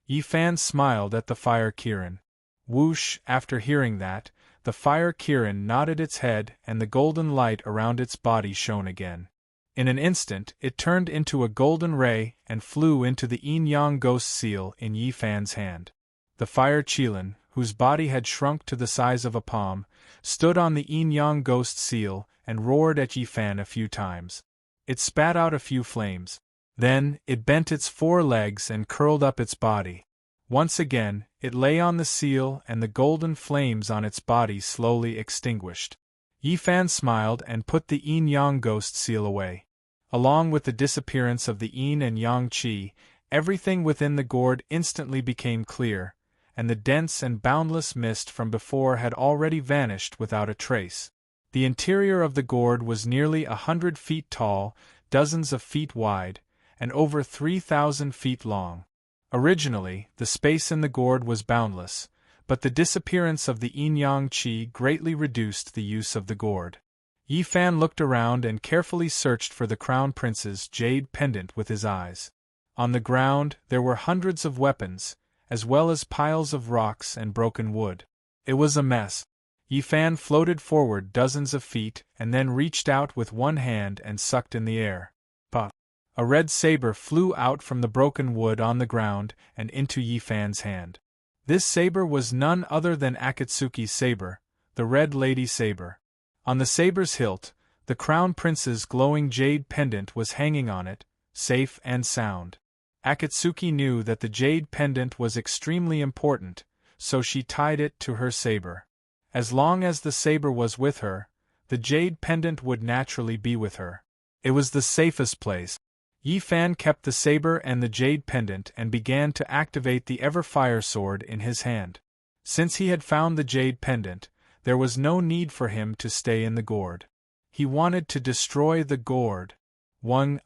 Yi Fan smiled at the fire Kirin. Whoosh! After hearing that, the fire Kirin nodded its head and the golden light around its body shone again. In an instant, it turned into a golden ray and flew into the yin-yang ghost seal in Yi Fan's hand. The fire Qilin, whose body had shrunk to the size of a palm, stood on the yin-yang ghost seal and roared at Yi Fan a few times. It spat out a few flames. Then, it bent its 4 legs and curled up its body. Once again, it lay on the seal and the golden flames on its body slowly extinguished. Yi Fan smiled and put the yin-yang ghost seal away. Along with the disappearance of the yin and yang qi, everything within the gourd instantly became clear, and the dense and boundless mist from before had already vanished without a trace. The interior of the gourd was nearly 100 feet tall, dozens of feet wide, and over 3,000 feet long. Originally, the space in the gourd was boundless, but the disappearance of the yin-yang qi greatly reduced the use of the gourd. Yi Fan looked around and carefully searched for the crown prince's jade pendant with his eyes. On the ground, there were hundreds of weapons, as well as piles of rocks and broken wood. It was a mess. Yi Fan floated forward dozens of feet and then reached out with one hand and sucked in the air. Puff! A red saber flew out from the broken wood on the ground and into Yi Fan's hand. This saber was none other than Akatsuki's saber, the Red Lady saber. On the saber's hilt, the crown prince's glowing jade pendant was hanging on it, safe and sound. Akatsuki knew that the jade pendant was extremely important, so she tied it to her saber. As long as the saber was with her, the jade pendant would naturally be with her. It was the safest place. Yi Fan kept the saber and the jade pendant and began to activate the ever-fire sword in his hand. Since he had found the jade pendant, there was no need for him to stay in the gourd. He wanted to destroy the gourd.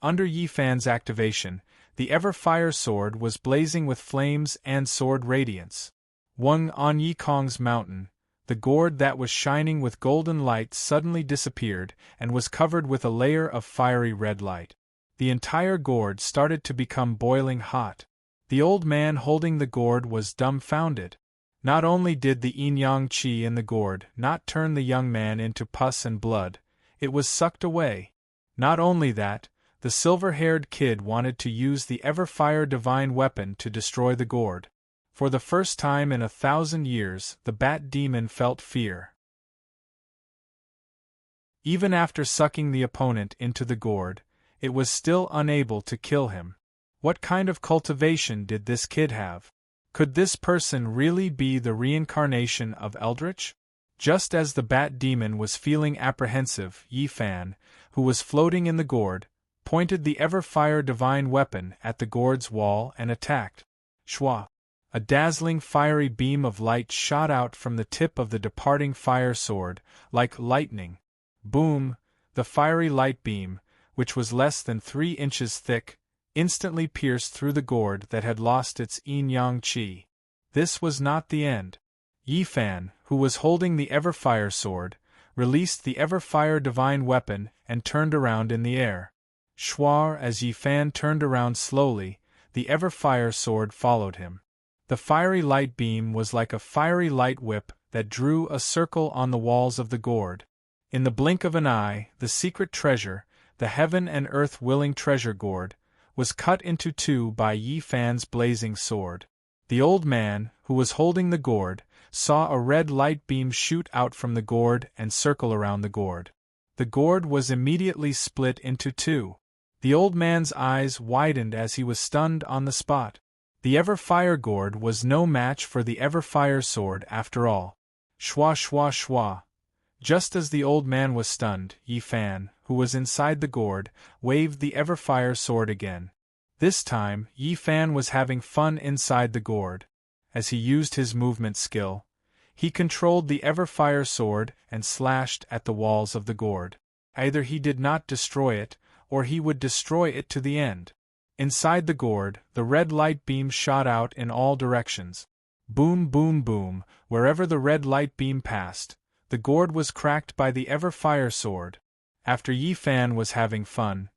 Under Yi Fan's activation, the ever-fire sword was blazing with flames and sword radiance. On Yi Kong's mountain, the gourd that was shining with golden light suddenly disappeared and was covered with a layer of fiery red light. The entire gourd started to become boiling hot. The old man holding the gourd was dumbfounded. Not only did the yin-yang qi in the gourd not turn the young man into pus and blood, it was sucked away. Not only that, the silver-haired kid wanted to use the ever-fire divine weapon to destroy the gourd. For the first time in 1,000 years, the bat demon felt fear. Even after sucking the opponent into the gourd, it was still unable to kill him. What kind of cultivation did this kid have? Could this person really be the reincarnation of Eldritch? Just as the bat demon was feeling apprehensive, Yi Fan, who was floating in the gourd, pointed the ever-fire divine weapon at the gourd's wall and attacked. Shwa! A dazzling fiery beam of light shot out from the tip of the departing fire sword, like lightning. Boom! The fiery light beam, which was less than 3 inches thick, instantly pierced through the gourd that had lost its yin-yang qi. This was not the end. Yi Fan, who was holding the ever-fire sword, released the ever-fire divine weapon and turned around in the air. Shwar! As Yi Fan turned around slowly, the ever-fire sword followed him. The fiery light beam was like a fiery light whip that drew a circle on the walls of the gourd. In the blink of an eye, the secret treasure, the heaven and earth willing treasure gourd, was cut into 2 by Yi Fan's blazing sword. The old man, who was holding the gourd, saw a red light beam shoot out from the gourd and circle around the gourd. The gourd was immediately split into 2. The old man's eyes widened as he was stunned on the spot. The ever-fire gourd was no match for the ever-fire sword after all. Shwa shwa shwa! Just as the old man was stunned, Yi Fan, who was inside the gourd, waved the ever-fire sword again. This time, Yi Fan was having fun inside the gourd. As he used his movement skill, he controlled the ever-fire sword and slashed at the walls of the gourd. Either he did not destroy it, or he would destroy it to the end. Inside the gourd, the red light beam shot out in all directions. Boom boom boom, wherever the red light beam passed, the gourd was cracked by the ever-fire sword. After Yi Fan was having fun,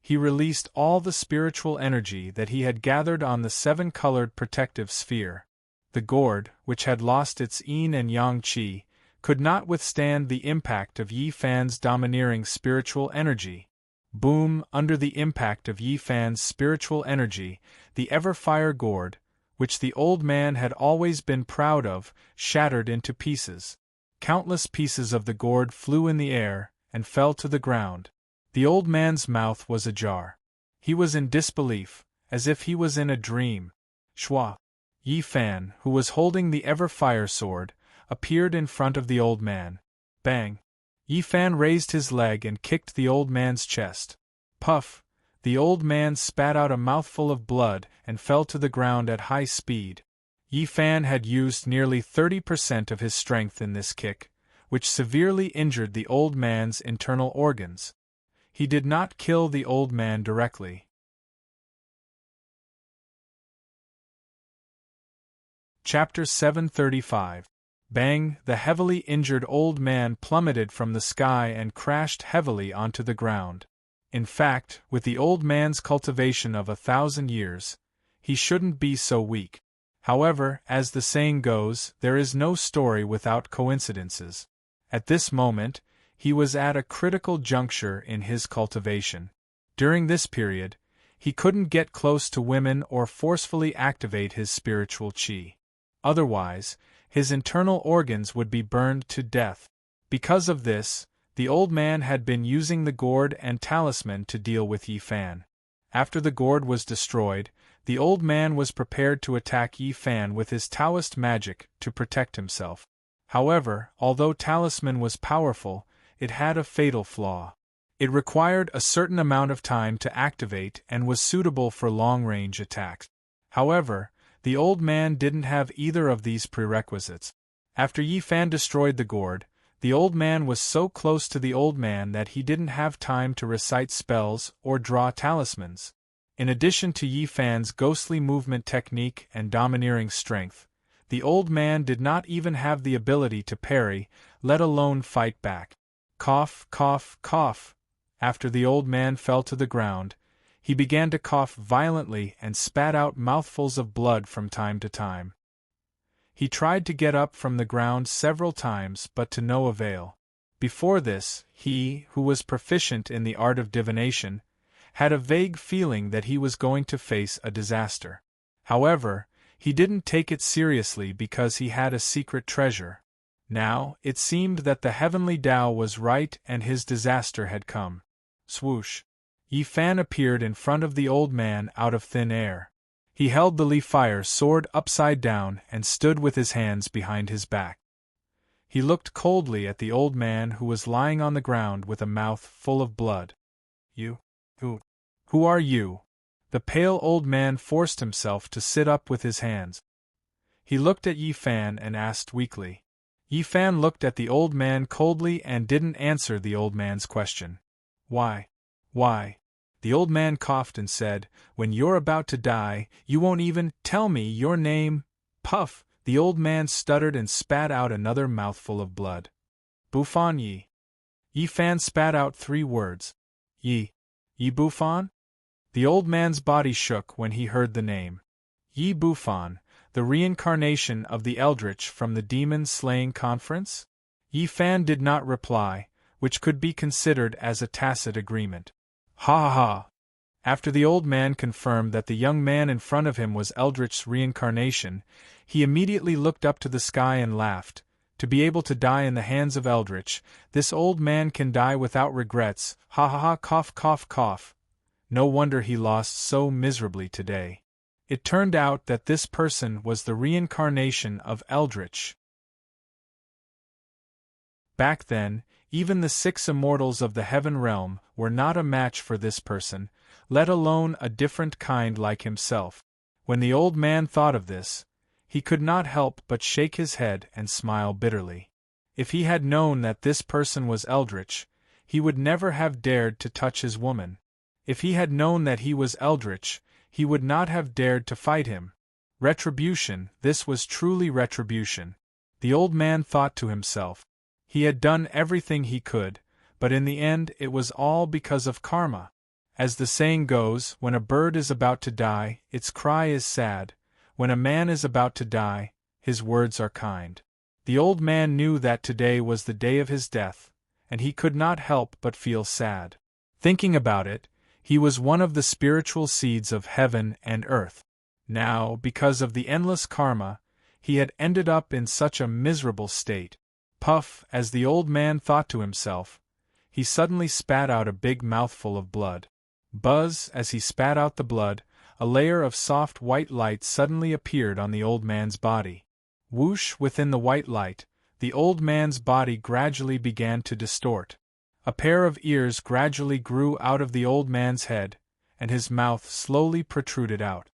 he released all the spiritual energy that he had gathered on the 7-colored protective sphere. The gourd, which had lost its yin and yang qi, could not withstand the impact of Yi Fan's domineering spiritual energy. Boom! Under the impact of Yi Fan's spiritual energy, the ever-fire gourd, which the old man had always been proud of, shattered into pieces. Countless pieces of the gourd flew in the air and fell to the ground. The old man's mouth was ajar. He was in disbelief, as if he was in a dream. Shwa! Yi Fan, who was holding the ever-fire sword, appeared in front of the old man. Bang! Yi Fan raised his leg and kicked the old man's chest. Puff! The old man spat out a mouthful of blood and fell to the ground at high speed. Yi Fan had used nearly 30% of his strength in this kick, which severely injured the old man's internal organs. He did not kill the old man directly. Chapter 735. Bang! The heavily injured old man plummeted from the sky and crashed heavily onto the ground. In fact, with the old man's cultivation of 1,000 years, he shouldn't be so weak. However, as the saying goes, there is no story without coincidences. At this moment, he was at a critical juncture in his cultivation. During this period, he couldn't get close to women or forcefully activate his spiritual qi. Otherwise, his internal organs would be burned to death. Because of this, the old man had been using the gourd and talisman to deal with Yi Fan. After the gourd was destroyed, the old man was prepared to attack Yi Fan with his Taoist magic to protect himself. However, although talisman was powerful, it had a fatal flaw. It required a certain amount of time to activate and was suitable for long-range attacks. However, the old man didn't have either of these prerequisites. After Yi Fan destroyed the gourd, the old man was so close to the old man that he didn't have time to recite spells or draw talismans. In addition to Yi Fan's ghostly movement technique and domineering strength, the old man did not even have the ability to parry, let alone fight back. Cough, cough, cough. After the old man fell to the ground, he began to cough violently and spat out mouthfuls of blood from time to time. He tried to get up from the ground several times but to no avail. Before this, he, who was proficient in the art of divination, had a vague feeling that he was going to face a disaster. However, he didn't take it seriously because he had a secret treasure. Now, it seemed that the heavenly Tao was right and his disaster had come. Swoosh! Yi Fan appeared in front of the old man out of thin air. He held the Li Fire sword upside down and stood with his hands behind his back. He looked coldly at the old man who was lying on the ground with a mouth full of blood. You? Who are you? The pale old man forced himself to sit up with his hands. He looked at Yi Fan and asked weakly. Yi Fan looked at the old man coldly and didn't answer the old man's question. Why? The old man coughed and said, when you're about to die, you won't even tell me your name. Puff! The old man stuttered and spat out another mouthful of blood. Buffon Yi. Yi Fan spat out 3 words. Yi Buffon? The old man's body shook when he heard the name. Yi Buffon, the reincarnation of the Eldritch from the demon-slaying conference? Yi Fan did not reply, which could be considered as a tacit agreement. Ha ha ha! After the old man confirmed that the young man in front of him was Eldritch's reincarnation, he immediately looked up to the sky and laughed. To be able to die in the hands of Eldritch, this old man can die without regrets. Ha ha ha! Cough cough cough! No wonder he lost so miserably today. It turned out that this person was the reincarnation of Eldritch. Back then, even the 6 immortals of the heaven realm were not a match for this person, let alone a different kind like himself. When the old man thought of this, he could not help but shake his head and smile bitterly. If he had known that this person was Eldritch, he would never have dared to touch his woman. If he had known that he was Eldritch, he would not have dared to fight him. Retribution, this was truly retribution. The old man thought to himself. He had done everything he could, but in the end it was all because of karma. As the saying goes, when a bird is about to die, its cry is sad. When a man is about to die, his words are kind. The old man knew that today was the day of his death, and he could not help but feel sad. Thinking about it, he was one of the spiritual seeds of heaven and earth. Now, because of the endless karma, he had ended up in such a miserable state. Puff, as the old man thought to himself, he suddenly spat out a big mouthful of blood. Buzz, as he spat out the blood, a layer of soft white light suddenly appeared on the old man's body. Whoosh, within the white light, the old man's body gradually began to distort. A pair of ears gradually grew out of the old man's head, and his mouth slowly protruded out.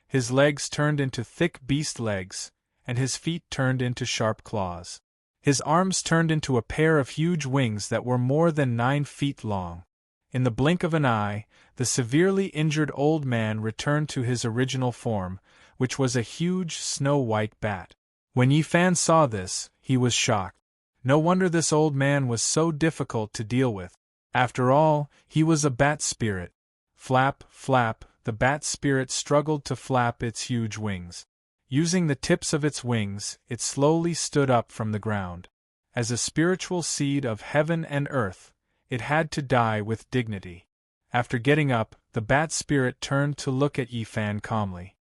His legs turned into thick beast legs, and his feet turned into sharp claws. His arms turned into a pair of huge wings that were more than 9 feet long. In the blink of an eye, the severely injured old man returned to his original form, which was a huge snow-white bat. When Yi Fan saw this, he was shocked. No wonder this old man was so difficult to deal with. After all, he was a bat spirit. Flap, flap, the bat spirit struggled to flap its huge wings. Using the tips of its wings, it slowly stood up from the ground. As a spiritual seed of heaven and earth, it had to die with dignity. After getting up, the bat spirit turned to look at Yi Fan calmly.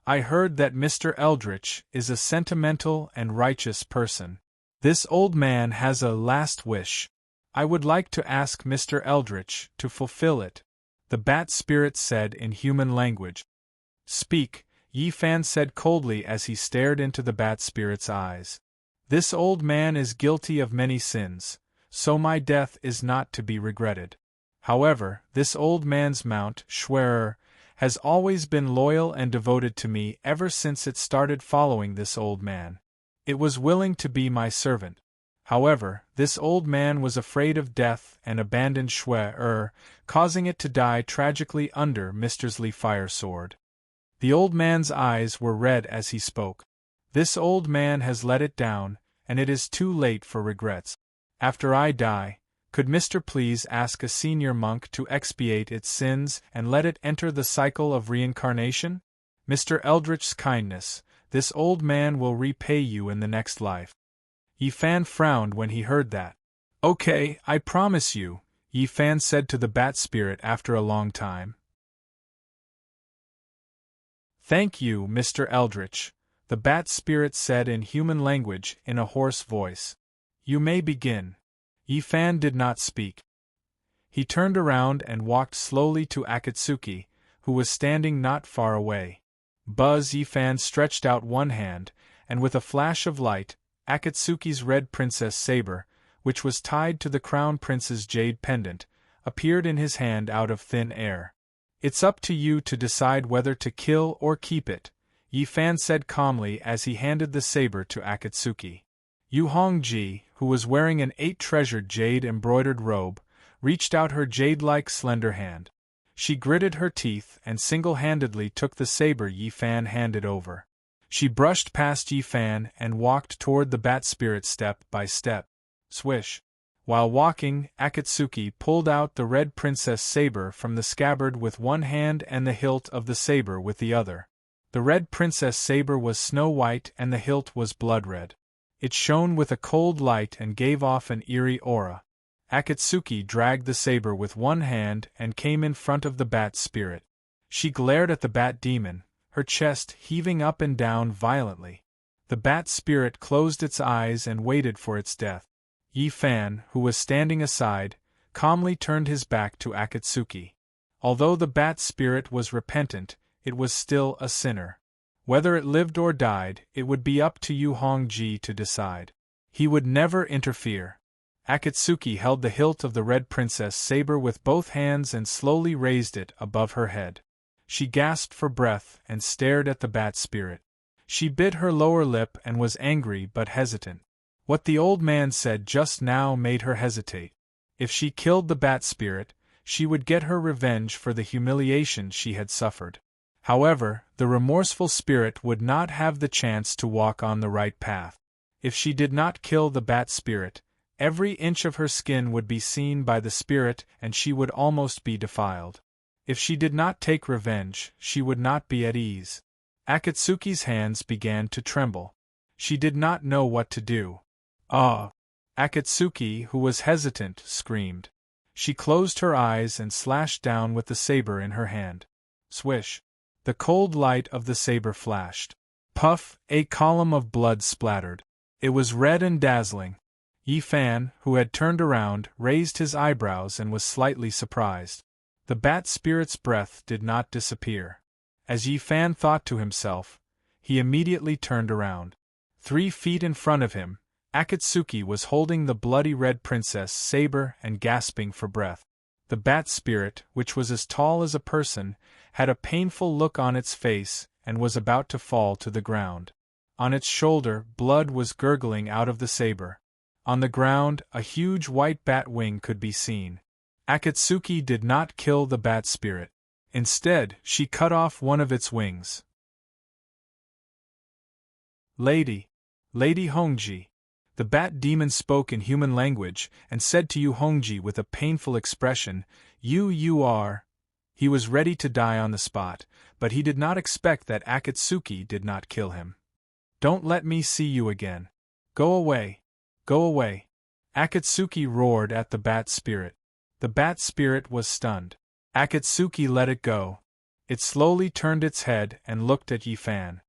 I heard that Mr. Eldritch is a sentimental and righteous person. This old man has a last wish. I would like to ask Mr. Eldritch to fulfill it, the bat spirit said in human language. Speak, Yi Fan said coldly as he stared into the bat spirit's eyes. This old man is guilty of many sins, so my death is not to be regretted. However, this old man's mount, Schwerer, has always been loyal and devoted to me ever since it started following this old man. It was willing to be my servant. However, this old man was afraid of death and abandoned Schwerer, causing it to die tragically under Mr. Li's fire sword. The old man's eyes were red as he spoke. This old man has let it down, and it is too late for regrets. After I die, could Mr. please ask a senior monk to expiate its sins and let it enter the cycle of reincarnation? Mr. Eldritch's kindness, this old man will repay you in the next life. Yi Fan frowned when he heard that. Okay, I promise you, Yi Fan said to the bat spirit after a long time. Thank you, Mr. Eldritch, the bat spirit said in human language in a hoarse voice. You may begin. Yi Fan did not speak. He turned around and walked slowly to Akatsuki, who was standing not far away. Buzz Yifan stretched out one hand, and with a flash of light, Akatsuki's red princess saber, which was tied to the crown prince's jade pendant, appeared in his hand out of thin air. "It's up to you to decide whether to kill or keep it," Yifan said calmly as he handed the saber to Akatsuki. Yu Hongji, who was wearing an 8-treasured jade-embroidered robe, reached out her jade-like slender hand. She gritted her teeth and single-handedly took the saber Yifan handed over. She brushed past Yifan and walked toward the bat spirit step by step. Swish. While walking, Akatsuki pulled out the red princess saber from the scabbard with one hand and the hilt of the saber with the other. The red princess saber was snow-white and the hilt was blood-red. It shone with a cold light and gave off an eerie aura. Akatsuki dragged the saber with one hand and came in front of the bat spirit. She glared at the bat demon, her chest heaving up and down violently. The bat spirit closed its eyes and waited for its death. Yifan, who was standing aside, calmly turned his back to Akatsuki. Although the bat spirit was repentant, it was still a sinner. Whether it lived or died, it would be up to Yu Hongji to decide. He would never interfere. Akatsuki held the hilt of the red princess saber with both hands and slowly raised it above her head. She gasped for breath and stared at the bat spirit. She bit her lower lip and was angry but hesitant. What the old man said just now made her hesitate. If she killed the bat spirit, she would get her revenge for the humiliation she had suffered. However, the remorseful spirit would not have the chance to walk on the right path. If she did not kill the bat spirit, every inch of her skin would be seen by the spirit and she would almost be defiled. If she did not take revenge, she would not be at ease. Akatsuki's hands began to tremble. She did not know what to do. "Ah!" Akatsuki, who was hesitant, screamed. She closed her eyes and slashed down with the saber in her hand. Swish! The cold light of the saber flashed. Puff! A column of blood splattered. It was red and dazzling. Yifan, who had turned around, raised his eyebrows and was slightly surprised. The bat spirit's breath did not disappear. As Yifan thought to himself, he immediately turned around. 3 feet in front of him, Akatsuki was holding the bloody red princess saber and gasping for breath. The bat spirit, which was as tall as a person, had a painful look on its face and was about to fall to the ground. On its shoulder, blood was gurgling out of the saber. On the ground, a huge white bat wing could be seen. Akatsuki did not kill the bat spirit. Instead, she cut off one of its wings. Lady Hongji. The bat demon spoke in human language and said to Yu Hongji with a painful expression, You are. He was ready to die on the spot, but he did not expect that Akatsuki did not kill him. Don't let me see you again. Go away. Go away. Akatsuki roared at the bat spirit. The bat spirit was stunned. Akatsuki let it go. It slowly turned its head and looked at Yifan.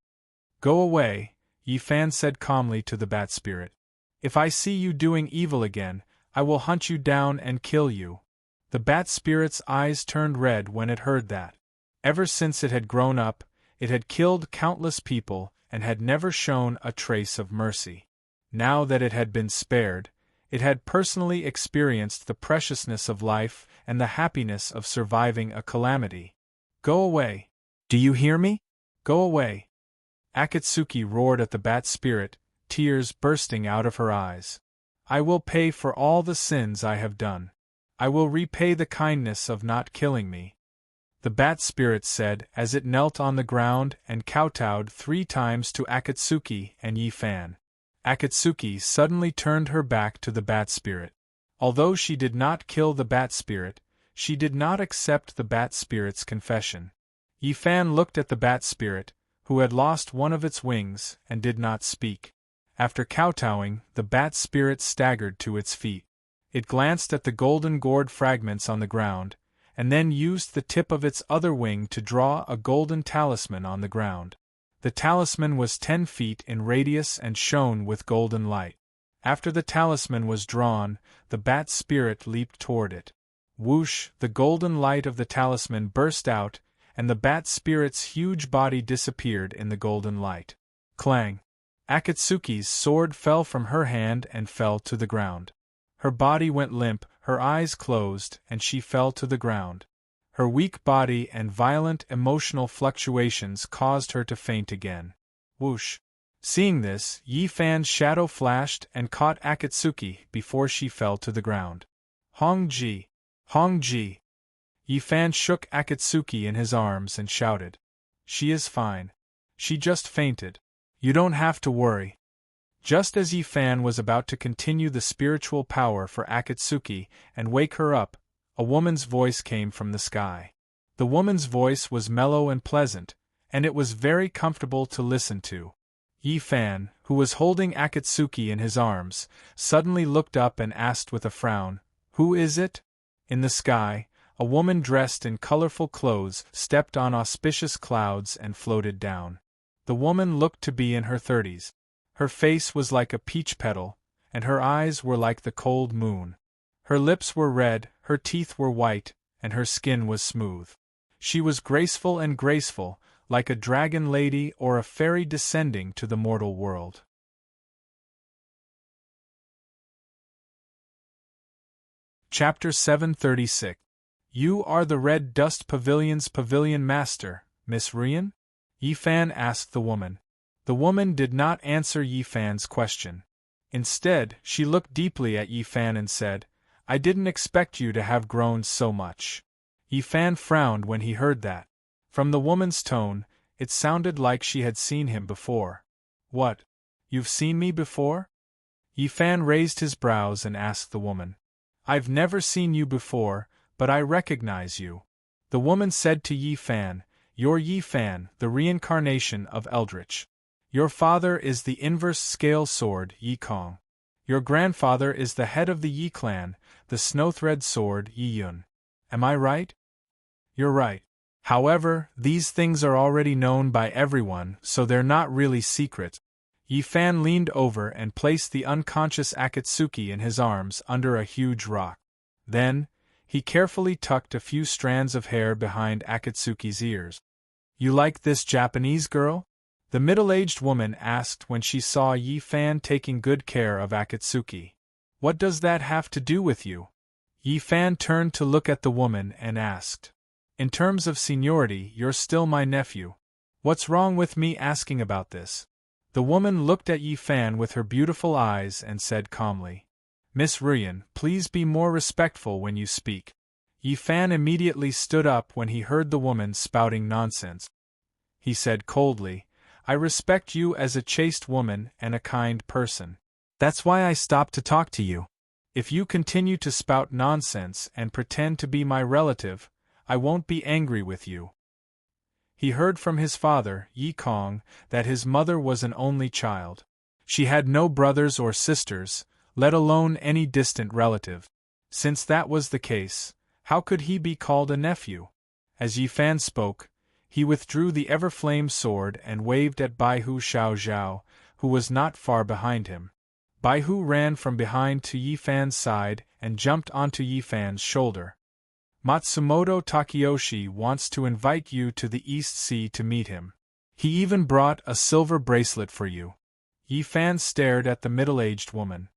Go away, Yifan said calmly to the bat spirit. If I see you doing evil again, I will hunt you down and kill you. The bat spirit's eyes turned red when it heard that. Ever since it had grown up, it had killed countless people and had never shown a trace of mercy. Now that it had been spared, it had personally experienced the preciousness of life and the happiness of surviving a calamity. Go away. Do you hear me? Go away. Akatsuki roared at the bat spirit, tears bursting out of her eyes. I will pay for all the sins I have done. I will repay the kindness of not killing me. The bat spirit said as it knelt on the ground and kowtowed 3 times to Akatsuki and Yifan. Akatsuki suddenly turned her back to the bat spirit. Although she did not kill the bat spirit, she did not accept the bat spirit's confession. Yifan looked at the bat spirit, who had lost one of its wings, and did not speak. After kowtowing, the bat spirit staggered to its feet. It glanced at the golden gourd fragments on the ground, and then used the tip of its other wing to draw a golden talisman on the ground. The talisman was 10 feet in radius and shone with golden light. After the talisman was drawn, the bat spirit leaped toward it. Whoosh, the golden light of the talisman burst out, and the bat spirit's huge body disappeared in the golden light. Clang! Akatsuki's sword fell from her hand and fell to the ground. Her body went limp, her eyes closed, and she fell to the ground. Her weak body and violent emotional fluctuations caused her to faint again. Whoosh! Seeing this, Yi Fan's shadow flashed and caught Akatsuki before she fell to the ground. Hongji! Hongji! Yi Fan shook Akatsuki in his arms and shouted. She is fine. She just fainted. You don't have to worry. Just as Yi Fan was about to continue the spiritual power for Akatsuki and wake her up, a woman's voice came from the sky. The woman's voice was mellow and pleasant, and it was very comfortable to listen to. Yi Fan, who was holding Akatsuki in his arms, suddenly looked up and asked with a frown, "Who is it?" In the sky, a woman dressed in colorful clothes stepped on auspicious clouds and floated down. The woman looked to be in her 30s. Her face was like a peach petal, and her eyes were like the cold moon. Her lips were red, her teeth were white, and her skin was smooth. She was graceful, like a dragon lady or a fairy descending to the mortal world. Chapter 736. You are the Red Dust Pavilion's pavilion master, Miss Ruyan? Yi Fan asked the woman. The woman did not answer Yi Fan's question. Instead, she looked deeply at Yi Fan and said, "I didn't expect you to have grown so much." Yi Fan frowned when he heard that. From the woman's tone, it sounded like she had seen him before. What? You've seen me before? Yi Fan raised his brows and asked the woman. I've never seen you before, but I recognize you. The woman said to Yi Fan, You're Yi Fan, the reincarnation of Eldritch. Your father is the inverse scale sword, Yi Kong. Your grandfather is the head of the Yi clan, the snowthread sword, Yi Yun. Am I right? You're right. However, these things are already known by everyone, so they're not really secret. Yi Fan leaned over and placed the unconscious Akatsuki in his arms under a huge rock. Then, he carefully tucked a few strands of hair behind Akatsuki's ears. You like this Japanese girl? The middle-aged woman asked when she saw Yi Fan taking good care of Akatsuki. What does that have to do with you? Yi Fan turned to look at the woman and asked. In terms of seniority, you're still my nephew. What's wrong with me asking about this? The woman looked at Yi Fan with her beautiful eyes and said calmly, Miss Ruyan, please be more respectful when you speak. Yi Fan immediately stood up when he heard the woman spouting nonsense. He said coldly, I respect you as a chaste woman and a kind person. That's why I stopped to talk to you. If you continue to spout nonsense and pretend to be my relative, I won't be angry with you. He heard from his father, Yi Kong, that his mother was an only child. She had no brothers or sisters, let alone any distant relative. Since that was the case, how could he be called a nephew? As Yi Fan spoke, he withdrew the Everflame sword and waved at Baihu Xiaozhao, who was not far behind him. Baihu ran from behind to Yi Fan's side and jumped onto Yi Fan's shoulder. Matsumoto Takeyoshi wants to invite you to the East Sea to meet him. He even brought a silver bracelet for you. Yi Fan stared at the middle-aged woman.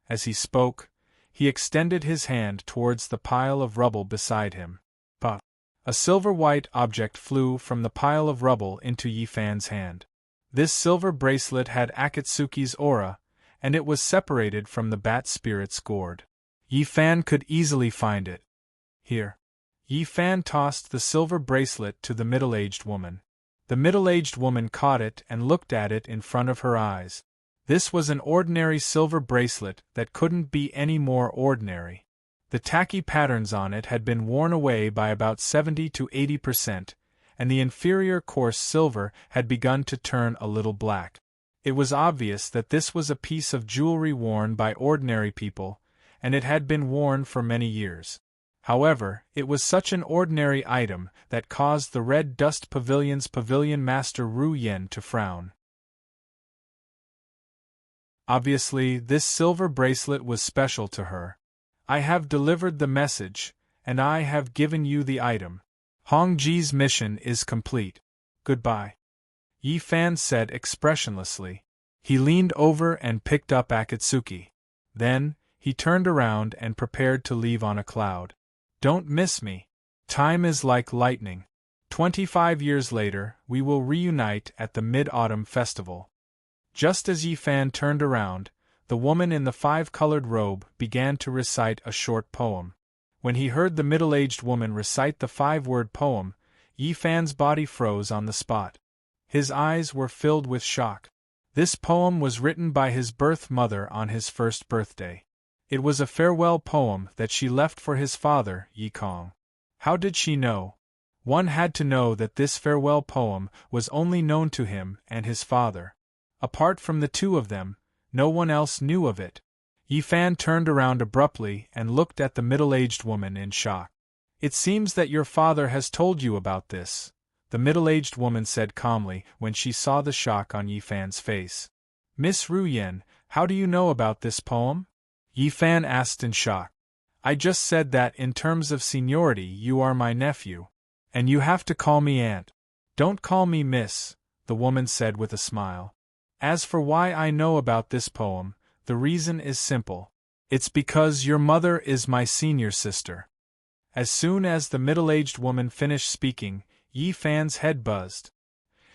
As he spoke, he extended his hand towards the pile of rubble beside him. Puff! A silver-white object flew from the pile of rubble into Yi Fan's hand. This silver bracelet had Akatsuki's aura, and it was separated from the bat spirit's gourd. Yi Fan could easily find it. Here. Yi Fan tossed the silver bracelet to the middle-aged woman. The middle-aged woman caught it and looked at it in front of her eyes. This was an ordinary silver bracelet that couldn't be any more ordinary. The tacky patterns on it had been worn away by about 70 to 80%, and the inferior coarse silver had begun to turn a little black. It was obvious that this was a piece of jewelry worn by ordinary people, and it had been worn for many years. However, it was such an ordinary item that caused the Red Dust Pavilion's pavilion master Ru Yen to frown. Obviously, this silver bracelet was special to her. I have delivered the message, and I have given you the item. Hongji's mission is complete. Goodbye. Yi Fan said expressionlessly. He leaned over and picked up Akatsuki. Then, he turned around and prepared to leave on a cloud. Don't miss me. Time is like lightning. 25 years later, we will reunite at the Mid-Autumn Festival. Just as Yi Fan turned around, the woman in the five-colored robe began to recite a short poem. When he heard the middle-aged woman recite the five-word poem, Yi Fan's body froze on the spot. His eyes were filled with shock. This poem was written by his birth mother on his first birthday. It was a farewell poem that she left for his father, Yi Kong. How did she know? One had to know that this farewell poem was only known to him and his father. Apart from the two of them, no one else knew of it. Yi Fan turned around abruptly and looked at the middle-aged woman in shock. It seems that your father has told you about this, the middle-aged woman said calmly when she saw the shock on Yi Fan's face. Miss Ru Yen, how do you know about this poem? Yi Fan asked in shock. I just said that in terms of seniority you are my nephew. And you have to call me aunt. Don't call me miss, the woman said with a smile. As for why I know about this poem, the reason is simple. It's because your mother is my senior sister. As soon as the middle-aged woman finished speaking, Yi Fan's head buzzed.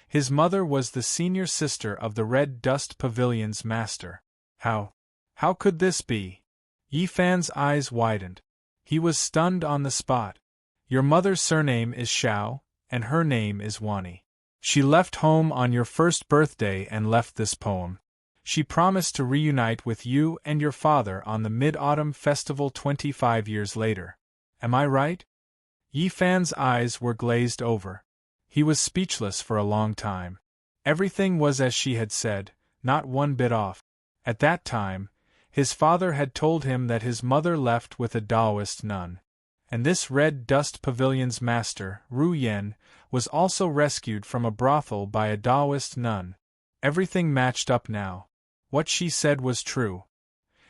His mother was the senior sister of the Red Dust Pavilion's master. How could this be? Yi Fan's eyes widened. He was stunned on the spot. Your mother's surname is Xiao, and her name is Wani. She left home on your first birthday and left this poem. She promised to reunite with you and your father on the Mid-Autumn Festival 25 years later. Am I right? Yi Fan's eyes were glazed over. He was speechless for a long time. Everything was as she had said, not one bit off. At that time, his father had told him that his mother left with a Taoist nun. And this Red Dust Pavilion's master, Ru Yen, was also rescued from a brothel by a Taoist nun. Everything matched up now. What she said was true.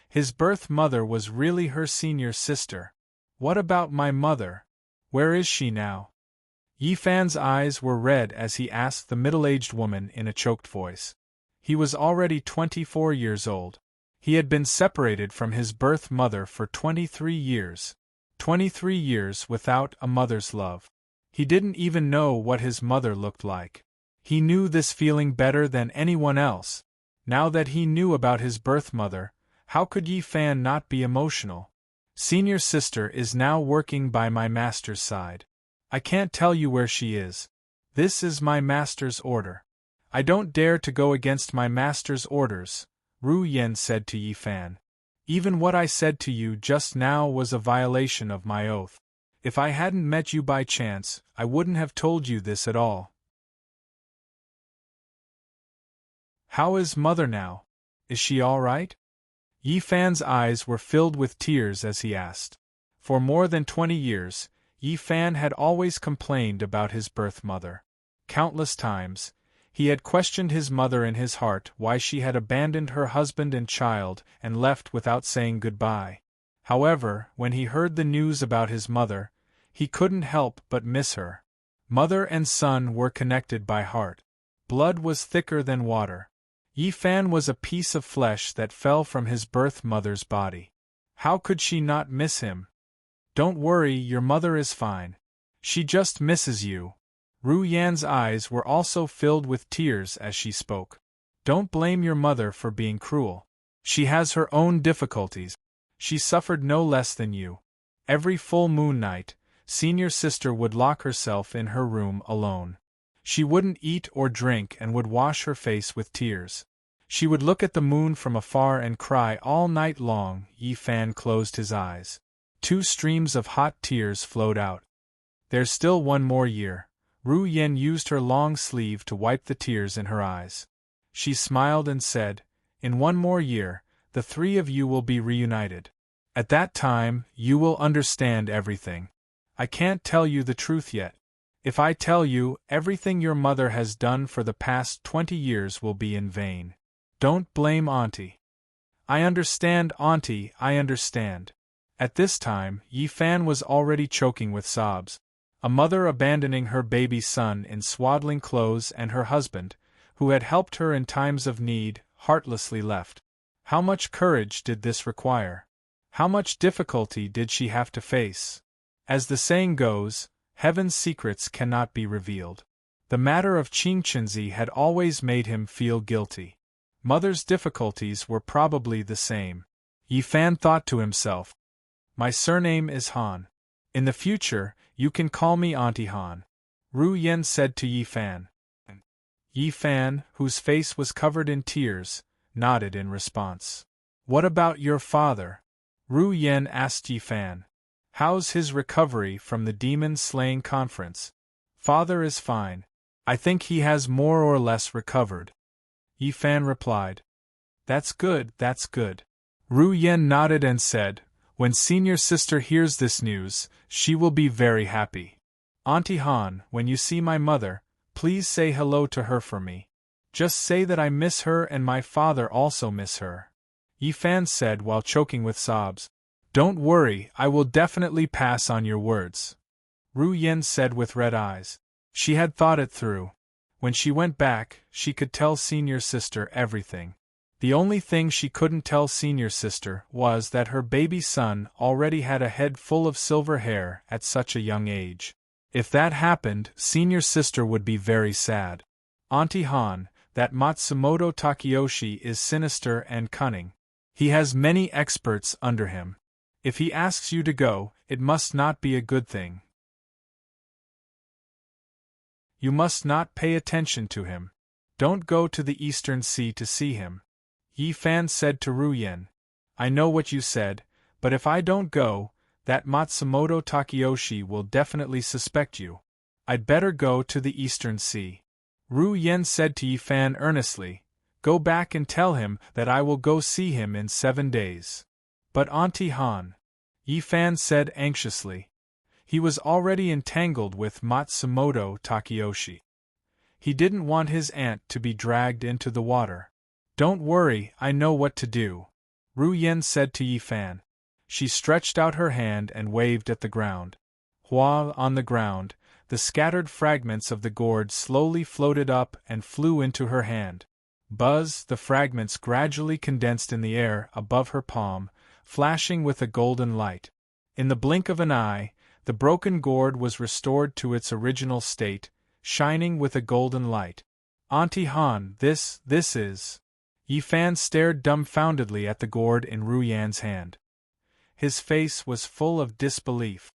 His birth mother was really her senior sister. What about my mother? Where is she now? Yi Fan's eyes were red as he asked the middle-aged woman in a choked voice. He was already 24 years old. He had been separated from his birth mother for 23 years. 23 years without a mother's love. He didn't even know what his mother looked like. He knew this feeling better than anyone else. Now that he knew about his birth mother, how could Yi Fan not be emotional? Senior sister is now working by my master's side. I can't tell you where she is. This is my master's order. I don't dare to go against my master's orders, Ru Yen said to Yi Fan. Even what I said to you just now was a violation of my oath. If I hadn't met you by chance, I wouldn't have told you this at all. How is mother now? Is she all right? Yi Fan's eyes were filled with tears as he asked. For more than 20 years, Yi Fan had always complained about his birth mother. Countless times, he had questioned his mother in his heart why she had abandoned her husband and child and left without saying goodbye. However, when he heard the news about his mother, he couldn't help but miss her. Mother and son were connected by heart. Blood was thicker than water. Yi Fan was a piece of flesh that fell from his birth mother's body. How could she not miss him? Don't worry, your mother is fine. She just misses you. Ru Yan's eyes were also filled with tears as she spoke. Don't blame your mother for being cruel. She has her own difficulties. She suffered no less than you. Every full moon night, senior sister would lock herself in her room alone. She wouldn't eat or drink and would wash her face with tears. She would look at the moon from afar and cry all night long. Yi Fan closed his eyes. 2 streams of hot tears flowed out. There's still one more year. Ru Yen used her long sleeve to wipe the tears in her eyes. She smiled and said, in 1 more year, the 3 of you will be reunited. At that time, you will understand everything. I can't tell you the truth yet. If I tell you, everything your mother has done for the past 20 years will be in vain. Don't blame Auntie. I understand, Auntie, I understand. At this time, Yi Fan was already choking with sobs. A mother abandoning her baby son in swaddling clothes and her husband, who had helped her in times of need, heartlessly left. How much courage did this require? How much difficulty did she have to face? As the saying goes, heaven's secrets cannot be revealed. The matter of Qingqinzi had always made him feel guilty. Mother's difficulties were probably the same. Yi Fan thought to himself, "My surname is Han. In the future, you can call me Auntie Han," Ru Yen said to Yi Fan. Yi Fan, whose face was covered in tears, nodded in response. "What about your father?" Ru Yen asked Yi Fan. "How's his recovery from the demon-slaying conference?" "Father is fine. I think he has more or less recovered," Yi Fan replied. That's good, that's good." Ru Yen nodded and said, "When senior sister hears this news, she will be very happy. Auntie Han, when you see my mother, please say hello to her for me. Just say that I miss her and my father also miss her," Yi Fan said while choking with sobs. "Don't worry, I will definitely pass on your words," Ru Yen said with red eyes. She had thought it through. When she went back, she could tell senior sister everything. The only thing she couldn't tell senior sister was that her baby son already had a head full of silver hair at such a young age. If that happened, senior sister would be very sad. "Auntie Han, that Matsumoto Takeyoshi is sinister and cunning. He has many experts under him. If he asks you to go, it must not be a good thing. You must not pay attention to him. Don't go to the Eastern Sea to see him," Yi Fan said to Ru Yen. "I know what you said, but if I don't go, that Matsumoto Takeyoshi will definitely suspect you. I'd better go to the Eastern Sea." Ru Yen said to Yi Fan earnestly, "Go back and tell him that I will go see him in 7 days." "But Auntie Han," Yi Fan said anxiously. He was already entangled with Matsumoto Takeyoshi. He didn't want his aunt to be dragged into the water. "Don't worry, I know what to do," Ru Yen said to Yi Fan. She stretched out her hand and waved at the ground. While on the ground, the scattered fragments of the gourd slowly floated up and flew into her hand. Buzz, the fragments gradually condensed in the air above her palm, flashing with a golden light. In the blink of an eye, the broken gourd was restored to its original state, shining with a golden light. "Auntie Han, this is..." Yi Fan stared dumbfoundedly at the gourd in Ru Yan's hand. His face was full of disbelief.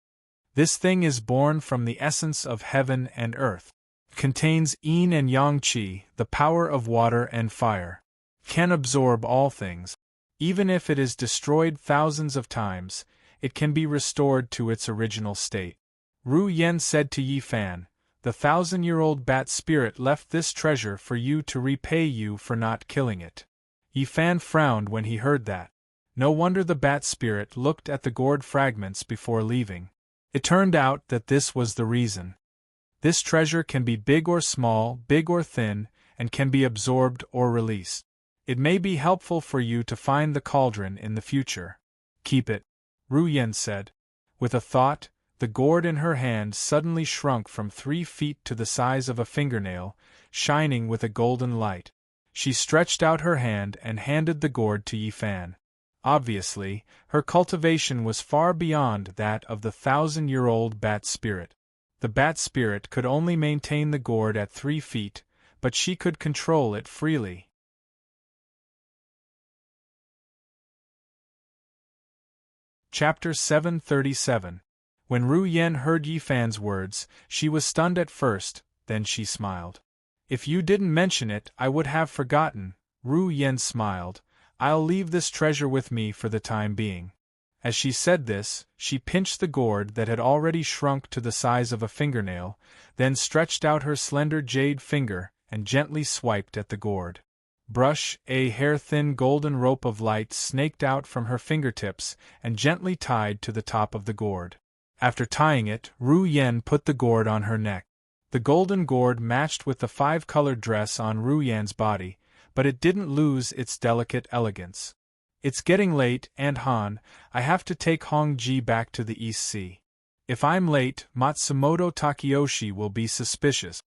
"This thing is born from the essence of heaven and earth. Contains yin and yang qi, the power of water and fire. Can absorb all things. Even if it is destroyed thousands of times, it can be restored to its original state." Ru Yen said to Yi Fan, "The 1,000-year-old bat spirit left this treasure for you to repay you for not killing it." Yi Fan frowned when he heard that. No wonder the bat spirit looked at the gourd fragments before leaving. It turned out that this was the reason. This treasure can be big or small, big or thin, and can be absorbed or released. It may be helpful for you to find the cauldron in the future. "Keep it," Ru Yen said. With a thought, the gourd in her hand suddenly shrunk from 3 feet to the size of a fingernail, shining with a golden light. She stretched out her hand and handed the gourd to Yi Fan. Obviously, her cultivation was far beyond that of the 1,000-year-old bat spirit. The bat spirit could only maintain the gourd at 3 feet, but she could control it freely. Chapter 737. When Ru Yen heard Yi Fan's words, she was stunned at first, then she smiled. "If you didn't mention it, I would have forgotten," Ru Yen smiled. "I'll leave this treasure with me for the time being." As she said this, she pinched the gourd that had already shrunk to the size of a fingernail, then stretched out her slender jade finger and gently swiped at the gourd. Brush, a hair-thin golden rope of light snaked out from her fingertips and gently tied to the top of the gourd. After tying it, Ru Yen put the gourd on her neck. The golden gourd matched with the 5-colored dress on Ru Yan's body, but it didn't lose its delicate elegance. It's getting late, Aunt Han. I have to take Hong-ji back to the East Sea. If I'm late, Matsumoto Takeyoshi will be suspicious.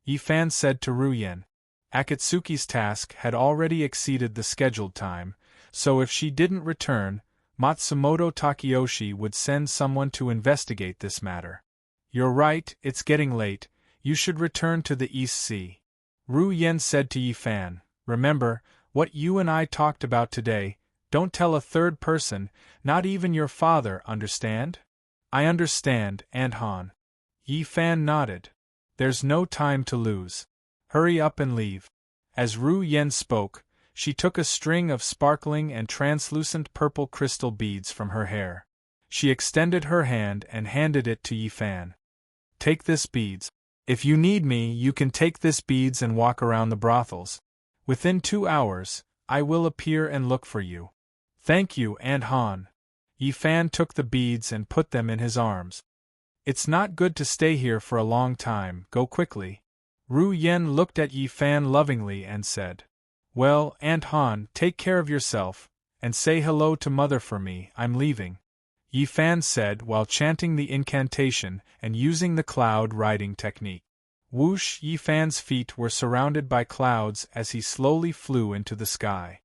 Yi Fan said to Ru Yen. Akatsuki's task had already exceeded the scheduled time, so if she didn't return, Matsumoto Takeyoshi would send someone to investigate this matter. You're right, it's getting late. You should return to the East Sea. Ru Yen said to Yi Fan, remember, what you and I talked about today, don't tell a third person, not even your father, understand? I understand, Aunt Han. Yi Fan nodded. There's no time to lose. Hurry up and leave. As Ru Yen spoke, she took a string of sparkling and translucent purple crystal beads from her hair. She extended her hand and handed it to Yi Fan. Take this beads. If you need me, you can take this beads and walk around the brothels. Within 2 hours, I will appear and look for you. Thank you, Aunt Han. Yi Fan took the beads and put them in his arms. It's not good to stay here for a long time, go quickly. Ru Yen looked at Yi Fan lovingly and said, Well, Aunt Han, take care of yourself, and say hello to Mother for me, I'm leaving. Yi Fan said while chanting the incantation and using the cloud riding technique. Whoosh! Yi Fan's feet were surrounded by clouds as he slowly flew into the sky.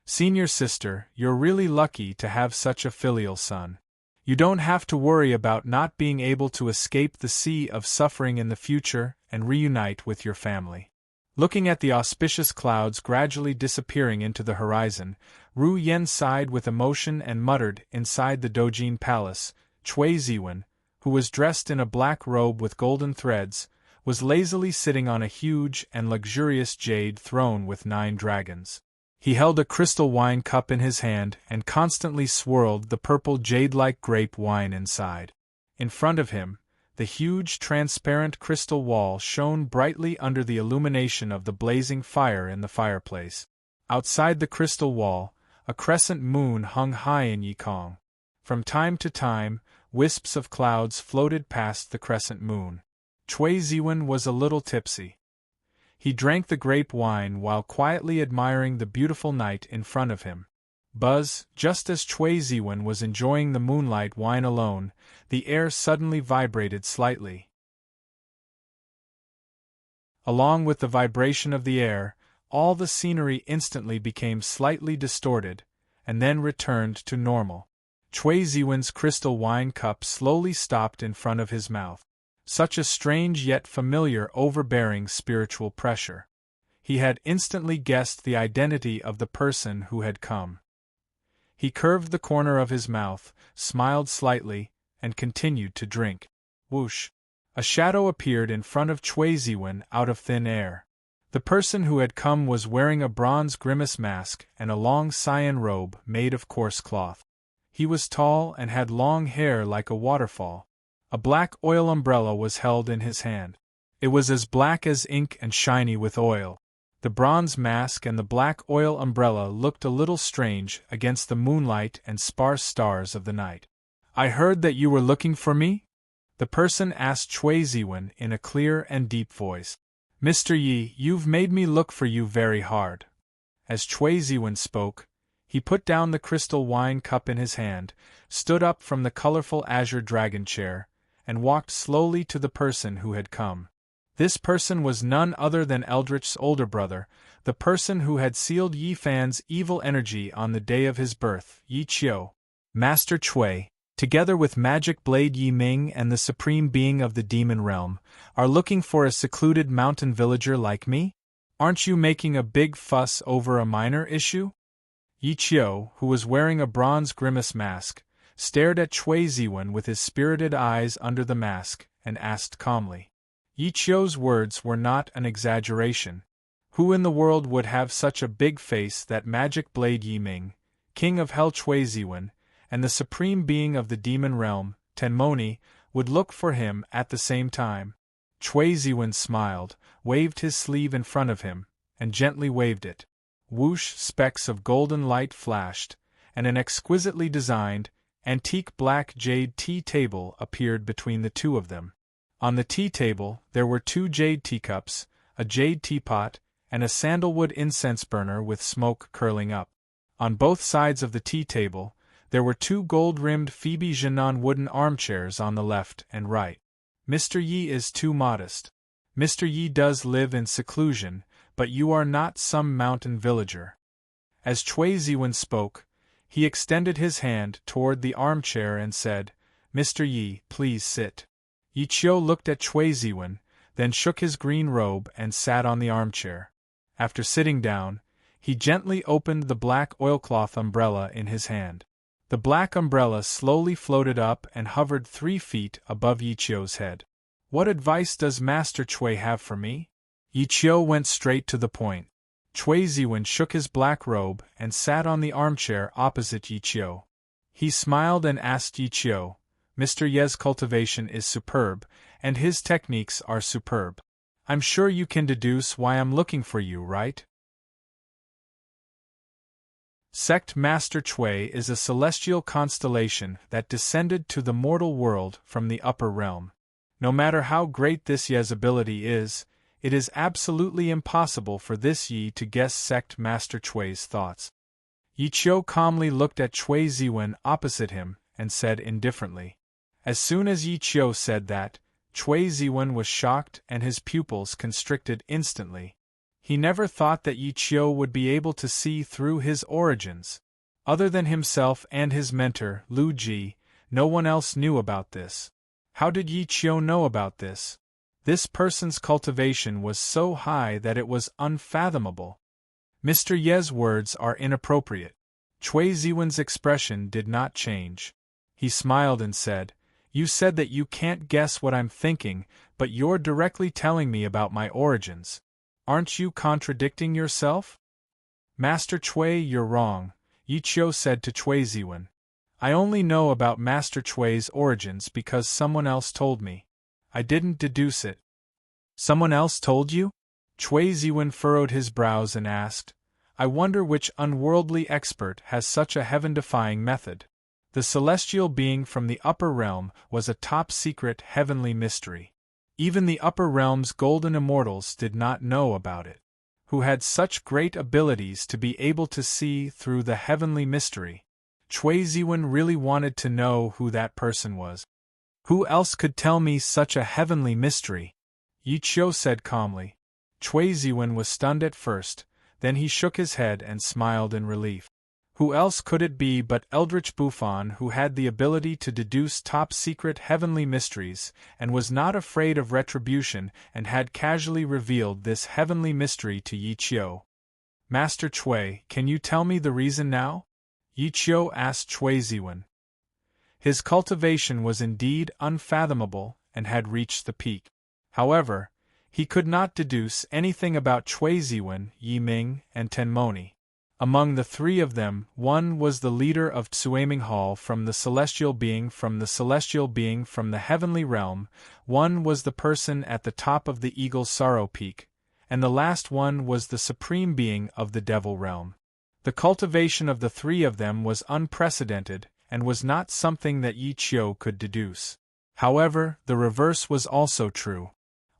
Senior sister, you're really lucky to have such a filial son. You don't have to worry about not being able to escape the sea of suffering in the future and reunite with your family. Looking at the auspicious clouds gradually disappearing into the horizon, Ru Yen sighed with emotion and muttered inside the Dojin Palace. Cui Ziwen, who was dressed in a black robe with golden threads, was lazily sitting on a huge and luxurious jade throne with 9 dragons. He held a crystal wine cup in his hand and constantly swirled the purple jade-like grape wine inside. In front of him, the huge transparent crystal wall shone brightly under the illumination of the blazing fire in the fireplace. Outside the crystal wall, a crescent moon hung high in Yikong. From time to time, wisps of clouds floated past the crescent moon. Cui Ziwen was a little tipsy. He drank the grape wine while quietly admiring the beautiful night in front of him. Buzz, just as Cui Ziwen was enjoying the moonlight wine alone, the air suddenly vibrated slightly. Along with the vibration of the air, all the scenery instantly became slightly distorted, and then returned to normal. Cui Ziwen's crystal wine cup slowly stopped in front of his mouth. Such a strange yet familiar overbearing spiritual pressure. He had instantly guessed the identity of the person who had come. He curved the corner of his mouth, smiled slightly, and continued to drink. Whoosh! A shadow appeared in front of Cui Ziwen out of thin air. The person who had come was wearing a bronze grimace mask and a long cyan robe made of coarse cloth. He was tall and had long hair like a waterfall. A black oil umbrella was held in his hand. It was as black as ink and shiny with oil. The bronze mask and the black oil umbrella looked a little strange against the moonlight and sparse stars of the night. I heard that you were looking for me? The person asked Cui Ziwen in a clear and deep voice. Mr. Yi, you've made me look for you very hard. As Cui Ziwen spoke, he put down the crystal wine cup in his hand, stood up from the colorful azure dragon chair, and walked slowly to the person who had come. This person was none other than Eldritch's older brother, the person who had sealed Yi Fan's evil energy on the day of his birth. Yi Qiu, Master Cui, together with Magic Blade Yi Ming and the Supreme Being of the Demon Realm, are looking for a secluded mountain villager like me? Aren't you making a big fuss over a minor issue? Yi Qiu, who was wearing a bronze grimace mask, stared at Cui Ziwen with his spirited eyes under the mask, and asked calmly. Yi Qiu's words were not an exaggeration. Who in the world would have such a big face that Magic Blade Yi Ming, King of Hell Cui Ziwen, and the Supreme Being of the Demon Realm, Tenmoni, would look for him at the same time? Cui Ziwen smiled, waved his sleeve in front of him, and gently waved it. Whoosh! Specks of golden light flashed, and an exquisitely designed, antique black jade tea table appeared between the two of them. On the tea table there were 2 jade teacups, a jade teapot, and a sandalwood incense burner with smoke curling up. On both sides of the tea table, there were 2 gold-rimmed Phoebe Genon wooden armchairs on the left and right. Mr. Yi is too modest. Mr. Yi does live in seclusion, but you are not some mountain villager. As Cui Ziwen spoke, he extended his hand toward the armchair and said, Mr. Yi, please sit. Yi Qiu looked at Cui Ziwen, then shook his green robe and sat on the armchair. After sitting down, he gently opened the black oilcloth umbrella in his hand. The black umbrella slowly floated up and hovered 3 feet above Yi Qiu's head. What advice does Master Cui have for me? Yi Qiu went straight to the point. Cui Ziwen shook his black robe and sat on the armchair opposite Yi Qiu. He smiled and asked Yi Qiu, Mr. Ye's cultivation is superb, and his techniques are superb. I'm sure you can deduce why I'm looking for you, right? Sect Master Cui is a celestial constellation that descended to the mortal world from the upper realm. No matter how great this Ye's ability is, it is absolutely impossible for this Yi to guess Sect Master Cui's thoughts. Yi Qiu calmly looked at Cui Ziwen opposite him and said indifferently. As soon as Yi Qiu said that, Cui Ziwen was shocked and his pupils constricted instantly. He never thought that Yi Qiu would be able to see through his origins. Other than himself and his mentor, Lu Ji, no one else knew about this. How did Yi Qiu know about this? This person's cultivation was so high that it was unfathomable. Mr. Ye's words are inappropriate. Cui Ziwen's expression did not change. He smiled and said, You said that you can't guess what I'm thinking, but you're directly telling me about my origins. Aren't you contradicting yourself? Master Cui, you're wrong, Yi Qiu said to Cui Ziwen. I only know about Master Cui's origins because someone else told me. I didn't deduce it. Someone else told you? Cui Ziwen furrowed his brows and asked, I wonder which unworldly expert has such a heaven-defying method. The celestial being from the upper realm was a top-secret heavenly mystery. Even the upper realm's golden immortals did not know about it. Who had such great abilities to be able to see through the heavenly mystery? Cui Ziwen really wanted to know who that person was. Who else could tell me such a heavenly mystery? Yi Qiu said calmly. Cui Ziwen was stunned at first, then he shook his head and smiled in relief. Who else could it be but Eldritch Buffon, who had the ability to deduce top-secret heavenly mysteries, and was not afraid of retribution, and had casually revealed this heavenly mystery to Yi Qiu. Master Cui, can you tell me the reason now? Yi Qiu asked Cui Ziwen. His cultivation was indeed unfathomable, and had reached the peak. However, he could not deduce anything about Cui Ziwen, Yi Ming, and Tenmoni. Among the 3 of them, one was the leader of Tsuaming Hall from the celestial being from the heavenly realm, one was the person at the top of the Eagle's Sorrow Peak, and the last one was the supreme being of the Devil Realm. The cultivation of the 3 of them was unprecedented, and was not something that Yi Qiu could deduce. However, the reverse was also true.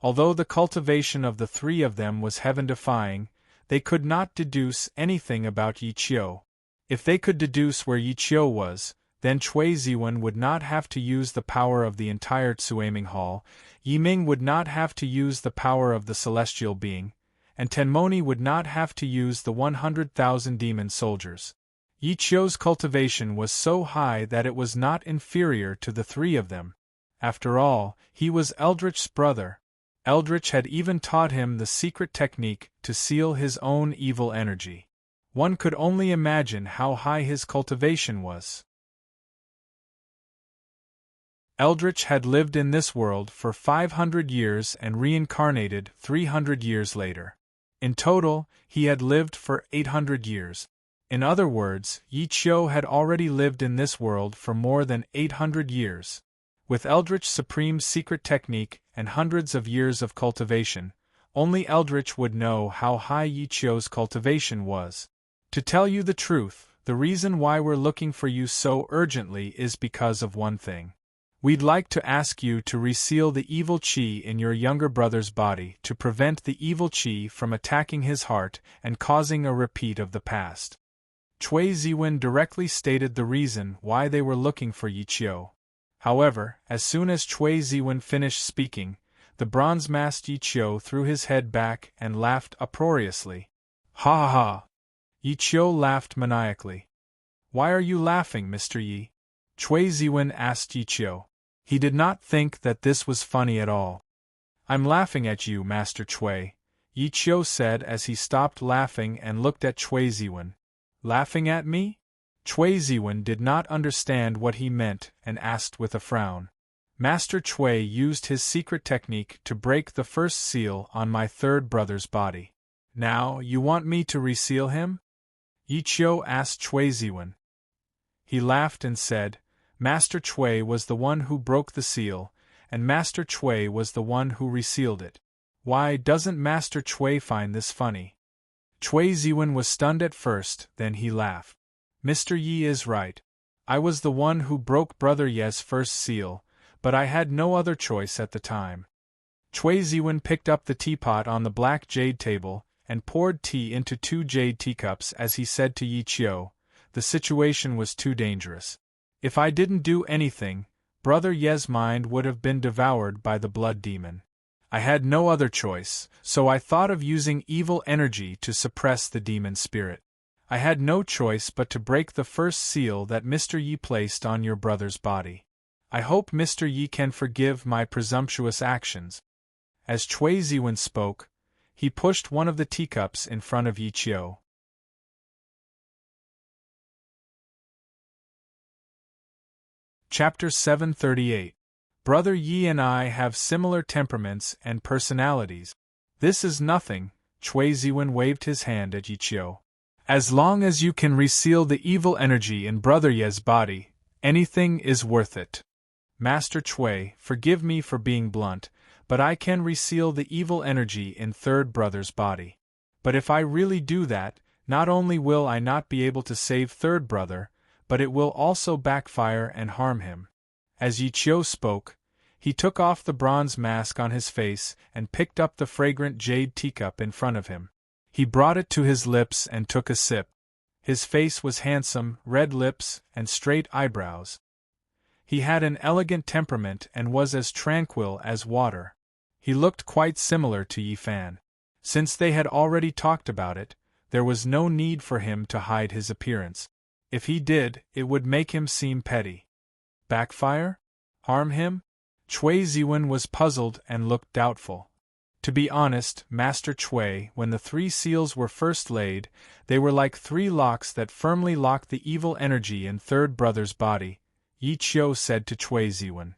Although the cultivation of the 3 of them was heaven-defying, they could not deduce anything about Yi Qiu. If they could deduce where Yi Qiu was, then Cui Ziwen would not have to use the power of the entire Tsuaming Hall, Yi Ming would not have to use the power of the celestial being, and Tenmoni would not have to use the 100,000 demon soldiers. Yi Qiu's cultivation was so high that it was not inferior to the 3 of them. After all, he was Eldritch's brother. Eldritch had even taught him the secret technique to seal his own evil energy. One could only imagine how high his cultivation was. Eldritch had lived in this world for 500 years and reincarnated 300 years later. In total, he had lived for 800 years. In other words, Yi Qiu had already lived in this world for more than 800 years. With Eldritch's supreme secret technique and hundreds of years of cultivation, only Eldritch would know how high Yi Qiu's cultivation was. To tell you the truth, the reason why we're looking for you so urgently is because of one thing. We'd like to ask you to reseal the evil qi in your younger brother's body to prevent the evil qi from attacking his heart and causing a repeat of the past. Chui Ziwen directly stated the reason why they were looking for Yi Qiu. However, as soon as Chui Ziwen finished speaking, the bronze-masked Yi Qiu threw his head back and laughed uproariously. Ha ha ha! Yi Qiu laughed maniacally. Why are you laughing, Mr. Yi? Chui Ziwen asked Yi Qiu. He did not think that this was funny at all. I'm laughing at you, Master Chui, Yi Qiu said as he stopped laughing and looked at Chui Ziwen. Laughing at me? Chui Ziwen did not understand what he meant and asked with a frown. Master Chui used his secret technique to break the first seal on my third brother's body. Now, you want me to reseal him? Yi Qiu asked Chui Ziwen. He laughed and said, Master Chui was the one who broke the seal, and Master Chui was the one who resealed it. Why doesn't Master Chui find this funny? Chui Ziwen was stunned at first, then he laughed. Mr. Yi is right. I was the one who broke Brother Ye's first seal, but I had no other choice at the time. Chui Ziwen picked up the teapot on the black jade table and poured tea into 2 jade teacups as he said to Yi Qiu, the situation was too dangerous. If I didn't do anything, Brother Ye's mind would have been devoured by the blood demon. I had no other choice, so I thought of using evil energy to suppress the demon spirit. I had no choice but to break the first seal that Mr. Yi placed on your brother's body. I hope Mr. Yi can forgive my presumptuous actions. As Chui Ziwen spoke, he pushed one of the teacups in front of Yi Qiu. Chapter 738. Brother Yi and I have similar temperaments and personalities. This is nothing, Chui Ziwen waved his hand at Yi Qiu. As long as you can reseal the evil energy in Brother Ye's body, anything is worth it. Master Chui, forgive me for being blunt, but I can reseal the evil energy in third brother's body. But if I really do that, not only will I not be able to save third brother, but it will also backfire and harm him. As Yi Qiu spoke, he took off the bronze mask on his face and picked up the fragrant jade teacup in front of him. He brought it to his lips and took a sip. His face was handsome, red lips, and straight eyebrows. He had an elegant temperament and was as tranquil as water. He looked quite similar to Yi Fan. Since they had already talked about it, there was no need for him to hide his appearance. If he did, it would make him seem petty. Backfire? Harm him? Chui Ziwen was puzzled and looked doubtful. To be honest, Master Chui, when the 3 seals were first laid, they were like 3 locks that firmly locked the evil energy in third brother's body, Yi Qiu said to Chui Ziwen.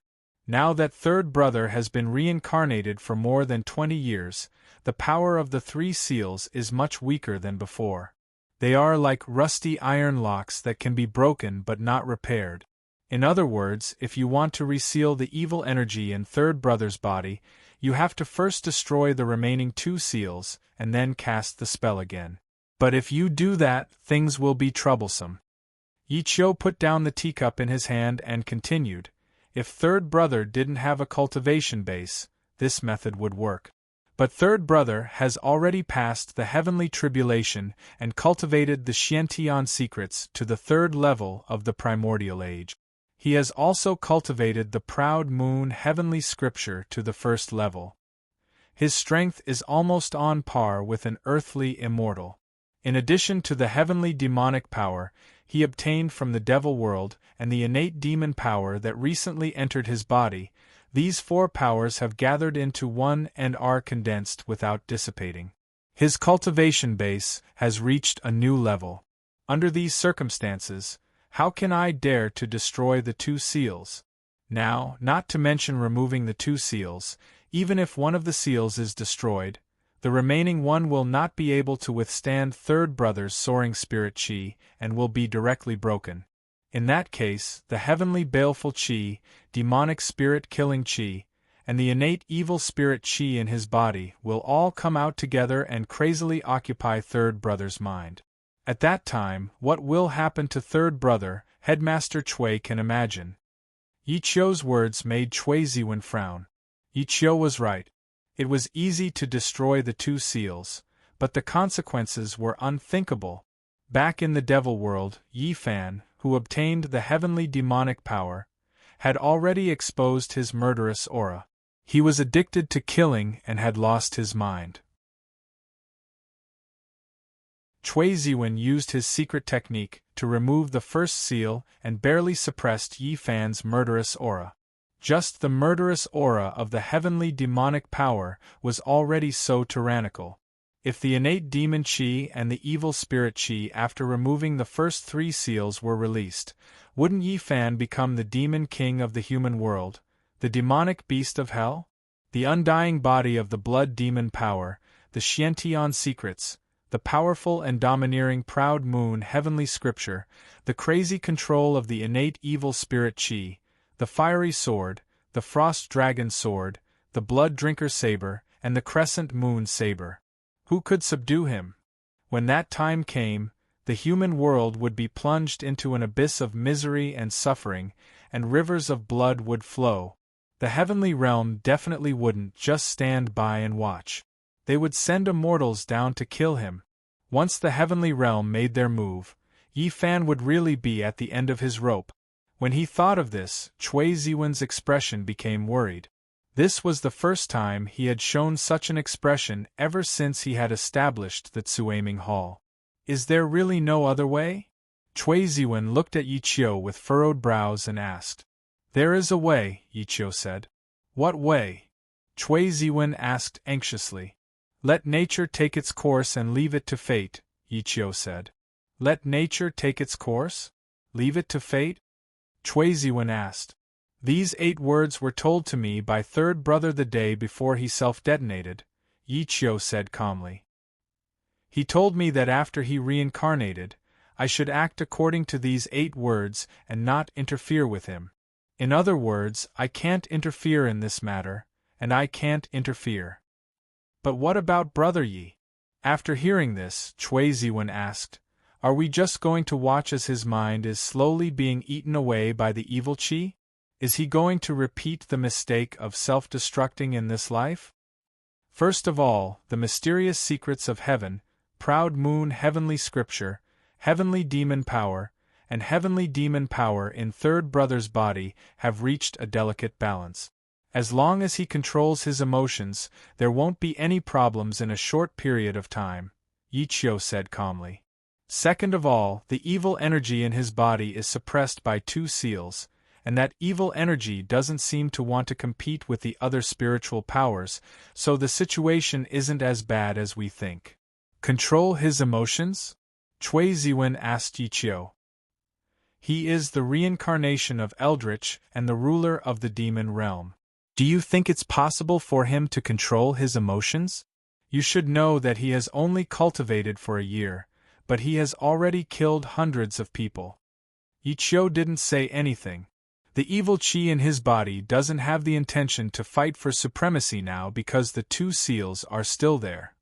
Now that third brother has been reincarnated for more than 20 years, the power of the 3 seals is much weaker than before. They are like rusty iron locks that can be broken but not repaired. In other words, if you want to reseal the evil energy in third brother's body, you have to first destroy the remaining 2 seals, and then cast the spell again. But if you do that, things will be troublesome. Yi Qiu put down the teacup in his hand and continued, if third brother didn't have a cultivation base, this method would work. But third brother has already passed the heavenly tribulation and cultivated the Xiantian secrets to the 3rd level of the primordial age. He has also cultivated the proud moon heavenly scripture to the 1st level. His strength is almost on par with an earthly immortal. In addition to the heavenly demonic power he obtained from the devil world and the innate demon power that recently entered his body, these 4 powers have gathered into one and are condensed without dissipating. His cultivation base has reached a new level. Under these circumstances, how can I dare to destroy the 2 seals? Now, not to mention removing the 2 seals, even if one of the seals is destroyed, the remaining one will not be able to withstand third brother's soaring spirit chi and will be directly broken. In that case, the heavenly baleful chi, demonic spirit killing chi, and the innate evil spirit chi in his body will all come out together and crazily occupy third brother's mind. At that time, what will happen to third brother, Headmaster Chui can imagine. Yi Qiu's words made Chui Ziwen frown. Yi Qiu was right. It was easy to destroy the 2 seals, but the consequences were unthinkable. Back in the devil world, Yi Fan, who obtained the heavenly demonic power, had already exposed his murderous aura. He was addicted to killing and had lost his mind. Cui Ziwen used his secret technique to remove the first seal and barely suppressed Yi Fan's murderous aura. Just the murderous aura of the heavenly demonic power was already so tyrannical. If the innate demon qi and the evil spirit qi after removing the first 3 seals were released, wouldn't Yi Fan become the demon king of the human world, the demonic beast of hell? The undying body of the blood demon power, the Xiantian secrets, the powerful and domineering proud moon heavenly scripture, the crazy control of the innate evil spirit qi, the fiery sword, the frost dragon sword, the blood drinker saber, and the crescent moon saber. Who could subdue him? When that time came, the human world would be plunged into an abyss of misery and suffering, and rivers of blood would flow. The heavenly realm definitely wouldn't just stand by and watch. They would send immortals down to kill him. Once the heavenly realm made their move, Yi Fan would really be at the end of his rope. When he thought of this, Cui Ziwen's expression became worried. This was the first time he had shown such an expression ever since he had established the Tsuaming Hall. Is there really no other way? Cui Ziwen looked at Yi Qiu with furrowed brows and asked. There is a way, Yi Qiu said. What way? Cui Ziwen asked anxiously. Let nature take its course and leave it to fate, Yi Qiu said. Let nature take its course? Leave it to fate? Cui Ziwen asked. These 8 words were told to me by third brother the day before he self-detonated, Yi Qiu said calmly. He told me that after he reincarnated, I should act according to these 8 words and not interfere with him. In other words, I can't interfere in this matter, and I can't interfere. But what about Brother Yi? After hearing this, Cui Ziwen asked, Are we just going to watch as his mind is slowly being eaten away by the evil qi? Is he going to repeat the mistake of self-destructing in this life? First of all, the mysterious secrets of heaven, proud moon heavenly scripture, heavenly demon power, and heavenly demon power in third brother's body have reached a delicate balance. As long as he controls his emotions, there won't be any problems in a short period of time, Yi Qiu said calmly. Second of all, the evil energy in his body is suppressed by 2 seals, and that evil energy doesn't seem to want to compete with the other spiritual powers, so the situation isn't as bad as we think. Control his emotions? Cui Ziwen asked Yi Qiu. He is the reincarnation of Eldritch and the ruler of the demon realm. Do you think it's possible for him to control his emotions? You should know that he has only cultivated for a year, but he has already killed hundreds of people. Yi Qiu didn't say anything. The evil qi in his body doesn't have the intention to fight for supremacy now because the 2 seals are still there.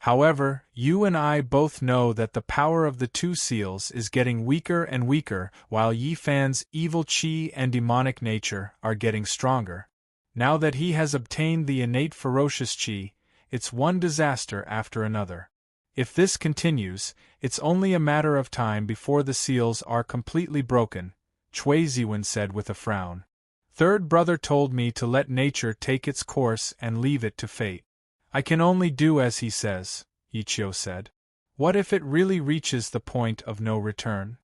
However, you and I both know that the power of the 2 seals is getting weaker and weaker while Yi Fan's evil qi and demonic nature are getting stronger. Now that he has obtained the innate ferocious qi, it's one disaster after another. If this continues, it's only a matter of time before the seals are completely broken, Cui Ziwen said with a frown. Third brother told me to let nature take its course and leave it to fate. I can only do as he says, Yi Qiu said. What if it really reaches the point of no return?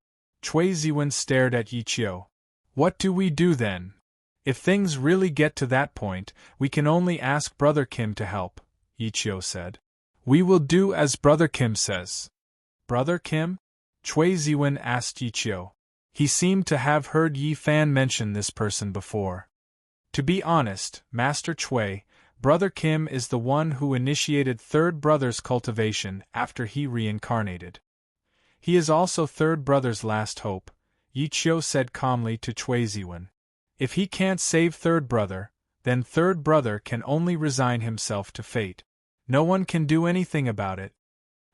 Cui Ziwen stared at Yi Qiu. What do we do then? If things really get to that point, we can only ask Brother Kim to help, Yi Qiu said. We will do as Brother Kim says. Brother Kim? Cui Ziwen asked Yi Qiu. He seemed to have heard Yi Fan mention this person before. To be honest, Master Cui, Brother Kim is the one who initiated third brother's cultivation after he reincarnated. He is also third brother's last hope, Yi Qiu said calmly to Cui Ziwen. If he can't save third brother, then third brother can only resign himself to fate. No one can do anything about it.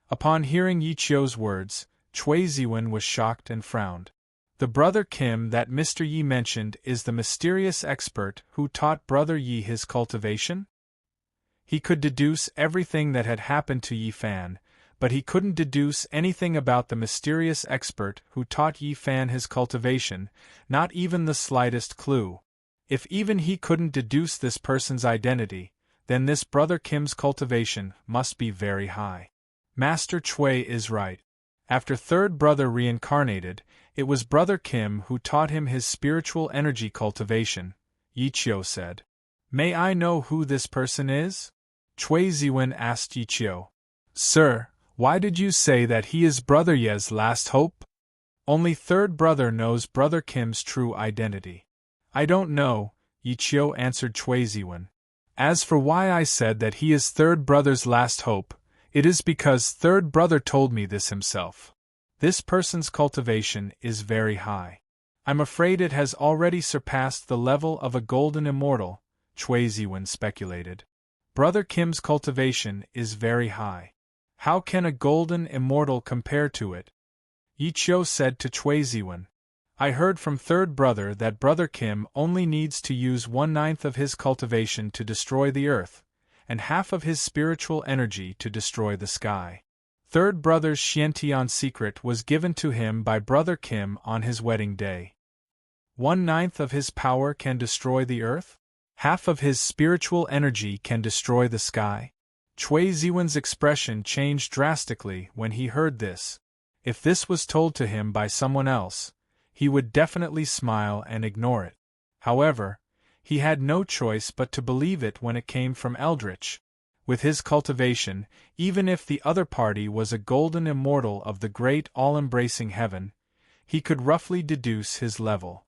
Upon hearing Yi Qiu's words, Cui Ziwen was shocked and frowned. The Brother Kim that Mr. Yi mentioned is the mysterious expert who taught Brother Yi his cultivation? He could deduce everything that had happened to Yi Fan, but he couldn't deduce anything about the mysterious expert who taught Yi Fan his cultivation, not even the slightest clue. If even he couldn't deduce this person's identity, then this Brother Kim's cultivation must be very high. Master Chui is right. After third brother reincarnated, it was Brother Kim who taught him his spiritual energy cultivation, Yi Qiu said. May I know who this person is? Chui Ziwen asked Yi Qiu. Sir, why did you say that he is Brother Ye's last hope? Only third brother knows Brother Kim's true identity. I don't know, Yi Qiu answered Chui Ziwen. As for why I said that he is third brother's last hope, it is because third brother told me this himself. This person's cultivation is very high. I'm afraid it has already surpassed the level of a golden immortal, Chui Ziwen speculated. Brother Kim's cultivation is very high. How can a golden immortal compare to it? Yi Qiu said to Chui Ziwen. I heard from third brother that Brother Kim only needs to use 1/9 of his cultivation to destroy the earth, and half of his spiritual energy to destroy the sky. Third brother's Xiantian secret was given to him by Brother Kim on his wedding day. 1/9 of his power can destroy the earth? Half of his spiritual energy can destroy the sky? Chui Ziwen's expression changed drastically when he heard this. If this was told to him by someone else, he would definitely smile and ignore it. However, he had no choice but to believe it when it came from Eldritch. With his cultivation, even if the other party was a golden immortal of the great all-embracing heaven, he could roughly deduce his level.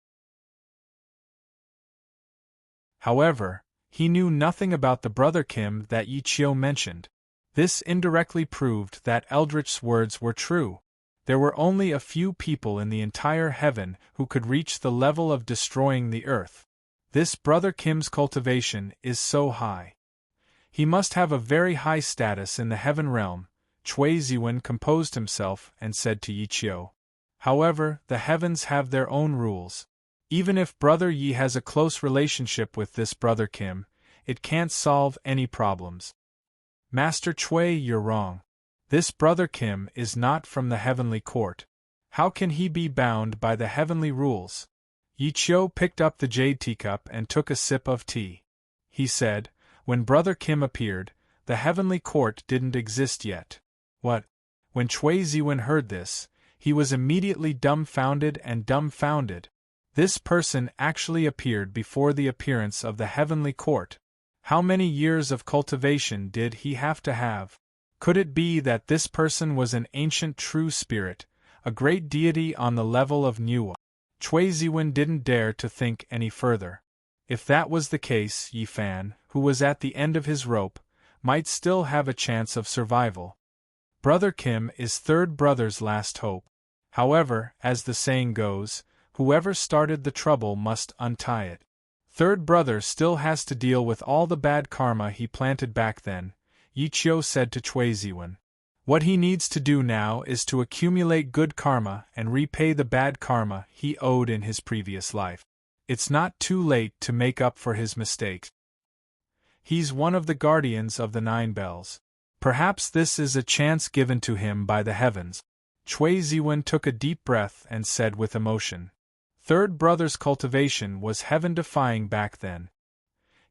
However, he knew nothing about the Brother Kim that Yi Qiu mentioned. This indirectly proved that Eldritch's words were true. There were only a few people in the entire heaven who could reach the level of destroying the earth. This Brother Kim's cultivation is so high. He must have a very high status in the heaven realm, Chui Ziwen composed himself and said to Yi Qiu. However, the heavens have their own rules. Even if Brother Yi has a close relationship with this Brother Kim, it can't solve any problems. Master Chui, you're wrong. This Brother Kim is not from the heavenly court. How can he be bound by the heavenly rules? Yi Qiu picked up the jade teacup and took a sip of tea. He said, when Brother Kim appeared, the heavenly court didn't exist yet. What? When Chui Ziwen heard this, he was immediately dumbfounded and dumbfounded. This person actually appeared before the appearance of the heavenly court. How many years of cultivation did he have to have? Could it be that this person was an ancient true spirit, a great deity on the level of Nuwa? Chui Ziwen didn't dare to think any further. If that was the case, Yi Fan, who was at the end of his rope, might still have a chance of survival. Brother Kim is third brother's last hope. However, as the saying goes, whoever started the trouble must untie it. Third brother still has to deal with all the bad karma he planted back then, Yi Qiu said to Chui Ziwen. What he needs to do now is to accumulate good karma and repay the bad karma he owed in his previous life. It's not too late to make up for his mistakes. He's one of the guardians of the 9 bells. Perhaps this is a chance given to him by the heavens. Chui Ziwen took a deep breath and said with emotion. Third brother's cultivation was heaven-defying back then.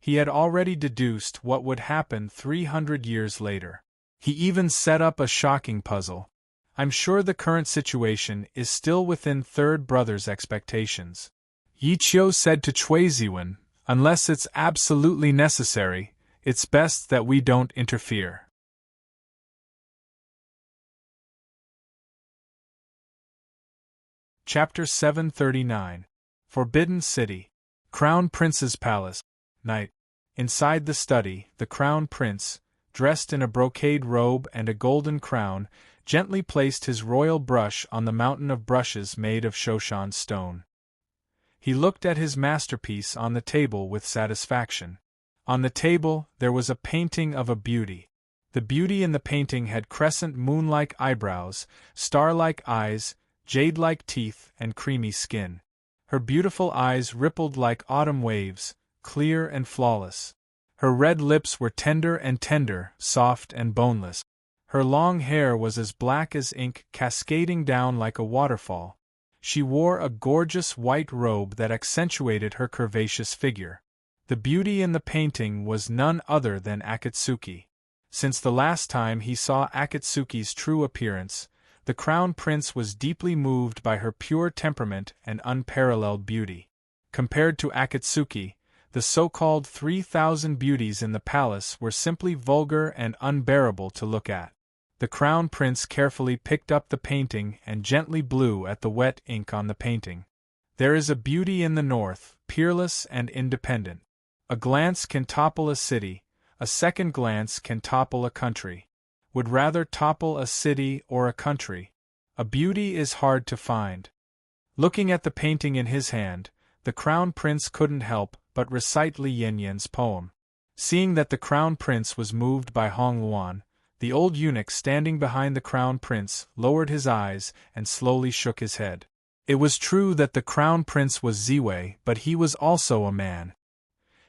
He had already deduced what would happen 300 years later. He even set up a shocking puzzle. I'm sure the current situation is still within third brother's expectations. Yi Qiu said to Chui Ziwen, unless it's absolutely necessary, it's best that we don't interfere. Chapter 739. Forbidden City. Crown Prince's Palace. Night. Inside the study, the Crown Prince, dressed in a brocade robe and a golden crown, gently placed his royal brush on the mountain of brushes made of Shoshan stone. He looked at his masterpiece on the table with satisfaction. On the table, there was a painting of a beauty. The beauty in the painting had crescent moon-like eyebrows, star-like eyes, jade-like teeth, and creamy skin. Her beautiful eyes rippled like autumn waves, clear and flawless. Her red lips were tender, soft and boneless. Her long hair was as black as ink, cascading down like a waterfall. She wore a gorgeous white robe that accentuated her curvaceous figure. The beauty in the painting was none other than Akatsuki. Since the last time he saw Akatsuki's true appearance, the Crown Prince was deeply moved by her pure temperament and unparalleled beauty. Compared to Akatsuki, the so-called 3,000 beauties in the palace were simply vulgar and unbearable to look at. The Crown Prince carefully picked up the painting and gently blew at the wet ink on the painting. There is a beauty in the north, peerless and independent. A glance can topple a city, a second glance can topple a country. Would rather topple a city or a country. A beauty is hard to find. Looking at the painting in his hand, the Crown Prince couldn't help but recite Li Yanyan's poem. Seeing that the Crown Prince was moved by Hong Luan, the old eunuch standing behind the Crown Prince lowered his eyes and slowly shook his head. It was true that the Crown Prince was Ziwei, but he was also a man.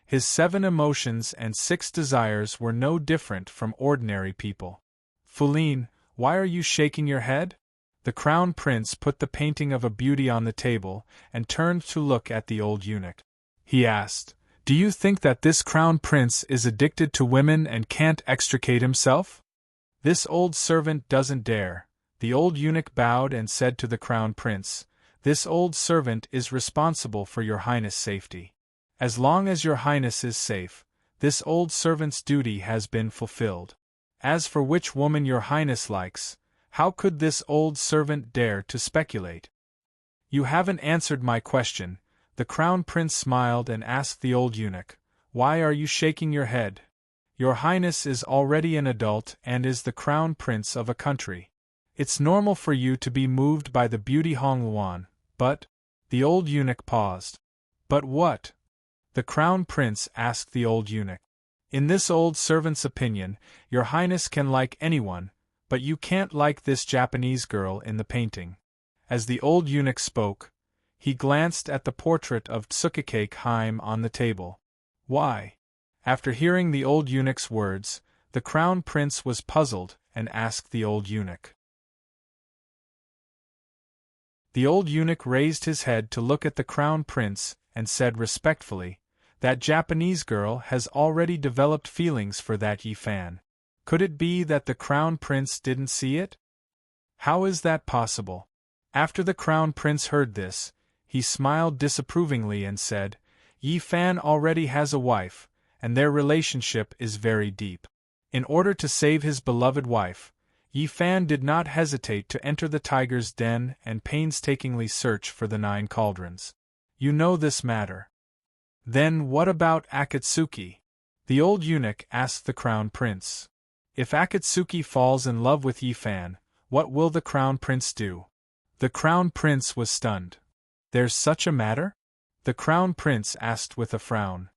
His 7 emotions and 6 desires were no different from ordinary people. Fuline, why are you shaking your head? The Crown Prince put the painting of a beauty on the table and turned to look at the old eunuch. He asked, "Do you think that this Crown Prince is addicted to women and can't extricate himself?" "This old servant doesn't dare." The old eunuch bowed and said to the Crown Prince, "This old servant is responsible for your Highness' safety. As long as your Highness is safe, this old servant's duty has been fulfilled. As for which woman your Highness likes, how could this old servant dare to speculate?" "You haven't answered my question." The Crown Prince smiled and asked the old eunuch, "Why are you shaking your head? Your Highness is already an adult and is the Crown Prince of a country. It's normal for you to be moved by the beauty Hong Luan, but—" The old eunuch paused. "But what?" the Crown Prince asked the old eunuch. "In this old servant's opinion, your Highness can like anyone, but you can't like this Japanese girl in the painting." As the old eunuch spoke, he glanced at the portrait of Tsukake Haim on the table. "Why?" After hearing the old eunuch's words, the Crown Prince was puzzled and asked the old eunuch. The old eunuch raised his head to look at the Crown Prince and said respectfully, "That Japanese girl has already developed feelings for that Yi Fan. Could it be that the Crown Prince didn't see it? How is that possible?" After the Crown Prince heard this, he smiled disapprovingly and said, "Yi Fan already has a wife, and their relationship is very deep. In order to save his beloved wife, Yi Fan did not hesitate to enter the tiger's den and painstakingly search for the 9 cauldrons. You know this matter." "Then what about Akatsuki?" the old eunuch asked the Crown Prince. "If Akatsuki falls in love with Yi Fan, what will the Crown Prince do?" The Crown Prince was stunned. "There's such a matter?" the Crown Prince asked with a frown.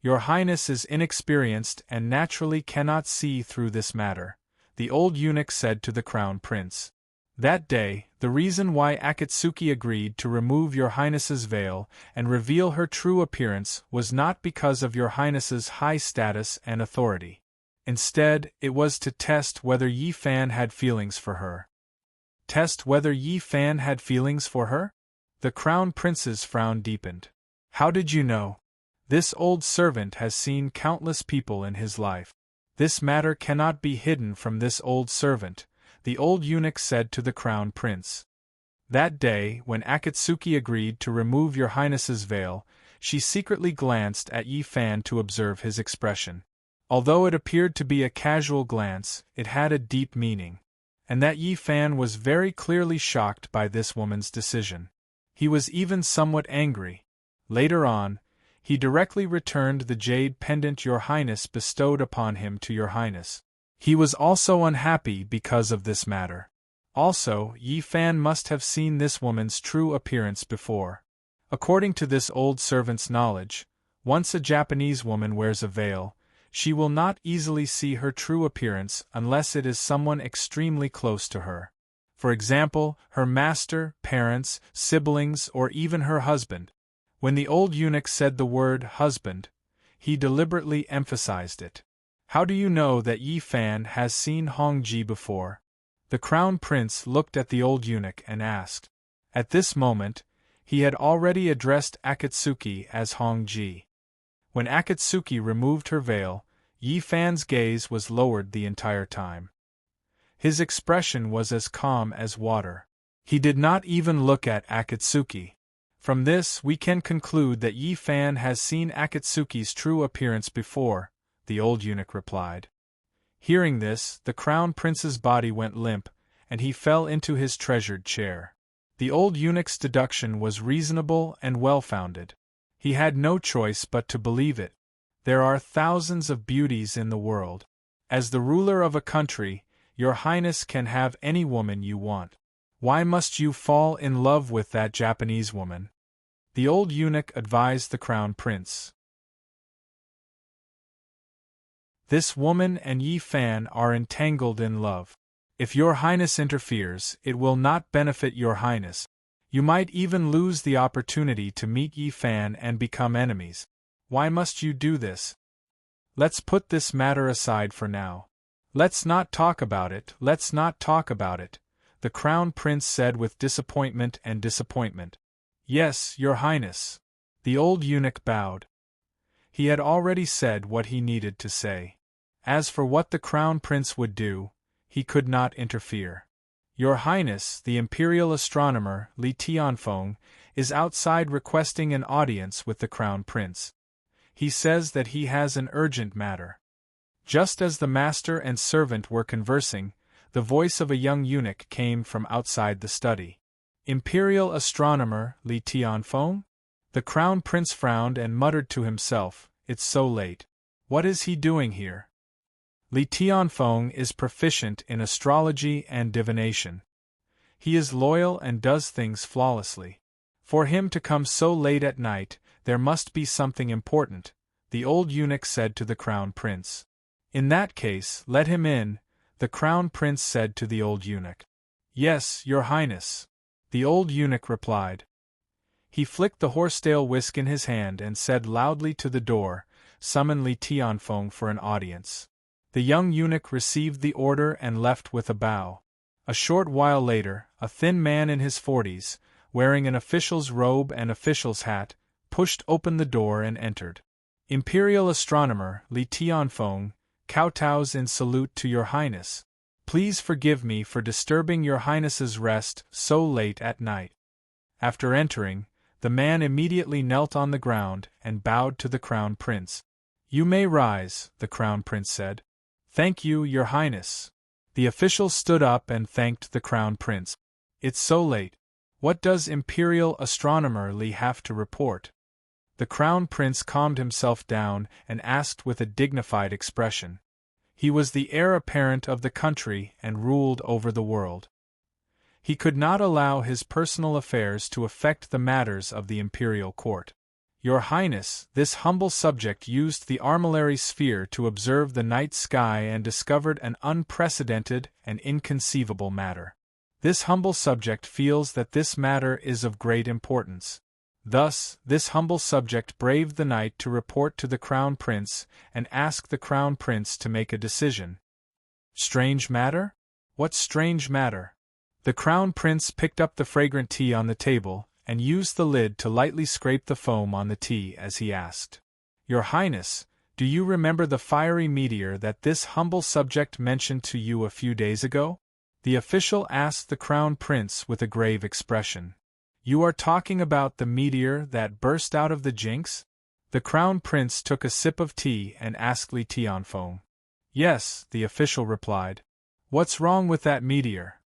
"Your Highness is inexperienced and naturally cannot see through this matter," the old eunuch said to the Crown Prince. "That day, the reason why Akatsuki agreed to remove your Highness's veil and reveal her true appearance was not because of your Highness's high status and authority. Instead, it was to test whether Yi Fan had feelings for her." "Test whether Yi Fan had feelings for her?" The Crown Prince's frown deepened. "How did you know?" "This old servant has seen countless people in his life. This matter cannot be hidden from this old servant," the old eunuch said to the Crown Prince. "That day, when Akatsuki agreed to remove your Highness's veil, she secretly glanced at Yi Fan to observe his expression. Although it appeared to be a casual glance, it had a deep meaning. And that Yi Fan was very clearly shocked by this woman's decision. He was even somewhat angry. Later on, he directly returned the jade pendant your Highness bestowed upon him to your Highness. He was also unhappy because of this matter. Also, Yi Fan must have seen this woman's true appearance before. According to this old servant's knowledge, once a Japanese woman wears a veil, she will not easily see her true appearance unless it is someone extremely close to her. For example, her master, parents, siblings, or even her husband. When the old eunuch said the word husband, he deliberately emphasized it. How do you know that Yi Fan has seen Hong Ji before? The crown prince looked at the old eunuch and asked. At this moment, he had already addressed Akatsuki as Hong Ji. When Akatsuki removed her veil, Yi Fan's gaze was lowered the entire time. His expression was as calm as water. He did not even look at Akatsuki. From this we can conclude that Yi Fan has seen Akatsuki's true appearance before, the old eunuch replied. Hearing this, the crown prince's body went limp, and he fell into his treasured chair. The old eunuch's deduction was reasonable and well-founded. He had no choice but to believe it. There are thousands of beauties in the world. As the ruler of a country, Your Highness can have any woman you want. Why must you fall in love with that Japanese woman? The old eunuch advised the crown prince. This woman and Yi Fan are entangled in love. If Your Highness interferes, it will not benefit Your Highness. You might even lose the opportunity to meet Yi Fan and become enemies. Why must you do this? Let's put this matter aside for now. Let's not talk about it, the crown prince said with disappointment. Yes, Your Highness. The old eunuch bowed. He had already said what he needed to say. As for what the crown prince would do, he could not interfere. Your Highness, the imperial astronomer, Li Tianfeng, is outside requesting an audience with the crown prince. He says that he has an urgent matter. Just as the master and servant were conversing, the voice of a young eunuch came from outside the study. Imperial astronomer, Li Tianfeng? The crown prince frowned and muttered to himself, It's so late. What is he doing here? Li Tianfeng is proficient in astrology and divination. He is loyal and does things flawlessly. For him to come so late at night, there must be something important, the old eunuch said to the crown prince. In that case, let him in, the crown prince said to the old eunuch. Yes, Your Highness. The old eunuch replied. He flicked the horsetail whisk in his hand and said loudly to the door, Summon Li Tianfeng for an audience. The young eunuch received the order and left with a bow. A short while later, a thin man in his 40s, wearing an official's robe and official's hat, pushed open the door and entered. Imperial astronomer Li Tianfeng kowtows in salute to Your Highness. Please forgive me for disturbing Your Highness's rest so late at night. After entering, the man immediately knelt on the ground and bowed to the crown prince. You may rise, the crown prince said. Thank you, Your Highness. The official stood up and thanked the crown prince. It's so late. What does Imperial astronomer Li have to report? The crown prince calmed himself down and asked with a dignified expression. He was the heir apparent of the country and ruled over the world. He could not allow his personal affairs to affect the matters of the imperial court. Your Highness, this humble subject used the armillary sphere to observe the night sky and discovered an unprecedented and inconceivable matter. This humble subject feels that this matter is of great importance. Thus, this humble subject braved the night to report to the crown prince and ask the crown prince to make a decision. Strange matter? What strange matter? The crown prince picked up the fragrant tea on the table and used the lid to lightly scrape the foam on the tea as he asked. Your Highness, do you remember the fiery meteor that this humble subject mentioned to you a few days ago? The official asked the crown prince with a grave expression. You are talking about the meteor that burst out of the Jinx? The crown prince took a sip of tea and asked Li Tianfeng. Yes, the official replied. What's wrong with that meteor?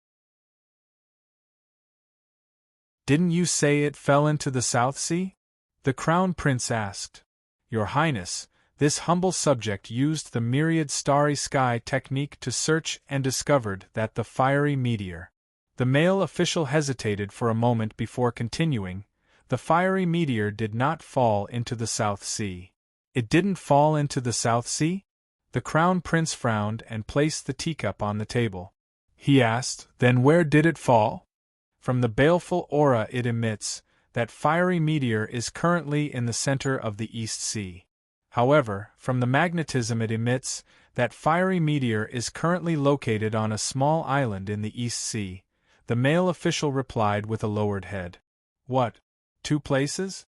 Didn't you say it fell into the South Sea? The crown prince asked. Your Highness, this humble subject used the myriad starry sky technique to search and discovered that the fiery meteor. The male official hesitated for a moment before continuing. The fiery meteor did not fall into the South Sea. It didn't fall into the South Sea? The crown prince frowned and placed the teacup on the table. He asked, Then where did it fall? From the baleful aura it emits, that fiery meteor is currently in the center of the East Sea. However, from the magnetism it emits, that fiery meteor is currently located on a small island in the East Sea, the male official replied with a lowered head. What? 2 places?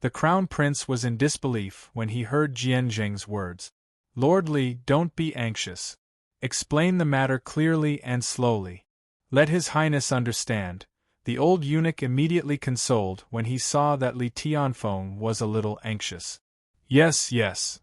The Crown Prince was in disbelief when he heard Jian Zheng's words. Lord Li, don't be anxious. Explain the matter clearly and slowly. Let His Highness understand. The old eunuch immediately consoled when he saw that Li Tianfeng was a little anxious. Yes, yes.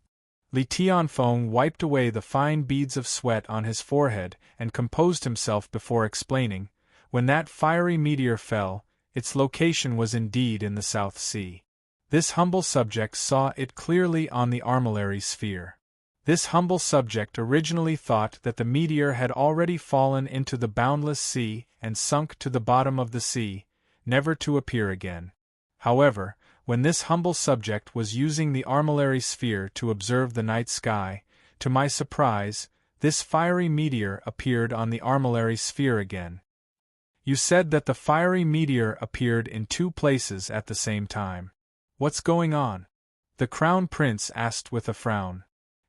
Li Tianfeng wiped away the fine beads of sweat on his forehead and composed himself before explaining. When that fiery meteor fell, its location was indeed in the South Sea. This humble subject saw it clearly on the armillary sphere. This humble subject originally thought that the meteor had already fallen into the boundless sea and sunk to the bottom of the sea, never to appear again. However, when this humble subject was using the armillary sphere to observe the night sky, to my surprise, this fiery meteor appeared on the armillary sphere again. You said that the fiery meteor appeared in 2 places at the same time. What's going on? The Crown Prince asked with a frown.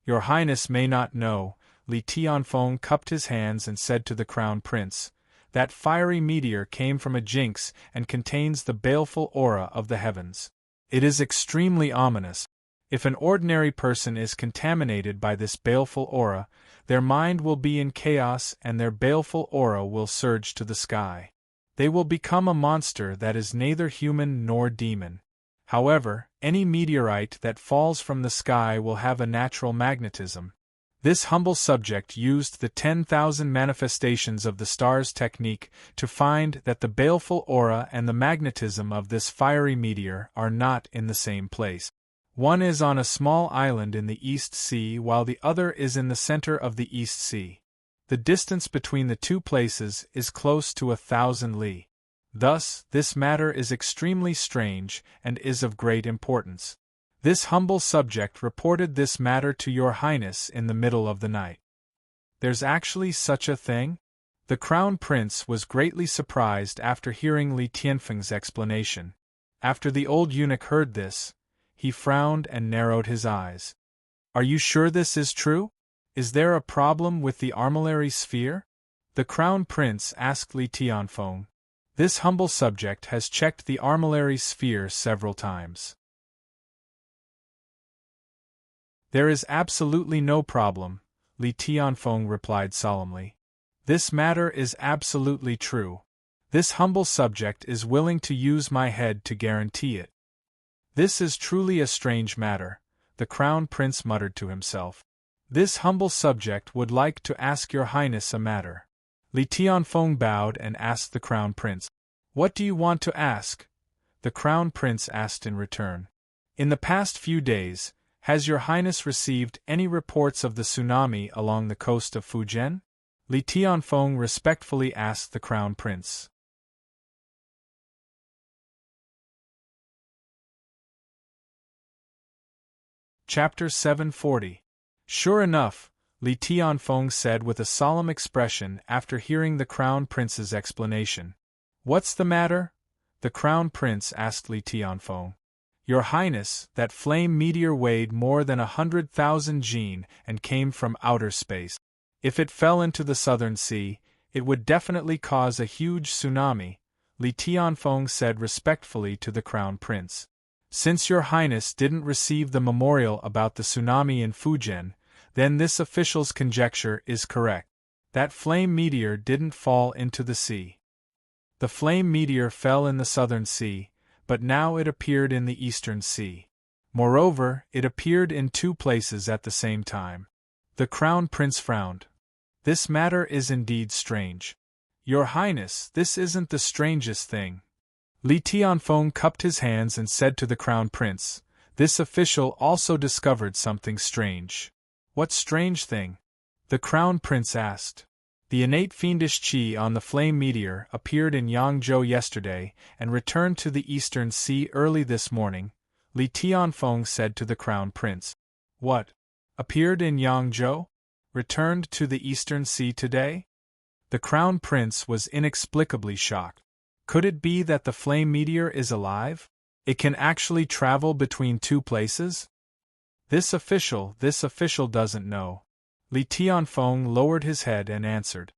Your Highness may not know, Li Tianfeng cupped his hands and said to the Crown Prince, that fiery meteor came from a jinx and contains the baleful aura of the heavens. It is extremely ominous. If an ordinary person is contaminated by this baleful aura, their mind will be in chaos and their baleful aura will surge to the sky. They will become a monster that is neither human nor demon. However, any meteorite that falls from the sky will have a natural magnetism. This humble subject used the 10,000 manifestations of the stars technique to find that the baleful aura and the magnetism of this fiery meteor are not in the same place. One is on a small island in the East Sea while the other is in the center of the East Sea. The distance between the 2 places is close to 1,000 li. Thus, this matter is extremely strange and is of great importance. This humble subject reported this matter to Your Highness in the middle of the night. There's actually such a thing? The Crown Prince was greatly surprised after hearing Li Tianfeng's explanation. After the old eunuch heard this, he frowned and narrowed his eyes. Are you sure this is true? Is there a problem with the armillary sphere? The Crown Prince asked Li Tianfeng. This humble subject has checked the armillary sphere several times. There is absolutely no problem, Li Tianfeng replied solemnly. This matter is absolutely true. This humble subject is willing to use my head to guarantee it. This is truly a strange matter, the Crown Prince muttered to himself. This humble subject would like to ask Your Highness a matter. Li Tianfeng bowed and asked the Crown Prince. What do you want to ask? The Crown Prince asked in return. In the past few days, has Your Highness received any reports of the tsunami along the coast of Fujian? Li Tianfeng respectfully asked the Crown Prince. Chapter 740. Sure enough, Li Tianfeng said with a solemn expression after hearing the Crown Prince's explanation. What's the matter? The Crown Prince asked Li Tianfeng. Your Highness, that flame meteor weighed more than 100,000 jin and came from outer space. If it fell into the Southern Sea, it would definitely cause a huge tsunami, Li Tianfeng said respectfully to the Crown Prince. Since Your Highness didn't receive the memorial about the tsunami in Fujian, then this official's conjecture is correct. That flame meteor didn't fall into the sea. The flame meteor fell in the Southern Sea, but now it appeared in the Eastern Sea. Moreover, it appeared in 2 places at the same time. The Crown Prince frowned. This matter is indeed strange. Your Highness, this isn't the strangest thing. Li Tianfeng cupped his hands and said to the Crown Prince, this official also discovered something strange. What strange thing? The Crown Prince asked. The innate fiendish qi on the flame meteor appeared in Yangzhou yesterday and returned to the Eastern Sea early this morning, Li Tianfeng said to the Crown Prince. What? Appeared in Yangzhou? Returned to the Eastern Sea today? The Crown Prince was inexplicably shocked. Could it be that the flame meteor is alive? It can actually travel between 2 places? This official doesn't know. Li Tianfeng lowered his head and answered.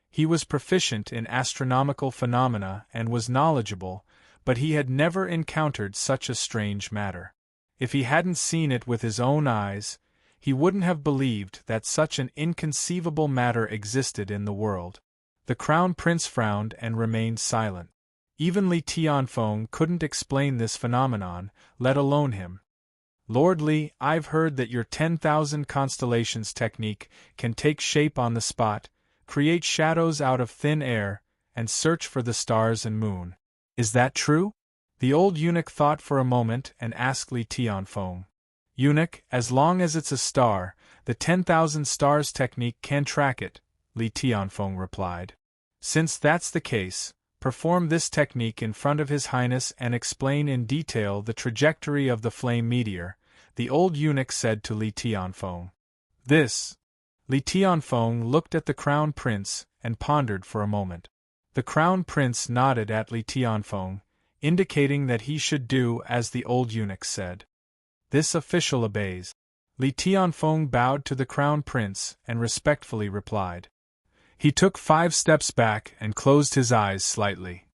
He was proficient in astronomical phenomena and was knowledgeable, but he had never encountered such a strange matter. If he hadn't seen it with his own eyes, he wouldn't have believed that such an inconceivable matter existed in the world. The Crown Prince frowned and remained silent. Even Li Tianfeng couldn't explain this phenomenon, let alone him. Lord Li, I've heard that your 10,000 constellations technique can take shape on the spot, create shadows out of thin air, and search for the stars and moon. Is that true? The old eunuch thought for a moment and asked Li Tianfeng. Eunuch, as long as it's a star, the 10,000 stars technique can track it, Li Tianfeng replied. Since that's the case, perform this technique in front of His Highness and explain in detail the trajectory of the flame meteor, the old eunuch said to Li Tianfeng. This. Li Tianfeng looked at the Crown Prince and pondered for a moment. The Crown Prince nodded at Li Tianfeng, indicating that he should do as the old eunuch said. This official obeys. Li Tianfeng bowed to the Crown Prince and respectfully replied. He took 5 steps back and closed his eyes slightly.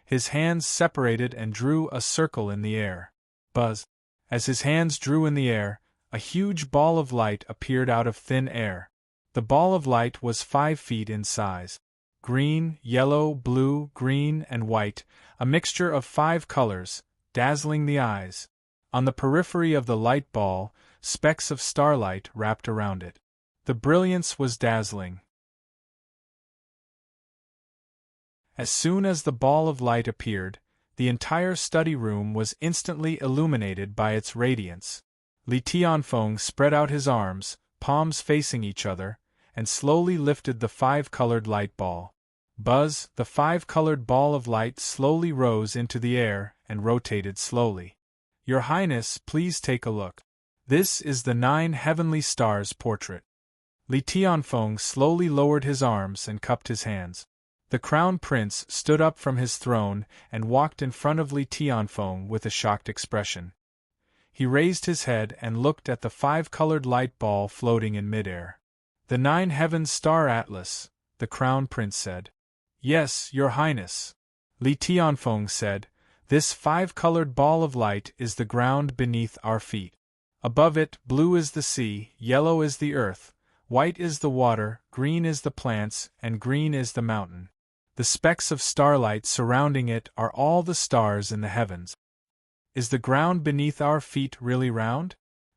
His hands separated and drew a circle in the air. Buzz. As his hands drew in the air, a huge ball of light appeared out of thin air. The ball of light was 5 feet in size. Green, yellow, blue, green, and white, a mixture of 5 colors, dazzling the eyes. On the periphery of the light ball, specks of starlight wrapped around it. The brilliance was dazzling. As soon as the ball of light appeared, the entire study room was instantly illuminated by its radiance. Li Tianfeng spread out his arms, palms facing each other, and slowly lifted the 5-colored light ball. Buzz, the 5-colored ball of light slowly rose into the air and rotated slowly. Your Highness, please take a look. This is the 9 heavenly stars portrait. Li Tianfeng slowly lowered his arms and cupped his hands. The Crown Prince stood up from his throne and walked in front of Li Tianfeng with a shocked expression. He raised his head and looked at the 5-colored light ball floating in midair. The 9 heavens star atlas, the Crown Prince said. Yes, Your Highness. Li Tianfeng said, this 5-colored ball of light is the ground beneath our feet. Above it, blue is the sea, yellow is the earth, white is the water, green is the plants, and green is the mountain. The specks of starlight surrounding it are all the stars in the heavens. Is the ground beneath our feet really round?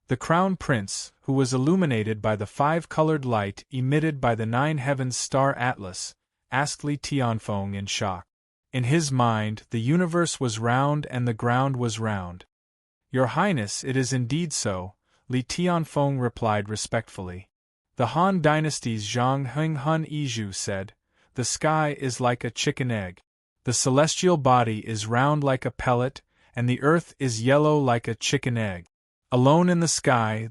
The Crown Prince, who was illuminated by the 5-colored light emitted by the 9 heavens star atlas, asked Li Tianfeng in shock. In his mind, the universe was round and the ground was round. Your Highness, it is indeed so, Li Tianfeng replied respectfully. The Han Dynasty's Zhang Heng Hun Yizhu said, the sky is like a chicken egg. The celestial body is round like a pellet, and the earth is yellow like a chicken egg. Alone in the sky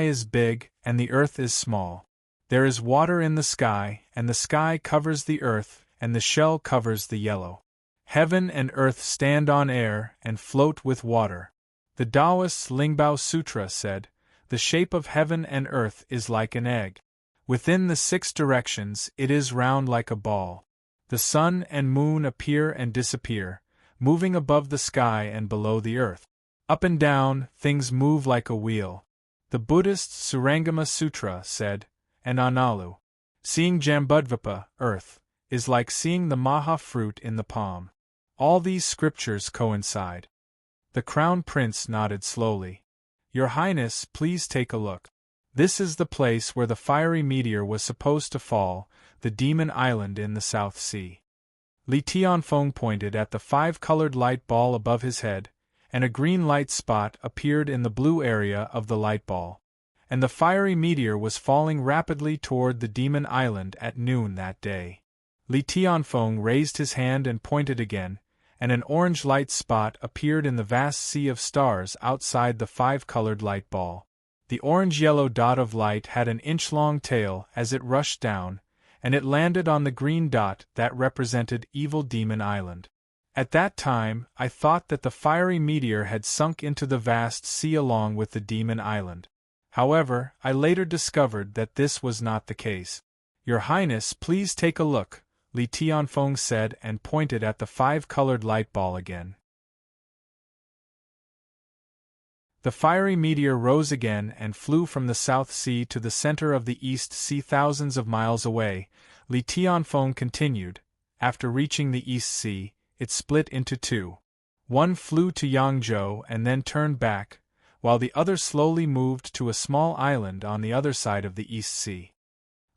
is big, and the earth is small. There is water in the sky, and the sky covers the earth, and the shell covers the yellow. Heaven and earth stand on air and float with water. The Taoist's Lingbao Sutra said, the shape of heaven and earth is like an egg. Within the 6 directions it is round like a ball. The sun and moon appear and disappear, moving above the sky and below the earth. Up and down, things move like a wheel. The Buddhist Surangama Sutra said, and Analu, seeing Jambudvipa, earth, is like seeing the maha fruit in the palm. All these scriptures coincide. The Crown Prince nodded slowly. Your Highness, please take a look. This is the place where the fiery meteor was supposed to fall, the Demon Island in the South Sea. Li Tianfeng pointed at the 5-colored light ball above his head, and a green light spot appeared in the blue area of the light ball. And the fiery meteor was falling rapidly toward the Demon Island at noon that day. Li Tianfeng raised his hand and pointed again, and an orange light spot appeared in the vast sea of stars outside the 5-colored light ball. The orange-yellow dot of light had an inch-long tail as it rushed down, and it landed on the green dot that represented Evil Demon Island. At that time, I thought that the fiery meteor had sunk into the vast sea along with the demon island. However, I later discovered that this was not the case. Your Highness, please take a look, Li Tianfeng said and pointed at the 5-colored light ball again. The fiery meteor rose again and flew from the South Sea to the center of the East Sea thousands of miles away. Li Tianfeng continued. After reaching the East Sea, it split into two. One flew to Yangzhou and then turned back, while the other slowly moved to a small island on the other side of the East Sea.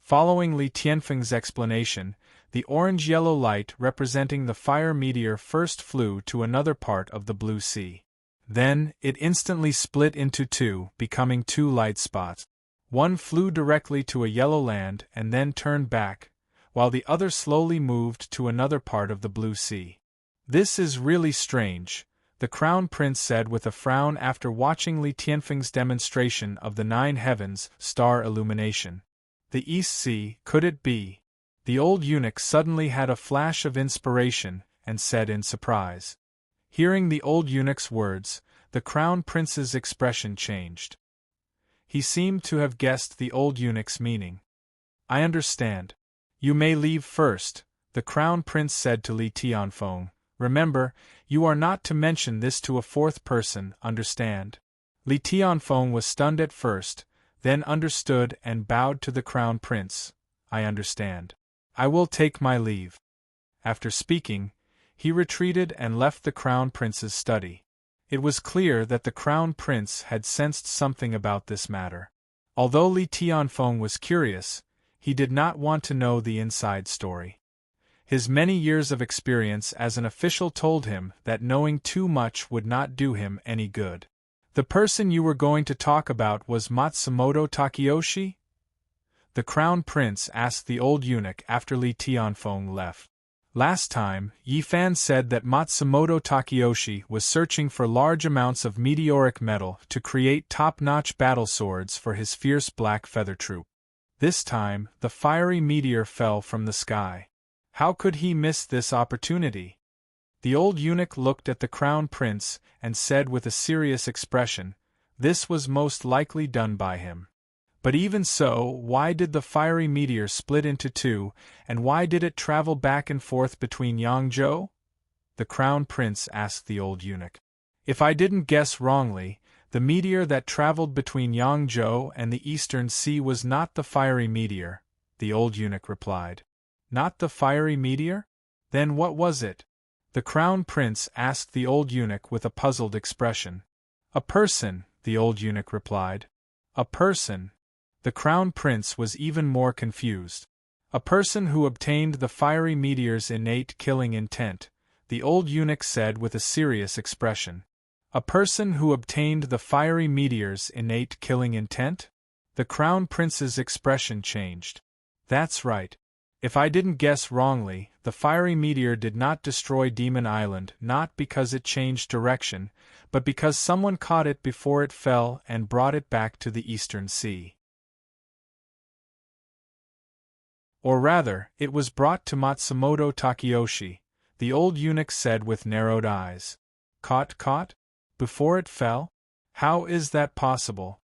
Following Li Tianfeng's explanation, the orange-yellow light representing the fire meteor first flew to another part of the Blue Sea. Then, it instantly split into two, becoming two light spots. One flew directly to a yellow land and then turned back, while the other slowly moved to another part of the Blue Sea. This is really strange, the Crown Prince said with a frown after watching Li Tianfeng's demonstration of the 9 heavens star illumination. The East Sea, could it be? The old eunuch suddenly had a flash of inspiration, and said in surprise. Hearing the old eunuch's words, the Crown Prince's expression changed. He seemed to have guessed the old eunuch's meaning. I understand. You may leave first, the Crown Prince said to Li Tianfeng. Remember, you are not to mention this to a fourth person, understand? Li Tianfeng was stunned at first, then understood and bowed to the Crown Prince. I understand. I will take my leave. After speaking, he retreated and left the Crown Prince's study. It was clear that the Crown Prince had sensed something about this matter. Although Li Tianfeng was curious, he did not want to know the inside story. His many years of experience as an official told him that knowing too much would not do him any good. The person you were going to talk about was Matsumoto Takeyoshi? The Crown Prince asked the old eunuch after Li Tianfeng left. Last time, Yi Fan said that Matsumoto Takeyoshi was searching for large amounts of meteoric metal to create top-notch battle swords for his fierce black feather troop. This time, the fiery meteor fell from the sky. How could he miss this opportunity? The old eunuch looked at the Crown Prince and said with a serious expression, this was most likely done by him. But even so, why did the fiery meteor split into two, and why did it travel back and forth between Yangzhou? The Crown Prince asked the old eunuch. If I didn't guess wrongly, the meteor that traveled between Yangzhou and the Eastern Sea was not the fiery meteor, the old eunuch replied. Not the fiery meteor? Then what was it? The Crown Prince asked the old eunuch with a puzzled expression. A person, the old eunuch replied. A person. The Crown Prince was even more confused. A person who obtained the fiery meteor's innate killing intent, the old eunuch said with a serious expression. A person who obtained the fiery meteor's innate killing intent? The Crown Prince's expression changed. That's right. If I didn't guess wrongly, the fiery meteor did not destroy Demon Island not because it changed direction, but because someone caught it before it fell and brought it back to the Eastern Sea. Or rather, it was brought to Matsumoto Takeyoshi, the old eunuch said with narrowed eyes. Caught? Before it fell? How is that possible?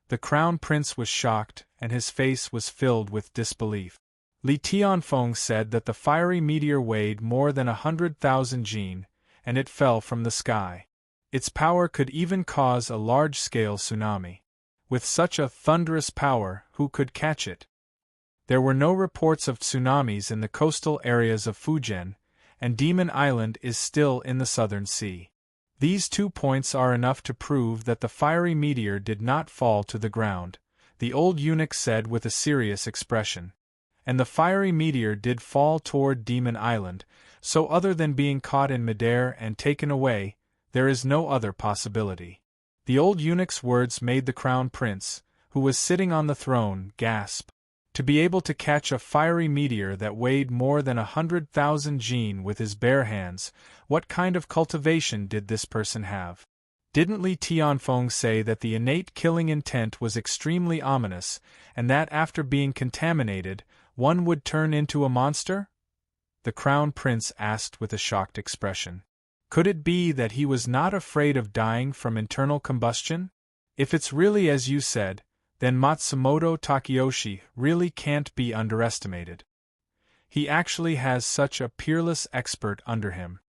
The Crown Prince was shocked, and his face was filled with disbelief. Li Tianfeng said that the fiery meteor weighed more than 100,000 jin, and it fell from the sky. Its power could even cause a large-scale tsunami. With such a thunderous power, who could catch it? There were no reports of tsunamis in the coastal areas of Fujian, and Demon Island is still in the Southern Sea. These 2 points are enough to prove that the fiery meteor did not fall to the ground, the old eunuch said with a serious expression. And the fiery meteor did fall toward Demon Island, so other than being caught in midair and taken away, there is no other possibility. The old eunuch's words made the Crown Prince, who was sitting on the throne, gasp. To be able to catch a fiery meteor that weighed more than 100,000 jin with his bare hands, what kind of cultivation did this person have? Didn't Li Tianfeng say that the innate killing intent was extremely ominous, and that after being contaminated, one would turn into a monster? the Crown Prince asked with a shocked expression. Could it be that he was not afraid of dying from internal combustion? If it's really as you said, then Matsumoto Takeyoshi really can't be underestimated. He actually has such a peerless expert under him.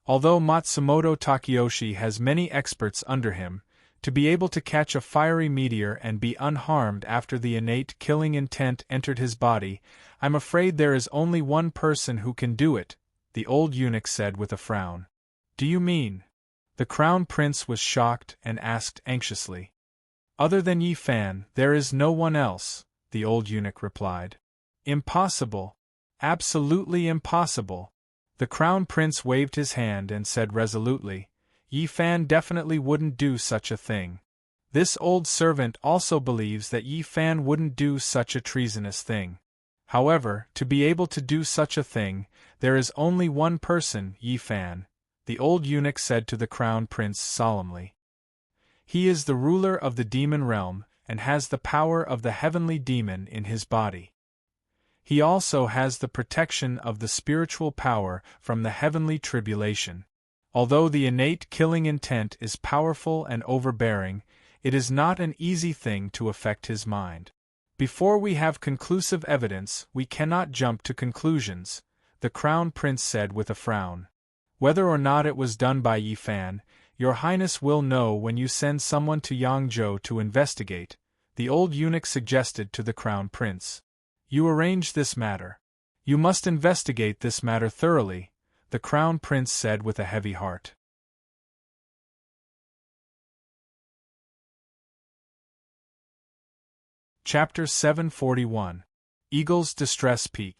Although Matsumoto Takeyoshi has many experts under him, to be able to catch a fiery meteor and be unharmed after the innate killing intent entered his body, I'm afraid there is only one person who can do it, the old eunuch said with a frown. Do you mean? The Crown Prince was shocked and asked anxiously. Other than Yi Fan, there is no one else, the old eunuch replied. Impossible. Absolutely impossible. The Crown Prince waved his hand and said resolutely, Yi Fan definitely wouldn't do such a thing. This old servant also believes that Yi Fan wouldn't do such a treasonous thing. However, to be able to do such a thing, there is only one person, Yi Fan, the old eunuch said to the Crown Prince solemnly. He is the ruler of the demon realm, and has the power of the heavenly demon in his body. He also has the protection of the spiritual power from the heavenly tribulation. Although the innate killing intent is powerful and overbearing, it is not an easy thing to affect his mind. Before we have conclusive evidence, we cannot jump to conclusions, the Crown Prince said with a frown. Whether or not it was done by Yi Fan, Your Highness will know when you send someone to Yangzhou to investigate, the old eunuch suggested to the Crown Prince. You arrange this matter. You must investigate this matter thoroughly, the Crown Prince said with a heavy heart. Chapter 741. Eagle's Distress Peak.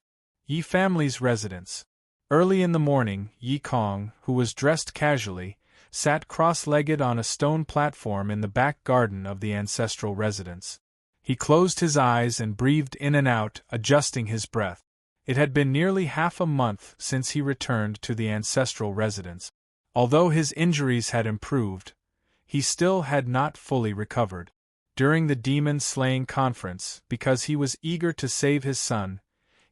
Yi family's residence. Early in the morning, Yi Kong, who was dressed casually, sat cross-legged on a stone platform in the back garden of the ancestral residence. He closed his eyes and breathed in and out, adjusting his breath. It had been nearly half a month since he returned to the ancestral residence. Although his injuries had improved, he still had not fully recovered. During the demon-slaying conference, because he was eager to save his son,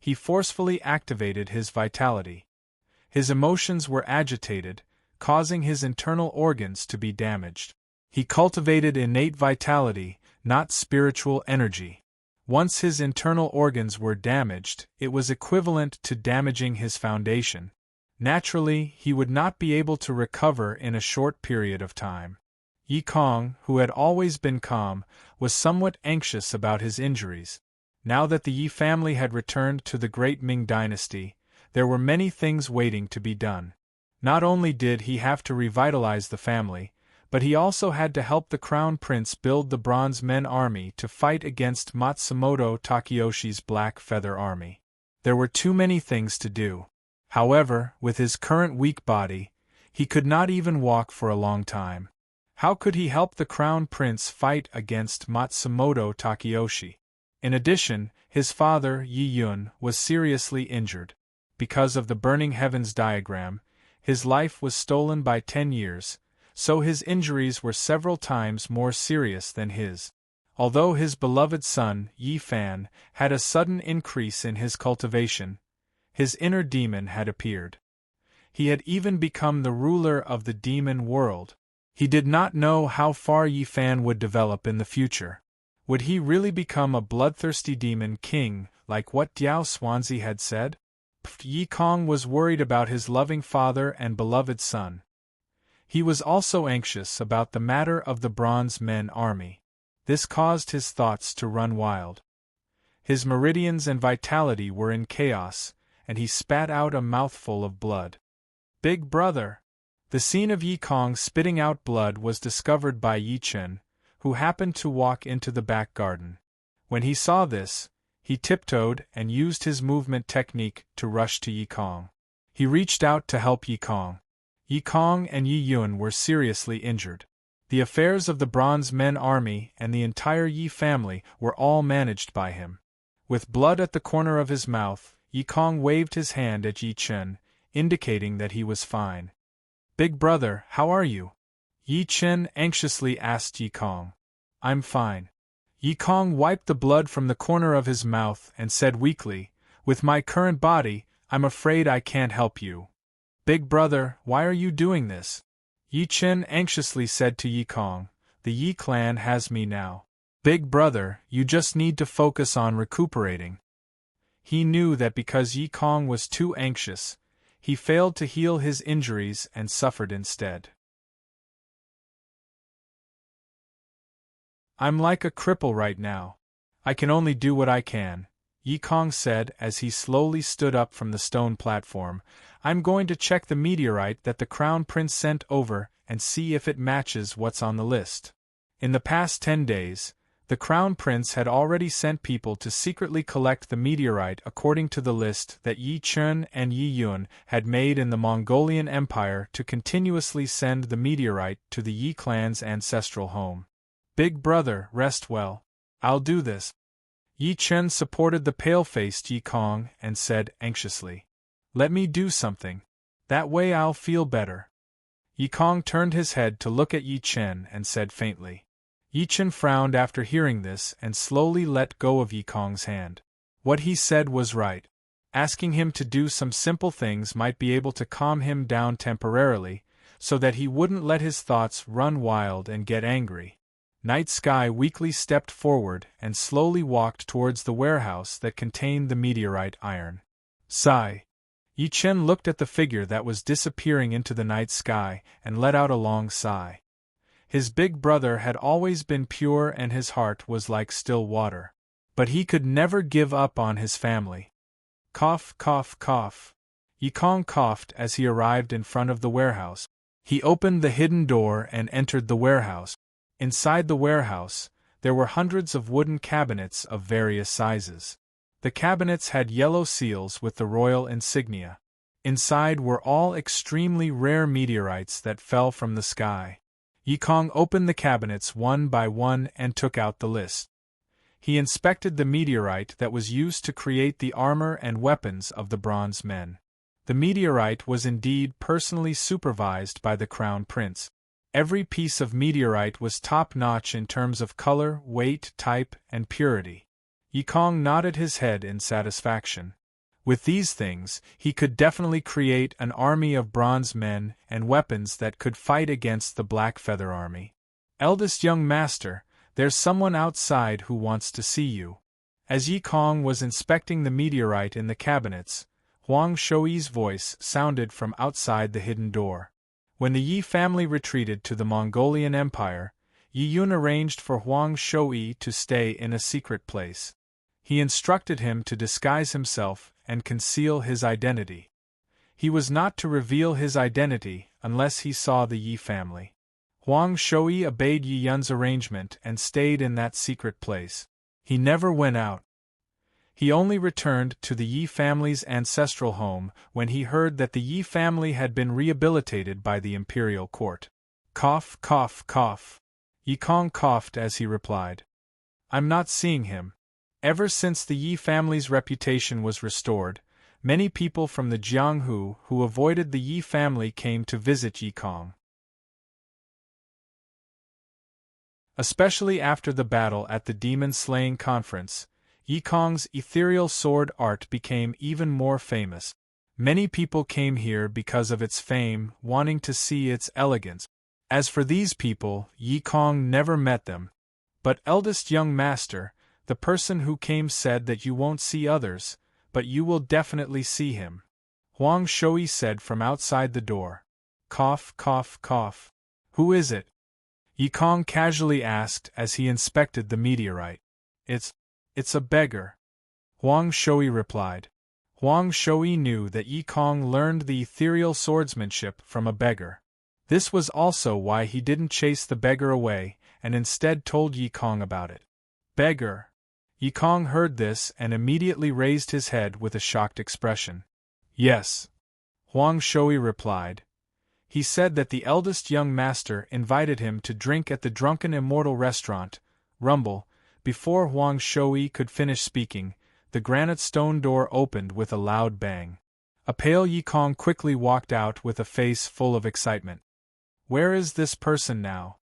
he forcefully activated his vitality. His emotions were agitated, causing his internal organs to be damaged. He cultivated innate vitality, not spiritual energy. Once his internal organs were damaged, it was equivalent to damaging his foundation. Naturally, he would not be able to recover in a short period of time. Yi Kong, who had always been calm, was somewhat anxious about his injuries. Now that the Yi family had returned to the Great Ming Dynasty, there were many things waiting to be done. Not only did he have to revitalize the family, but he also had to help the Crown Prince build the Bronze Men army to fight against Matsumoto Takeyoshi's Black Feather army. There were too many things to do. However, with his current weak body, he could not even walk for a long time. How could he help the Crown Prince fight against Matsumoto Takeyoshi? In addition, his father, Yi Yun, was seriously injured. Because of the Burning Heavens diagram, his life was stolen by 10 years, so his injuries were several times more serious than his. Although his beloved son, Yi Fan, had a sudden increase in his cultivation, his inner demon had appeared. He had even become the ruler of the demon world. He did not know how far Yi Fan would develop in the future. Would he really become a bloodthirsty demon king, like what Diao Swansea had said? Yi Kong was worried about his loving father and beloved son. He was also anxious about the matter of the Bronze Men army. This caused his thoughts to run wild. His meridians and vitality were in chaos, and he spat out a mouthful of blood. Big brother! The scene of Yi Kong spitting out blood was discovered by Yi Chen, who happened to walk into the back garden. When he saw this, he tiptoed and used his movement technique to rush to Yi Kong. He reached out to help Yi Kong. Yi Kong and Yi Yun were seriously injured. The affairs of the Bronze Men army and the entire Yi family were all managed by him. With blood at the corner of his mouth, Yi Kong waved his hand at Yi Chen, indicating that he was fine. Big brother, how are you? Yi Chen anxiously asked Yi Kong. I'm fine. Yi Kong wiped the blood from the corner of his mouth and said weakly, with my current body, I'm afraid I can't help you. Big brother, why are you doing this? Yi Chen anxiously said to Yi Kong, the Yi clan has me now. Big brother, you just need to focus on recuperating. He knew that because Yi Kong was too anxious, he failed to heal his injuries and suffered instead. I'm like a cripple right now. I can only do what I can, Yi Kong said as he slowly stood up from the stone platform. I'm going to check the meteorite that the Crown Prince sent over and see if it matches what's on the list. In the past 10 days, the Crown Prince had already sent people to secretly collect the meteorite according to the list that Yi Chen and Yi Yun had made in the Mongolian Empire to continuously send the meteorite to the Yi clan's ancestral home. Big brother, rest well. I'll do this. Yi Chen supported the pale-faced Yi Kong and said anxiously, let me do something. That way I'll feel better. Yi Kong turned his head to look at Yi Chen and said faintly. Yi Chen frowned after hearing this and slowly let go of Yi Kong's hand. What he said was right. Asking him to do some simple things might be able to calm him down temporarily, so that he wouldn't let his thoughts run wild and get angry. Night Sky weakly stepped forward and slowly walked towards the warehouse that contained the meteorite iron. Sigh. Yi Chen looked at the figure that was disappearing into the night sky and let out a long sigh. His big brother had always been pure and his heart was like still water. But he could never give up on his family. Cough, cough, cough. Yi Kong coughed as he arrived in front of the warehouse. He opened the hidden door and entered the warehouse. Inside the warehouse, there were hundreds of wooden cabinets of various sizes. The cabinets had yellow seals with the royal insignia. Inside were all extremely rare meteorites that fell from the sky. Yi Kong opened the cabinets one by one and took out the list. He inspected the meteorite that was used to create the armor and weapons of the bronze men. The meteorite was indeed personally supervised by the Crown Prince. Every piece of meteorite was top-notch in terms of color, weight, type, and purity. Yi Kong nodded his head in satisfaction. With these things, he could definitely create an army of bronze men and weapons that could fight against the Black Feather Army. Eldest young master, there's someone outside who wants to see you. As Yi Kong was inspecting the meteorite in the cabinets, Huang Shouyi's voice sounded from outside the hidden door. When the Yi family retreated to the Mongolian Empire, Yi Yun arranged for Huang Shouyi to stay in a secret place. He instructed him to disguise himself and conceal his identity. He was not to reveal his identity unless he saw the Yi family. Huang Shouyi obeyed Yi Yun's arrangement and stayed in that secret place. He never went out. He only returned to the Yi family's ancestral home when he heard that the Yi family had been rehabilitated by the imperial court. Cough, cough, cough. Yi Kong coughed as he replied. I'm not seeing him. Ever since the Yi family's reputation was restored, many people from the Jianghu who avoided the Yi family came to visit Yi Kong. Especially after the battle at the demon-slaying conference, Yi Kong's ethereal sword art became even more famous. Many people came here because of its fame, wanting to see its elegance. As for these people, Yi Kong never met them. But eldest young master, the person who came said that you won't see others, but you will definitely see him. Huang Shouyi said from outside the door. Cough, cough, cough. Who is it? Yi Kong casually asked as he inspected the meteorite. It's a beggar. Huang Shouyi replied. Huang Shouyi knew that Yi Kong learned the ethereal swordsmanship from a beggar. This was also why he didn't chase the beggar away, and instead told Yi Kong about it. Beggar. Yi Kong heard this and immediately raised his head with a shocked expression. Yes. Huang Shouyi replied. He said that the eldest young master invited him to drink at the Drunken Immortal restaurant, Rumble. Before Huang Shouyi could finish speaking, the granite stone door opened with a loud bang. A pale Yi Kong quickly walked out with a face full of excitement. Where is this person now?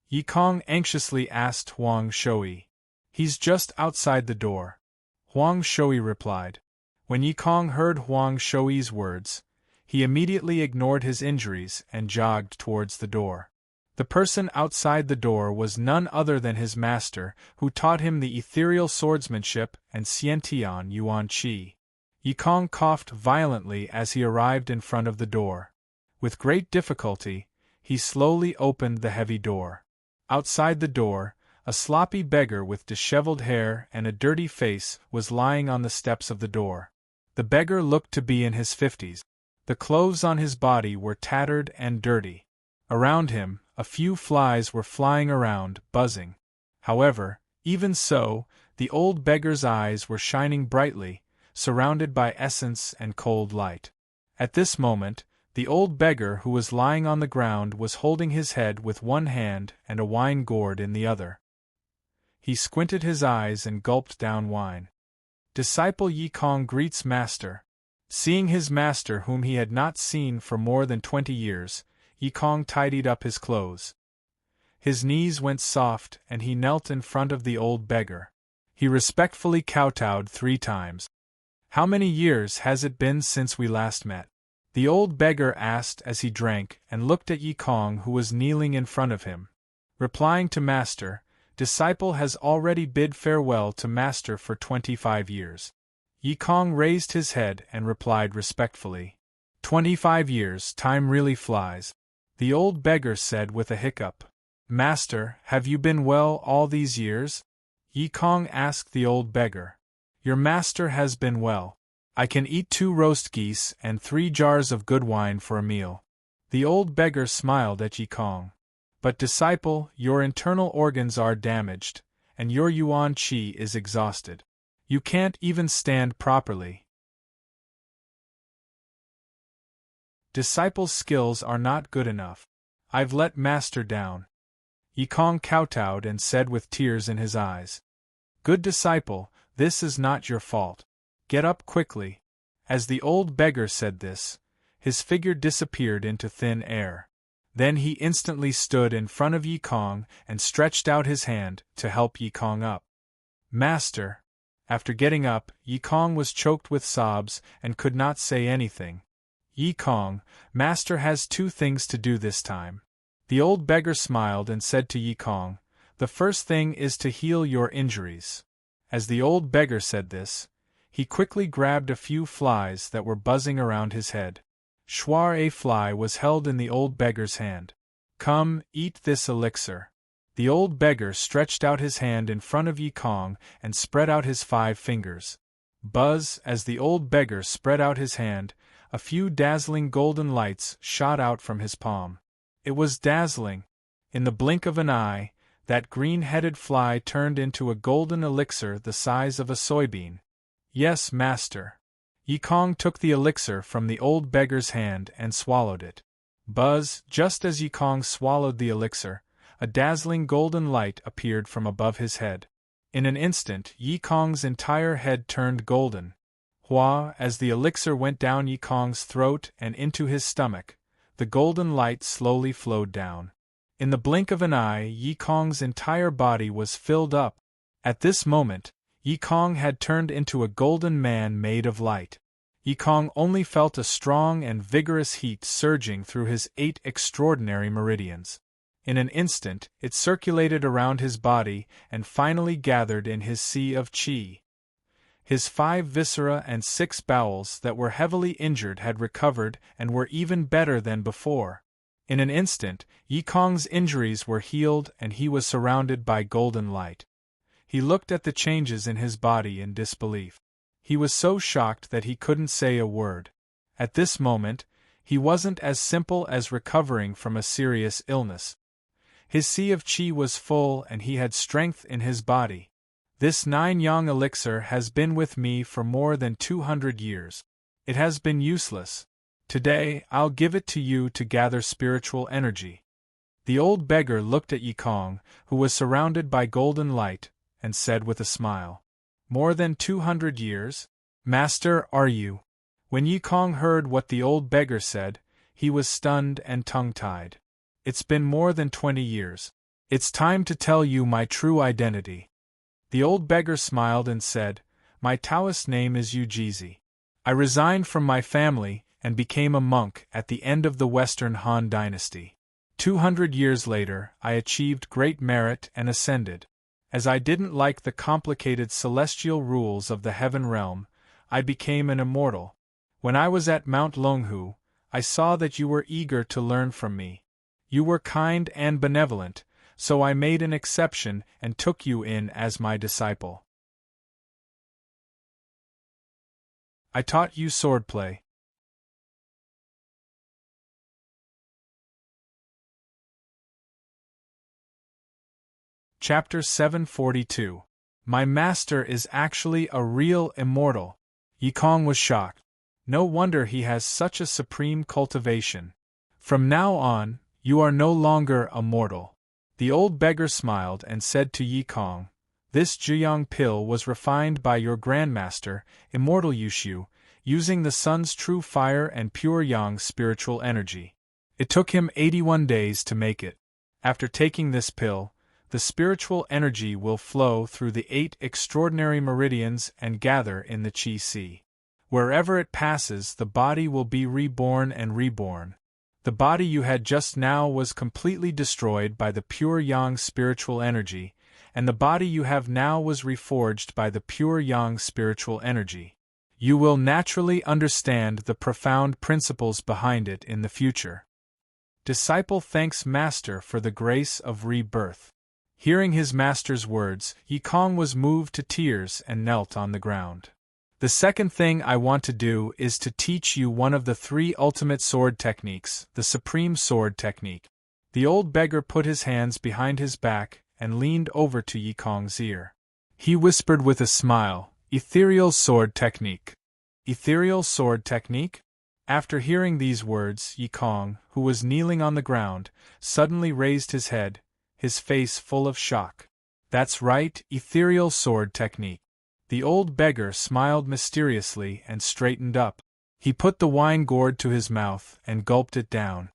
Yi Kong anxiously asked Huang Shouyi. He's just outside the door. Huang Shouyi replied. When Yi Kong heard Huang Shouyi's words, he immediately ignored his injuries and jogged towards the door. The person outside the door was none other than his master, who taught him the ethereal swordsmanship and Xiantian Yuan Qi. Yi Kong coughed violently as he arrived in front of the door. With great difficulty, he slowly opened the heavy door. Outside the door, a sloppy beggar with disheveled hair and a dirty face was lying on the steps of the door. The beggar looked to be in his 50s. The clothes on his body were tattered and dirty. Around him, a few flies were flying around, buzzing. However, even so, the old beggar's eyes were shining brightly, surrounded by essence and cold light. At this moment, the old beggar who was lying on the ground was holding his head with one hand and a wine gourd in the other. He squinted his eyes and gulped down wine. Disciple Yi Kong greets master. Seeing his master whom he had not seen for more than 20 years, Yi Kong tidied up his clothes. His knees went soft and he knelt in front of the old beggar. He respectfully kowtowed 3 times. "How many years has it been since we last met?" the old beggar asked as he drank and looked at Yi Kong, who was kneeling in front of him. Replying to master, disciple has already bid farewell to master for 25 years. Yi Kong raised his head and replied respectfully. 25 years, time really flies. The old beggar said with a hiccup. Master, have you been well all these years? Yi Kong asked the old beggar. Your master has been well. I can eat 2 roast geese and 3 jars of good wine for a meal. The old beggar smiled at Yi Kong. But disciple, your internal organs are damaged, and your Yuan Qi is exhausted. You can't even stand properly. Disciple's skills are not good enough. I've let master down. Yi Kong kowtowed and said with tears in his eyes. Good disciple, this is not your fault. Get up quickly. As the old beggar said this, his figure disappeared into thin air. Then he instantly stood in front of Yi Kong and stretched out his hand to help Yi Kong up. Master. After getting up, Yi Kong was choked with sobs and could not say anything. Yi Kong, master has 2 things to do this time. The old beggar smiled and said to Yi Kong, the first thing is to heal your injuries. As the old beggar said this, he quickly grabbed a few flies that were buzzing around his head. A fly was held in the old beggar's hand. Come, eat this elixir. The old beggar stretched out his hand in front of Yi Kong and spread out his 5 fingers. Buzz, as the old beggar spread out his hand, a few dazzling golden lights shot out from his palm. It was dazzling. In the blink of an eye, that green-headed fly turned into a golden elixir the size of a soybean. Yes, master. Yi Kong took the elixir from the old beggar's hand and swallowed it. Buzz, just as Yi Kong swallowed the elixir, a dazzling golden light appeared from above his head. In an instant, Yi Kong's entire head turned golden. Hua, as the elixir went down Yi Kong's throat and into his stomach, the golden light slowly flowed down. In the blink of an eye, Yi Kong's entire body was filled up. At this moment, Yi Kong had turned into a golden man made of light. Yi Kong only felt a strong and vigorous heat surging through his 8 extraordinary meridians. In an instant, it circulated around his body and finally gathered in his sea of qi. His 5 viscera and 6 bowels that were heavily injured had recovered and were even better than before. In an instant, Yi Kong's injuries were healed and he was surrounded by golden light. He looked at the changes in his body in disbelief. He was so shocked that he couldn't say a word. At this moment, he wasn't as simple as recovering from a serious illness. His sea of qi was full and he had strength in his body. This 9-yang elixir has been with me for more than 200 years. It has been useless. Today, I'll give it to you to gather spiritual energy. The old beggar looked at Yi Kong, who was surrounded by golden light, and said with a smile, More than 200 years? Master, are you? When Yi Kong heard what the old beggar said, he was stunned and tongue-tied. It's been more than 20 years. It's time to tell you my true identity. The old beggar smiled and said, My Taoist name is Yujizi. I resigned from my family and became a monk at the end of the Western Han dynasty. 200 years later, I achieved great merit and ascended. As I didn't like the complicated celestial rules of the heaven realm, I became an immortal. When I was at Mount Longhu, I saw that you were eager to learn from me. You were kind and benevolent, so I made an exception and took you in as my disciple. I taught you swordplay. Chapter 742. My master is actually a real immortal. Yikong was shocked. No wonder he has such a supreme cultivation. From now on, you are no longer a mortal. The old beggar smiled and said to Yikong, "This Zhiyang pill was refined by your grandmaster, immortal Yushu, using the sun's true fire and pure yang spiritual energy. It took him 81 days to make it. After taking this pill, the spiritual energy will flow through the 8 extraordinary meridians and gather in the Qi Sea. Wherever it passes, the body will be reborn and reborn. The body you had just now was completely destroyed by the pure yang spiritual energy, and the body you have now was reforged by the pure yang spiritual energy. You will naturally understand the profound principles behind it in the future." Disciple thanks Master for the grace of rebirth. Hearing his master's words, Yikong was moved to tears and knelt on the ground. "The second thing I want to do is to teach you one of the 3 ultimate sword techniques, the supreme sword technique." The old beggar put his hands behind his back and leaned over to Yikong's ear. He whispered with a smile, "Ethereal sword technique." Ethereal sword technique? After hearing these words, Yikong, who was kneeling on the ground, suddenly raised his head, his face full of shock. "That's right, ethereal sword technique." The old beggar smiled mysteriously and straightened up. He put the wine gourd to his mouth and gulped it down.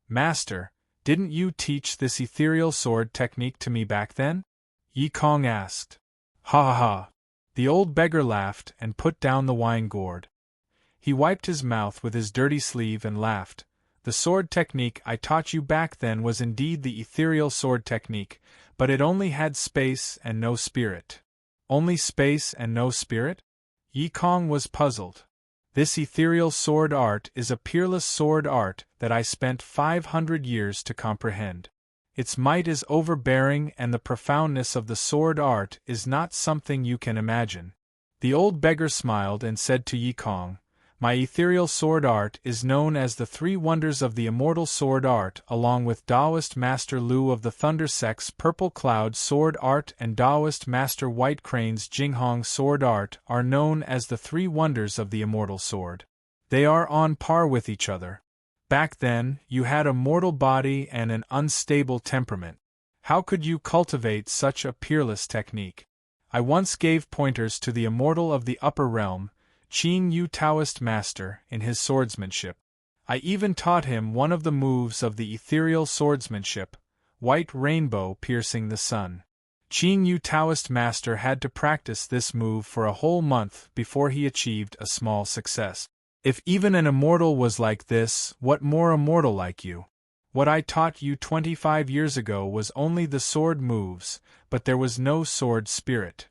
"Master, didn't you teach this ethereal sword technique to me back then?" Yikong asked. "Ha ha ha." The old beggar laughed and put down the wine gourd. He wiped his mouth with his dirty sleeve and laughed. "The sword technique I taught you back then was indeed the ethereal sword technique, but it only had space and no spirit." "Only space and no spirit?" Yikong was puzzled. "This ethereal sword art is a peerless sword art that I spent 500 years to comprehend. Its might is overbearing and the profoundness of the sword art is not something you can imagine." The old beggar smiled and said to Yikong, "My ethereal sword art is known as the 3 wonders of the immortal sword art, along with Taoist Master Lu of the Thunder Sect's Purple Cloud sword art and Taoist Master White Crane's Jinghong sword art are known as the 3 wonders of the immortal sword. They are on par with each other. Back then, you had a mortal body and an unstable temperament. How could you cultivate such a peerless technique? I once gave pointers to the immortal of the upper realm, Qing Yu Taoist master, in his swordsmanship. I even taught him one of the moves of the ethereal swordsmanship, white rainbow piercing the sun. Qing Yu Taoist master had to practice this move for a whole month before he achieved a small success. If even an immortal was like this, what more immortal like you? What I taught you 25 years ago was only the sword moves, but there was no sword spirit.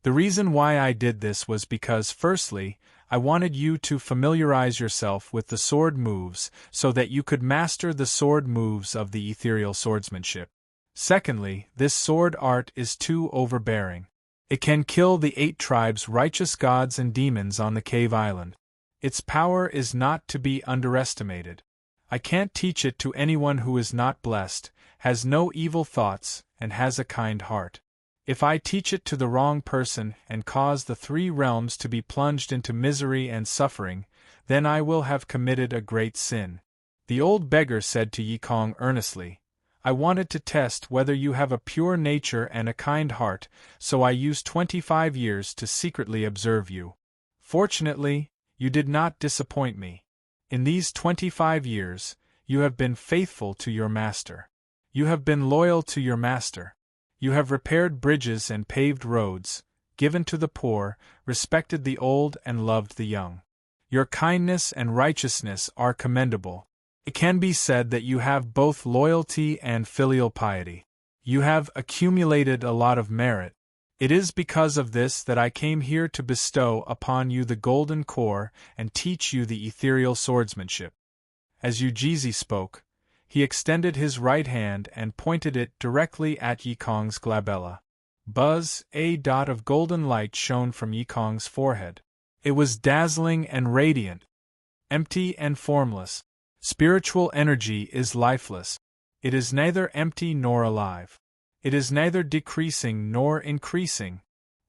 The reason why I did this was because, firstly, I wanted you to familiarize yourself with the sword moves so that you could master the sword moves of the ethereal swordsmanship. Secondly, this sword art is too overbearing. It can kill the 8 tribes' righteous gods and demons on the cave island. Its power is not to be underestimated. I can't teach it to anyone who is not blessed, has no evil thoughts, and has a kind heart. If I teach it to the wrong person and cause the 3 realms to be plunged into misery and suffering, then I will have committed a great sin." The old beggar said to Yikong earnestly, "I wanted to test whether you have a pure nature and a kind heart, so I used 25 years to secretly observe you. Fortunately, you did not disappoint me. In these 25 years, you have been faithful to your master. You have been loyal to your master. You have repaired bridges and paved roads, given to the poor, respected the old and loved the young. Your kindness and righteousness are commendable. It can be said that you have both loyalty and filial piety. You have accumulated a lot of merit. It is because of this that I came here to bestow upon you the golden core and teach you the ethereal swordsmanship. As Ujizi spoke, he extended his right hand and pointed it directly at Yikong's glabella. Buzz, a dot of golden light shone from Yikong's forehead. It was dazzling and radiant, empty and formless. Spiritual energy is lifeless. It is neither empty nor alive. It is neither decreasing nor increasing.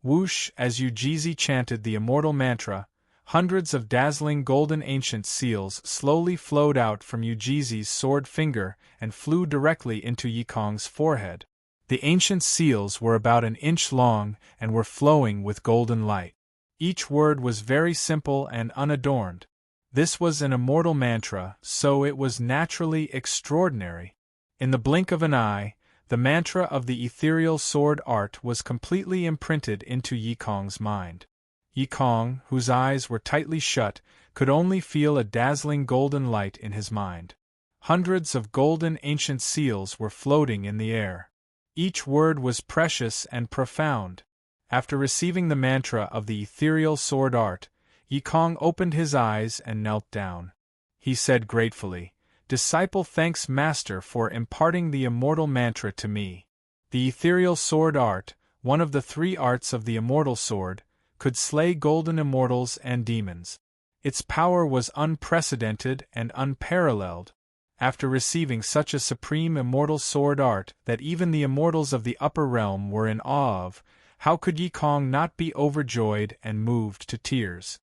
Whoosh, as Ujizi chanted the immortal mantra, hundreds of dazzling golden ancient seals slowly flowed out from Ujizi's sword finger and flew directly into Yikong's forehead. The ancient seals were about an inch long and were flowing with golden light. Each word was very simple and unadorned. This was an immortal mantra, so it was naturally extraordinary. In the blink of an eye, the mantra of the ethereal sword art was completely imprinted into Yikong's mind. Yikong, whose eyes were tightly shut, could only feel a dazzling golden light in his mind. Hundreds of golden ancient seals were floating in the air. Each word was precious and profound. After receiving the mantra of the ethereal sword art, Yikong opened his eyes and knelt down. He said gratefully, "Disciple thanks Master for imparting the immortal mantra to me." The ethereal sword art, one of the three arts of the immortal sword, could slay golden immortals and demons. Its power was unprecedented and unparalleled. After receiving such a supreme immortal sword art that even the immortals of the upper realm were in awe of, how could Yikong not be overjoyed and moved to tears?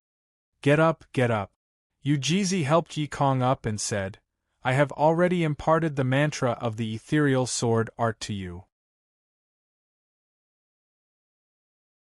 Get up, get up. Ujizi helped Yikong up and said, "I have already imparted the mantra of the ethereal sword art to you."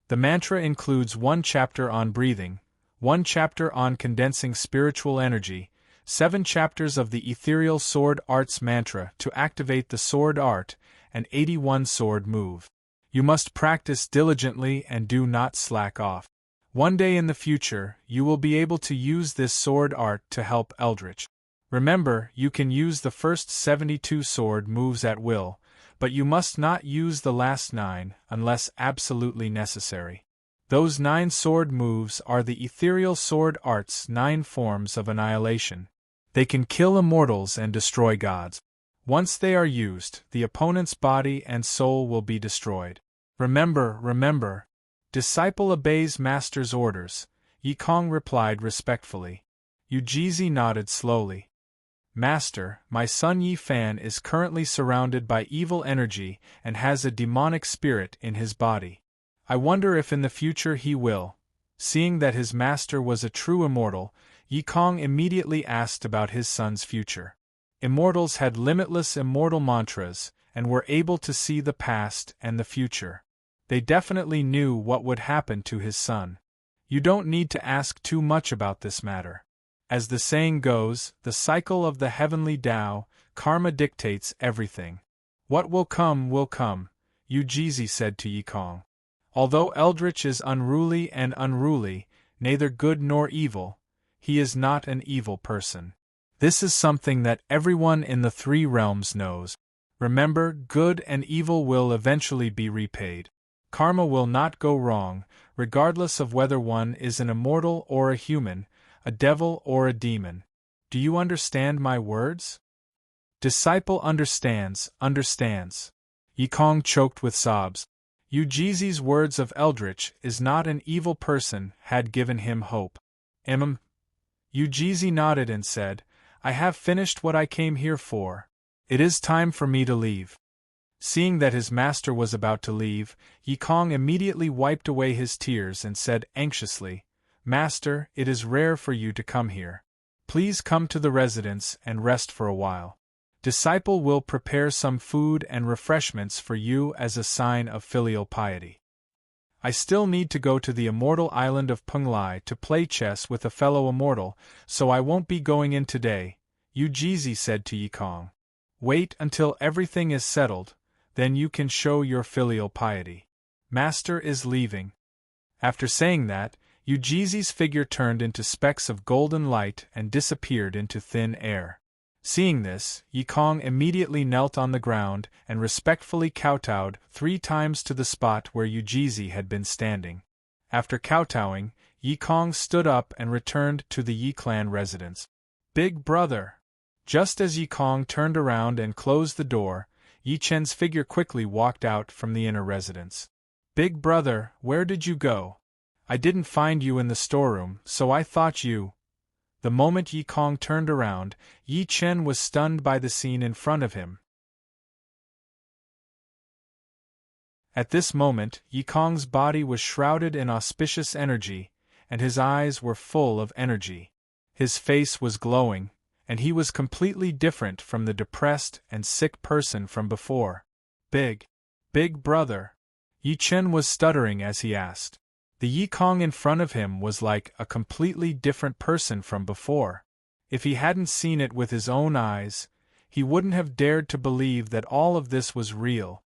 The mantra includes 1 chapter on breathing, 1 chapter on condensing spiritual energy, 7 chapters of the ethereal sword art's mantra to activate the sword art, and 81 sword move. You must practice diligently and do not slack off. One day in the future, you will be able to use this sword art to help Eldritch. Remember, you can use the first 72 sword moves at will, but you must not use the last 9 unless absolutely necessary. Those 9 sword moves are the ethereal sword art's 9 forms of annihilation. They can kill immortals and destroy gods. Once they are used, the opponent's body and soul will be destroyed. Remember. Disciple obeys Master's orders, Yikong replied respectfully. Ujizi nodded slowly. Master, my son Yifan is currently surrounded by evil energy and has a demonic spirit in his body. I wonder if in the future he will. Seeing that his master was a true immortal, Yikong immediately asked about his son's future. Immortals had limitless immortal mantras and were able to see the past and the future. They definitely knew what would happen to his son. You don't need to ask too much about this matter. As the saying goes, the cycle of the heavenly Tao, karma dictates everything. What will come, Ujizi said to Yikong. Although Eldritch is unruly, neither good nor evil, he is not an evil person. This is something that everyone in the 3 realms knows. Remember, good and evil will eventually be repaid. Karma will not go wrong, regardless of whether one is an immortal or a human, a devil or a demon. Do you understand my words? Disciple understands. Yikong choked with sobs. Ujizi's words of Eldritch is not an evil person had given him hope. Ujizi nodded and said, I have finished what I came here for. It is time for me to leave. Seeing that his master was about to leave, Yikong immediately wiped away his tears and said anxiously, Master, it is rare for you to come here. Please come to the residence and rest for a while. Disciple will prepare some food and refreshments for you as a sign of filial piety. I still need to go to the immortal island of Penglai to play chess with a fellow immortal, so I won't be going in today, Ujizi said to Yikong. Wait until everything is settled, then you can show your filial piety. Master is leaving. After saying that, Yujizi's figure turned into specks of golden light and disappeared into thin air. Seeing this, Yikong immediately knelt on the ground and respectfully kowtowed 3 times to the spot where Yujizi had been standing. After kowtowing, Yikong stood up and returned to the Yi clan residence. Big brother! Just as Yikong turned around and closed the door, Yi Chen's figure quickly walked out from the inner residence. Big brother, where did you go? I didn't find you in the storeroom, so I thought you… The moment Yikong turned around, Yi Chen was stunned by the scene in front of him. At this moment, Yikong's body was shrouded in auspicious energy, and his eyes were full of energy. His face was glowing, and he was completely different from the depressed and sick person from before. Big brother. Yi Chen was stuttering as he asked. The Yikong in front of him was like a completely different person from before. If he hadn't seen it with his own eyes, he wouldn't have dared to believe that all of this was real.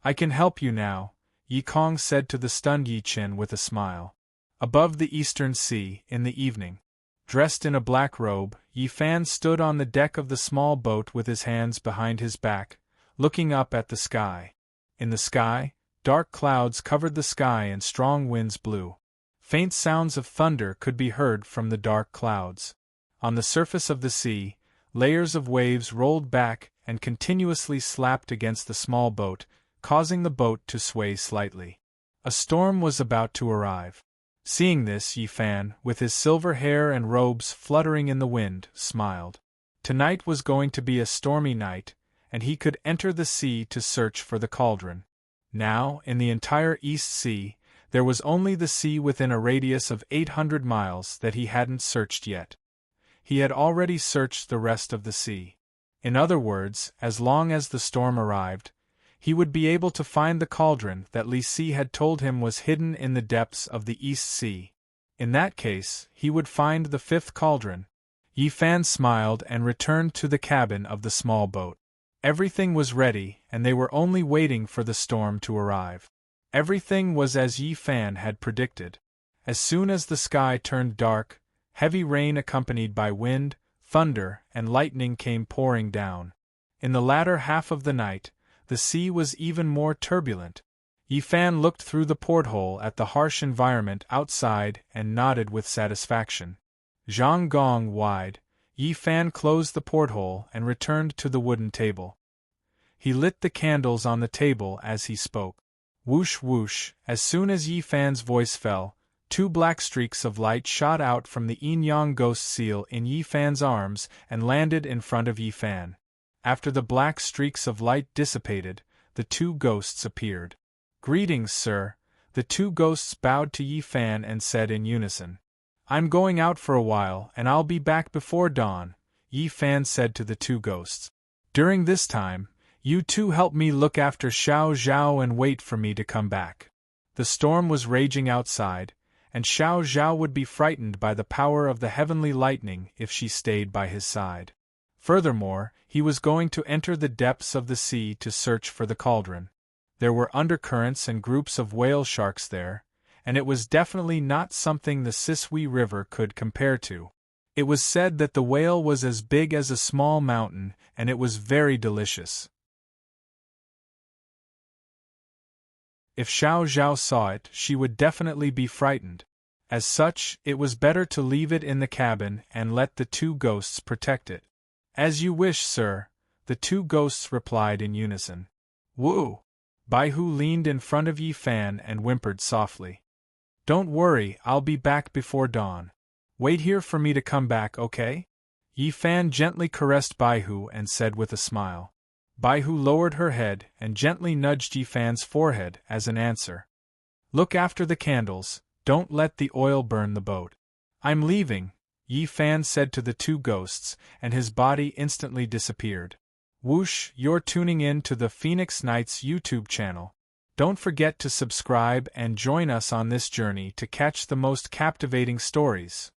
I can help you now, Yikong said to the stunned Yi Chen with a smile. Above the eastern sea, in the evening, dressed in a black robe, Yi Fan stood on the deck of the small boat with his hands behind his back, looking up at the sky. In the sky, dark clouds covered the sky and strong winds blew. Faint sounds of thunder could be heard from the dark clouds. On the surface of the sea, layers of waves rolled back and continuously slapped against the small boat, causing the boat to sway slightly. A storm was about to arrive. Seeing this, Yi Fan, with his silver hair and robes fluttering in the wind, smiled. Tonight was going to be a stormy night, and he could enter the sea to search for the cauldron. Now, in the entire East Sea, there was only the sea within a radius of 800 miles that he hadn't searched yet. He had already searched the rest of the sea. In other words, as long as the storm arrived, he would be able to find the cauldron that Li Si had told him was hidden in the depths of the East Sea. In that case, he would find the 5th cauldron. Yi Fan smiled and returned to the cabin of the small boat. Everything was ready, and they were only waiting for the storm to arrive. Everything was as Yi Fan had predicted. As soon as the sky turned dark, heavy rain accompanied by wind, thunder, and lightning came pouring down. In the latter half of the night, the sea was even more turbulent. Yi Fan looked through the porthole at the harsh environment outside and nodded with satisfaction. Zhang Gong wide, Yi Fan closed the porthole and returned to the wooden table. He lit the candles on the table as he spoke. Whoosh whoosh, as soon as Yi Fan's voice fell, 2 black streaks of light shot out from the yin-yang ghost seal in Yi Fan's arms and landed in front of Yi Fan. After the black streaks of light dissipated, the 2 ghosts appeared. Greetings, sir. The 2 ghosts bowed to Yi Fan and said in unison. I'm going out for a while and I'll be back before dawn, Yi Fan said to the 2 ghosts. During this time, you 2 help me look after Xiao Zhao and wait for me to come back. The storm was raging outside, and Xiao Zhao would be frightened by the power of the heavenly lightning if she stayed by his side. Furthermore, he was going to enter the depths of the sea to search for the cauldron. There were undercurrents and groups of whale sharks there, and it was definitely not something the Sisui River could compare to. It was said that the whale was as big as a small mountain, and it was very delicious. If Xiao Zhao saw it, she would definitely be frightened. As such, it was better to leave it in the cabin and let the 2 ghosts protect it. As you wish, sir, the 2 ghosts replied in unison. Woo! Baihu leaned in front of Yi Fan and whimpered softly. Don't worry, I'll be back before dawn. Wait here for me to come back, okay? Yi Fan gently caressed Baihu and said with a smile. Baihu lowered her head and gently nudged Yi Fan's forehead as an answer. Look after the candles, don't let the oil burn the boat. I'm leaving, Yi Fan said to the 2 ghosts, and his body instantly disappeared. Whoosh, you're tuning in to the Phoenix Nights YouTube channel. Don't forget to subscribe and join us on this journey to catch the most captivating stories.